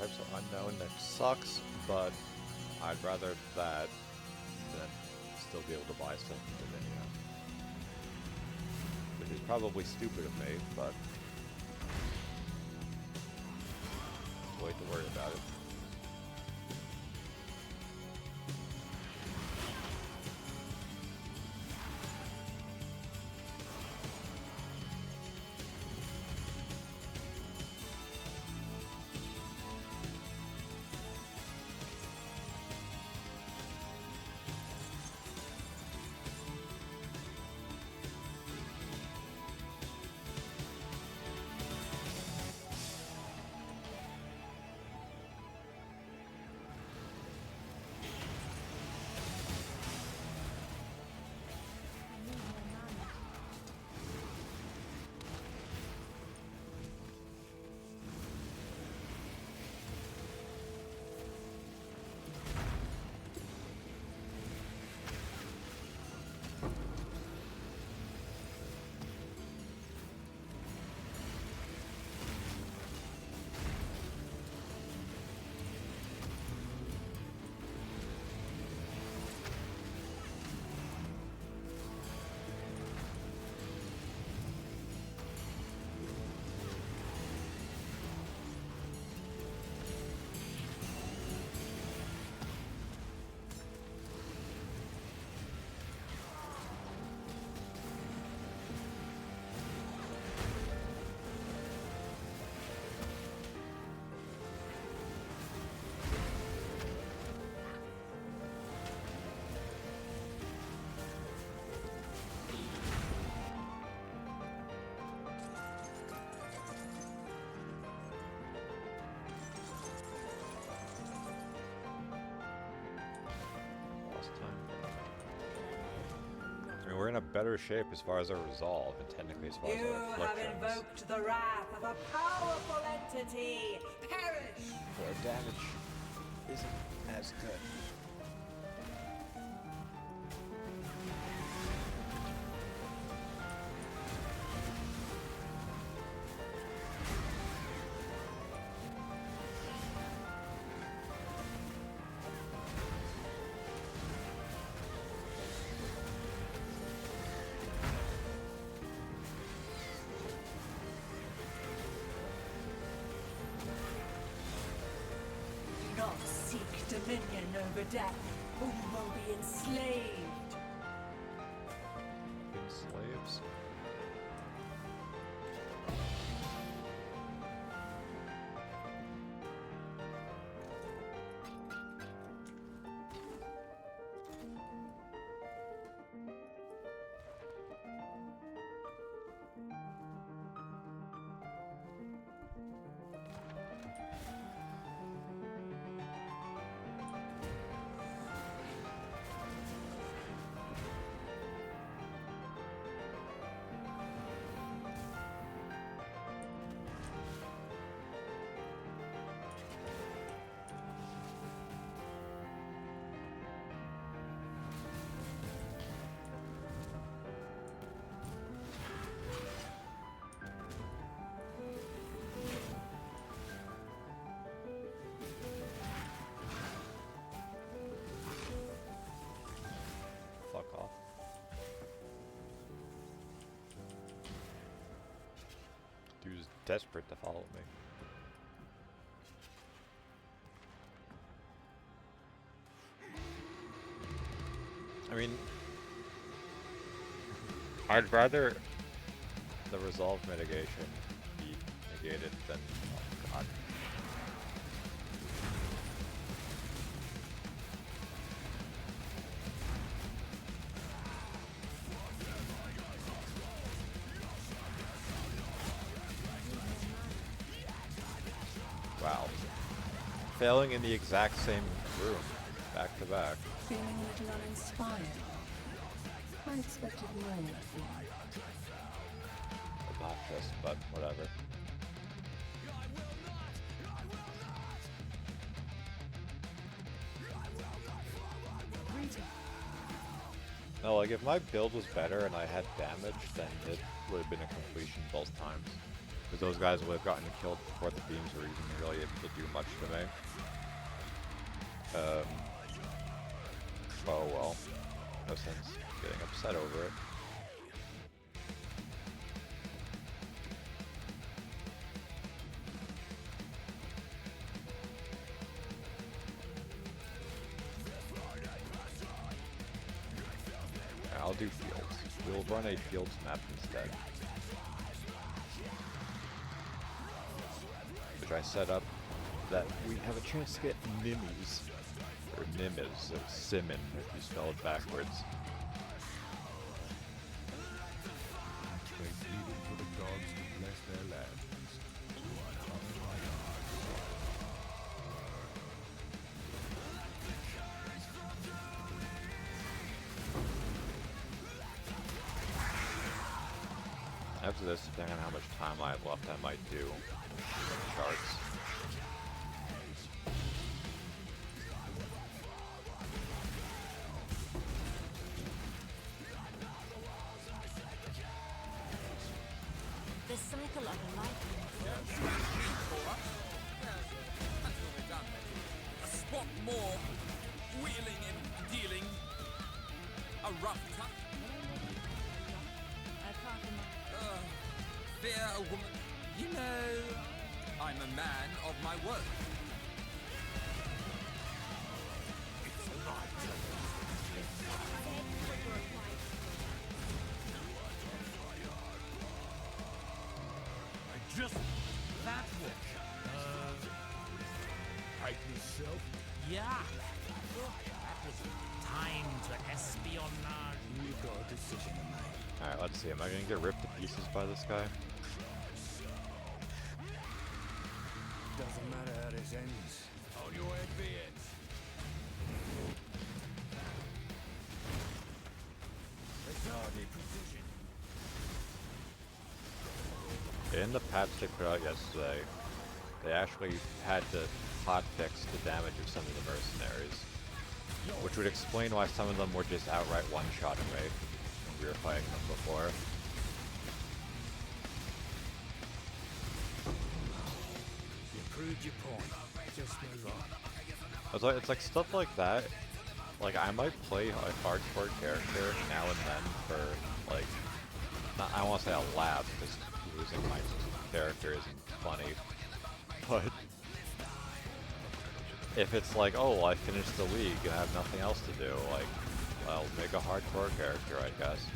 types are unknown. That sucks, but I'd rather that than still be able to buy stuff in Dominion. Which is probably stupid of me, but too late to worry about it. I mean, we're in a better shape as far as our resolve, and technically as far as You our have afflictions. invoked the wrath of a powerful entity. Perish! But our damage isn't as good. Do not seek dominion over death, or you will be enslaved. Being slaves. Fuck off. Dude's desperate to follow me. I mean, I'd rather the resolve mitigation be negated than, oh god. Wow. Failing in the exact same room, back to back. Feeling a little uninspired. I expected more of you. Obnoxious, but whatever. No, like if my build was better and I had damage, then it would have been a completion both times. Because those guys would have gotten killed before the beams were even really able to do much to me. Oh well. No sense getting upset over it. I'll do fields. We'll run a fields map instead. Which I set up that we have a chance to get Nimmies. Or Nimis, or Simon, if you spell it backwards. They pleaded for the gods to bless their lands. After this, depending on how much time I have left, I might do charts. The cycle of a lifetime. Until we're done, maybe. A spot more. Wheeling and dealing. A rough cut. I can't remember. Fear a woman. You know, I'm a man of my word. Just that one. Hype yourself? Yeah. That was time to espionage. You've got a decision to make. Alright, let's see. Am I going to get ripped to pieces by this guy? Doesn't matter how this ends. On your head be it. It's hardly precision. In the patch they put out yesterday, they actually had to hotfix the damage of some of the mercenaries. Which would explain why some of them were just outright one-shotting me when we were fighting them before. You proved your point. Just move on. It's like stuff like that. Like, I might play a hardcore character now and then for, like, not, I don't want to say a laugh, because losing my character isn't funny. But if it's like, oh, I finished the league and I have nothing else to do, like, I'll make a hardcore character, I guess.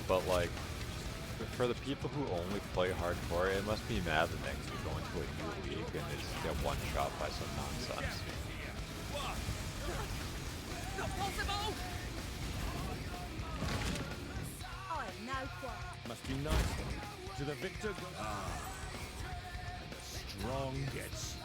But, like, for the people who only play hardcore, it must be maddening to go into a new league and just get one shot by some nonsense. Not possible! I have no qualms. Must be nice. To the victor go. The strong gets.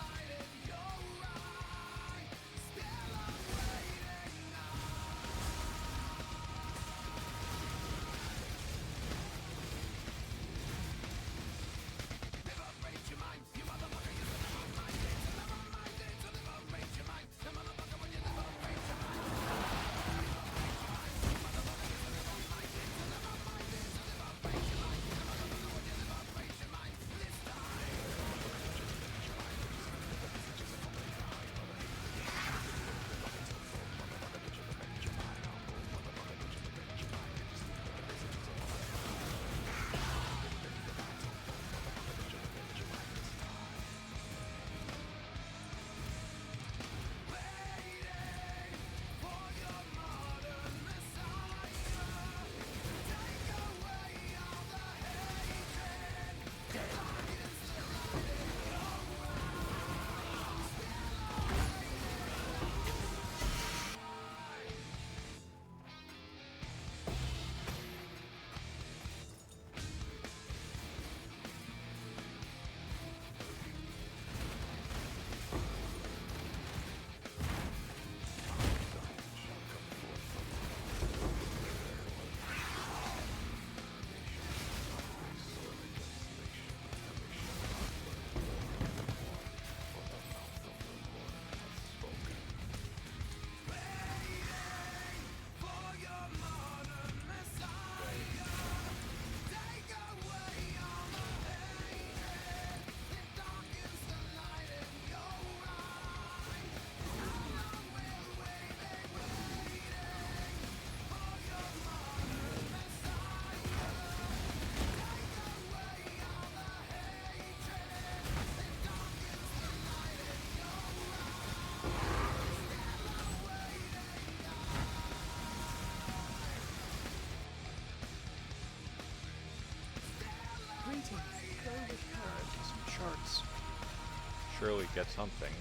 surely get something.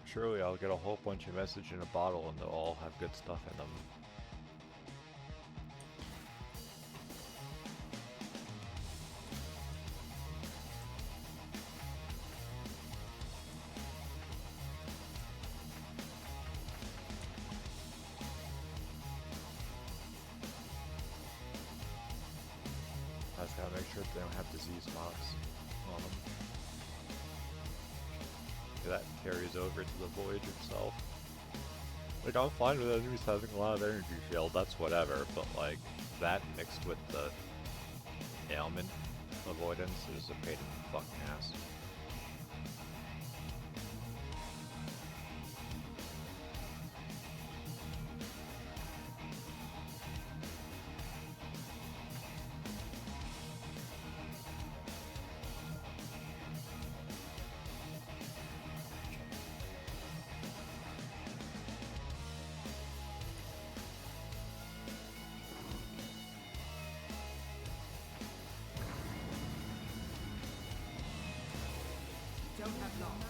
Surely I'll get a whole bunch of message in a bottle and they'll all have good stuff in them. I just gotta make sure that they don't have disease marks on them. That carries over to the voyage itself. Like, I'm fine with enemies having a lot of energy shield, that's whatever, but like, that mixed with the ailment avoidance is a pain in the fucking ass. Don't have long.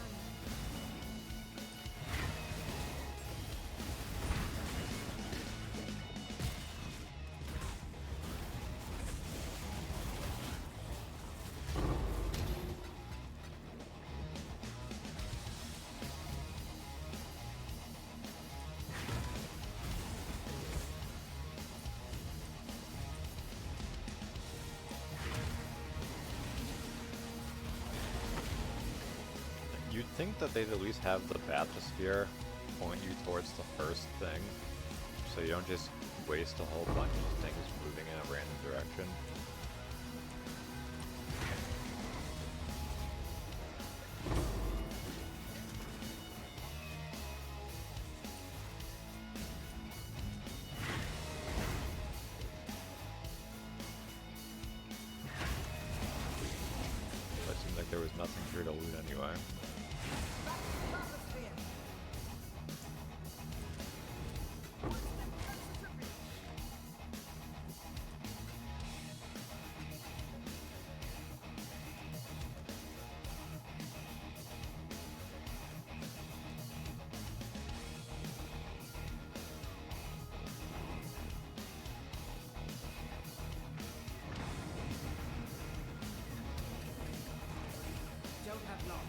You'd think that they'd at least have the bathysphere point you towards the first thing, so you don't just waste a whole bunch of things moving in a random direction. But it seemed like there was nothing here to loot anyway. Don't have long.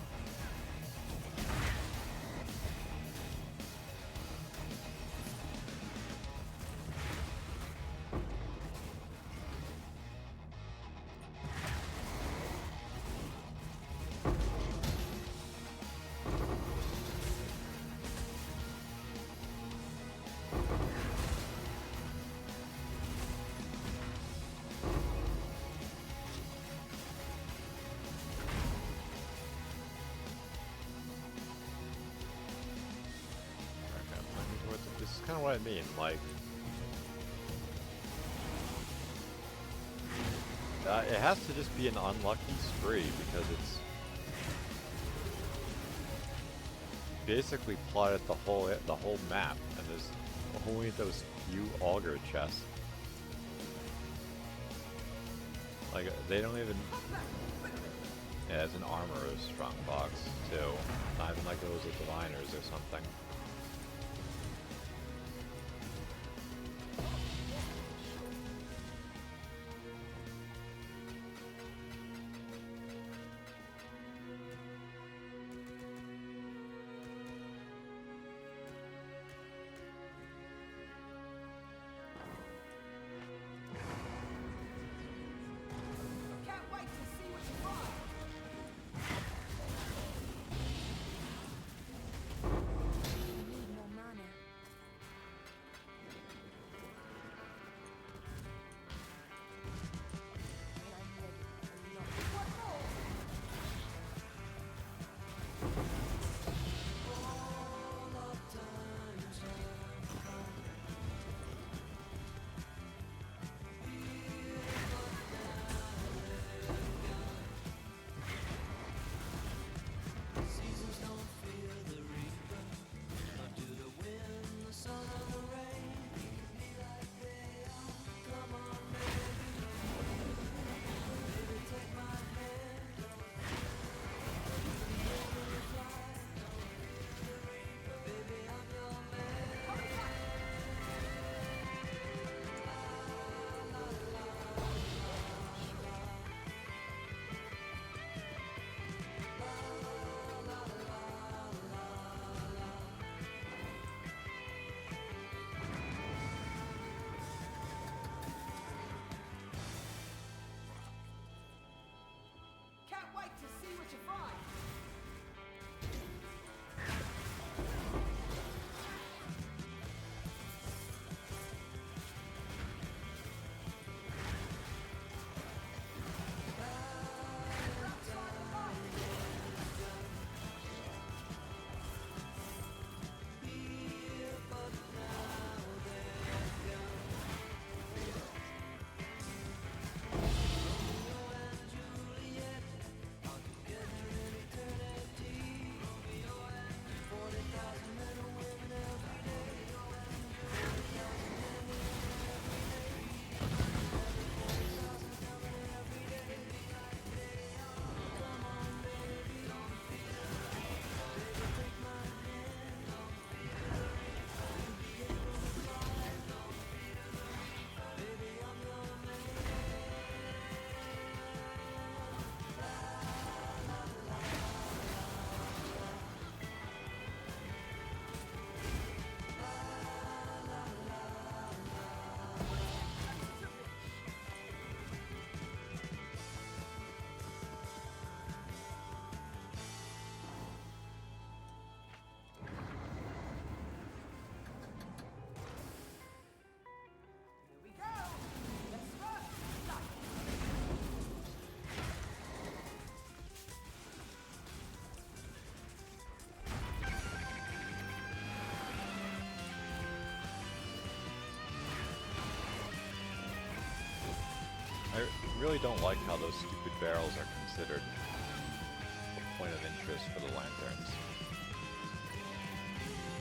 This is kind of what I mean, like... it has to just be an unlucky spree, because it's... basically plotted the whole map, and there's only those few auger chests. Like, they don't even... Yeah, it's an armorer's strongbox, too. Not even like it was a diviner's or something. Can't wait to see what you find. I really don't like how those stupid barrels are considered a point of interest for the lanterns.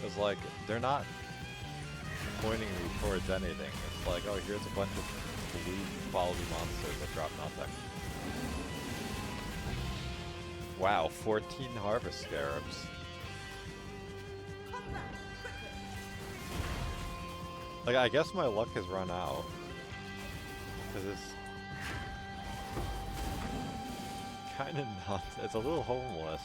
Because, like, they're not pointing me towards anything. It's like, oh, here's a bunch of blue quality monsters that drop nothing. Wow, 14 harvest scarabs. Like, I guess my luck has run out. Because it's kind of not. It's a little homeless.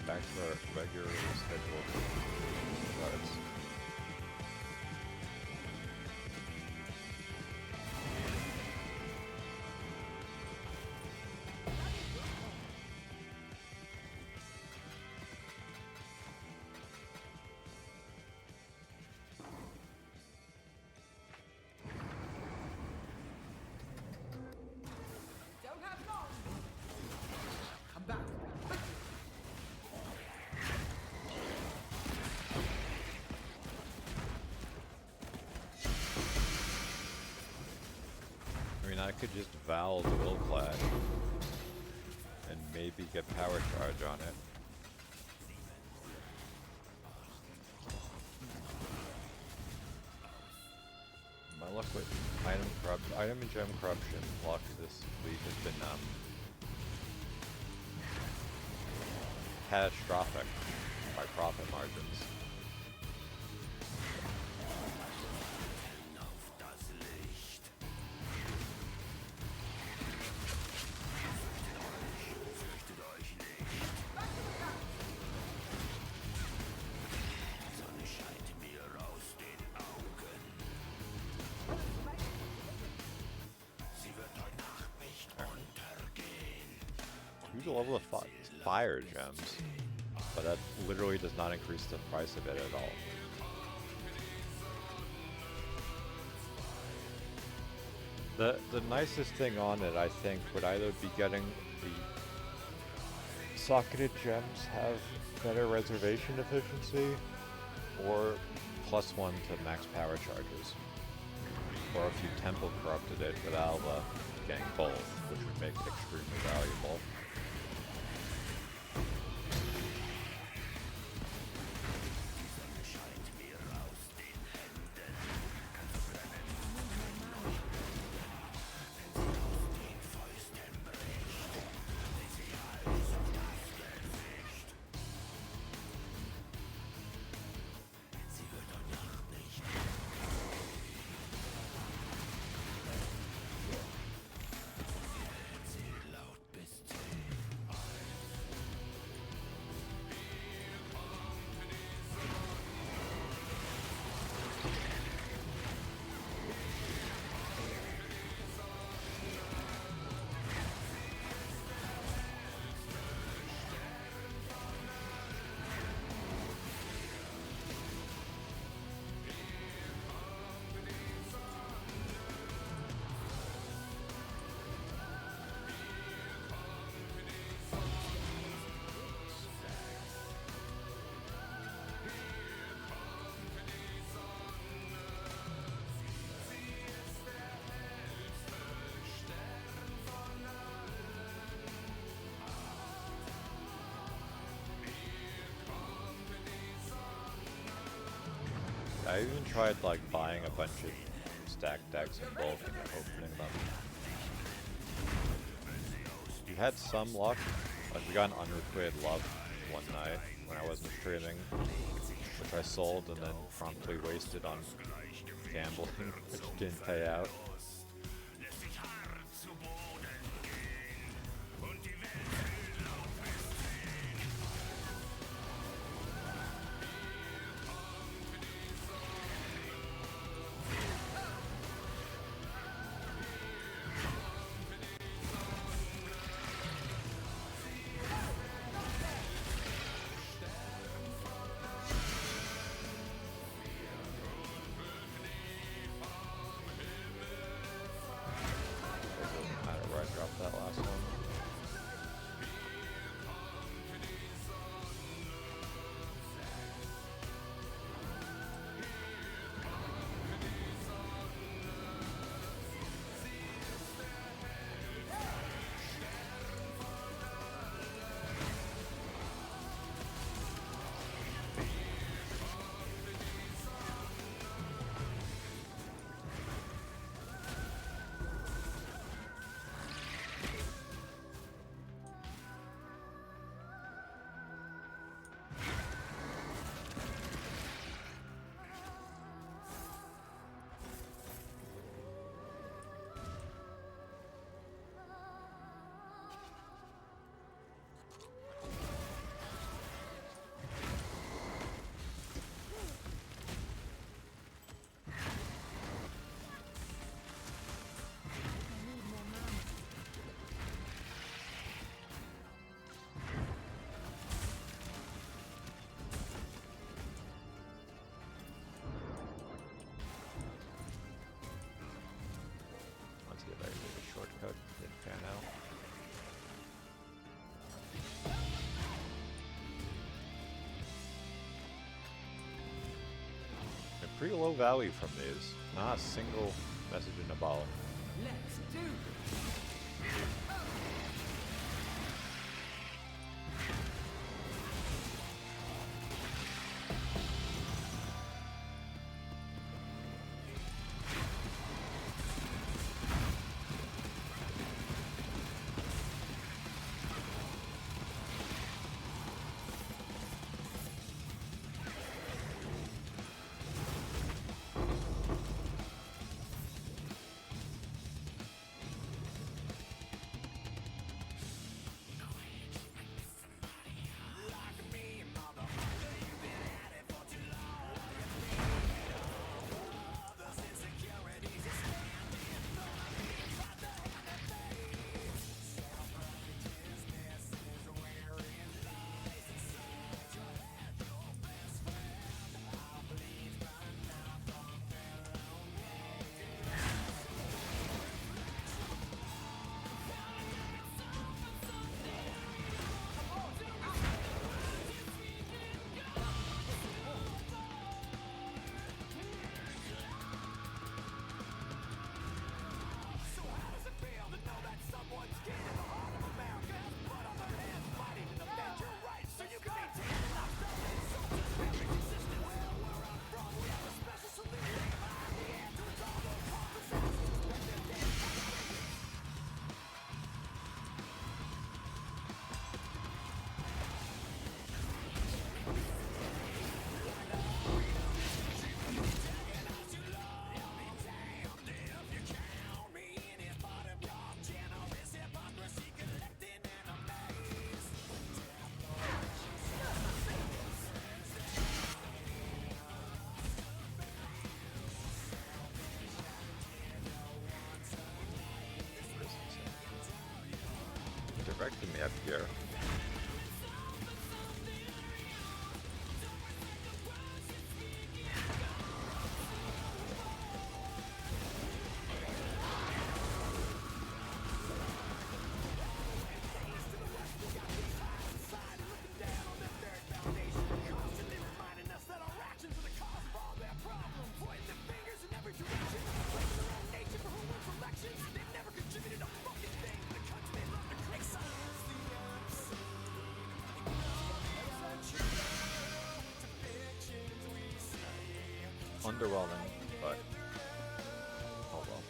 Back to our regularly scheduled cards. Don't have long. Come back. I mean, I could just Val the Will Clash and maybe get Power Charge on it. My luck with item and gem corruption luck this week has been catastrophic by profit margins. Huge level of fire gems, but that literally does not increase the price of it at all. The nicest thing on it, I think, would either be getting the socketed gems have better reservation efficiency, or +1 to max power charges. Or if you temple corrupted it with Alva, getting both, which would make it extremely valuable. I even tried like buying a bunch of stacked decks in bulk and then opening them. We had some luck. Like we got an unrequited love one night when I wasn't streaming, which I sold and then promptly wasted on gambling, which didn't pay out. That last one. Shortcut didn't pan out. A pretty low value from these. Not a single message in the bottle. Let's do this. Directing me up here. underwhelming, but oh well.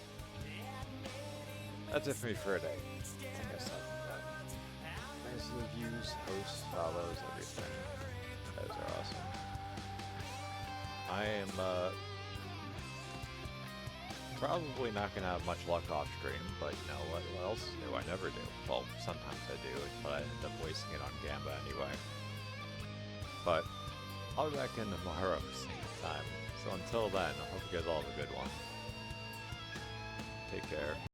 That's it for me for today. I think I said that. Nice reviews, hosts, follows, everything. You guys are awesome. I am probably not gonna have much luck off stream, but you know what else do I never do? Well, sometimes I do, but I end up wasting it on Gamba anyway. But I'll be back in tomorrow, same time. So until then, I hope you guys all have a good one. Take care.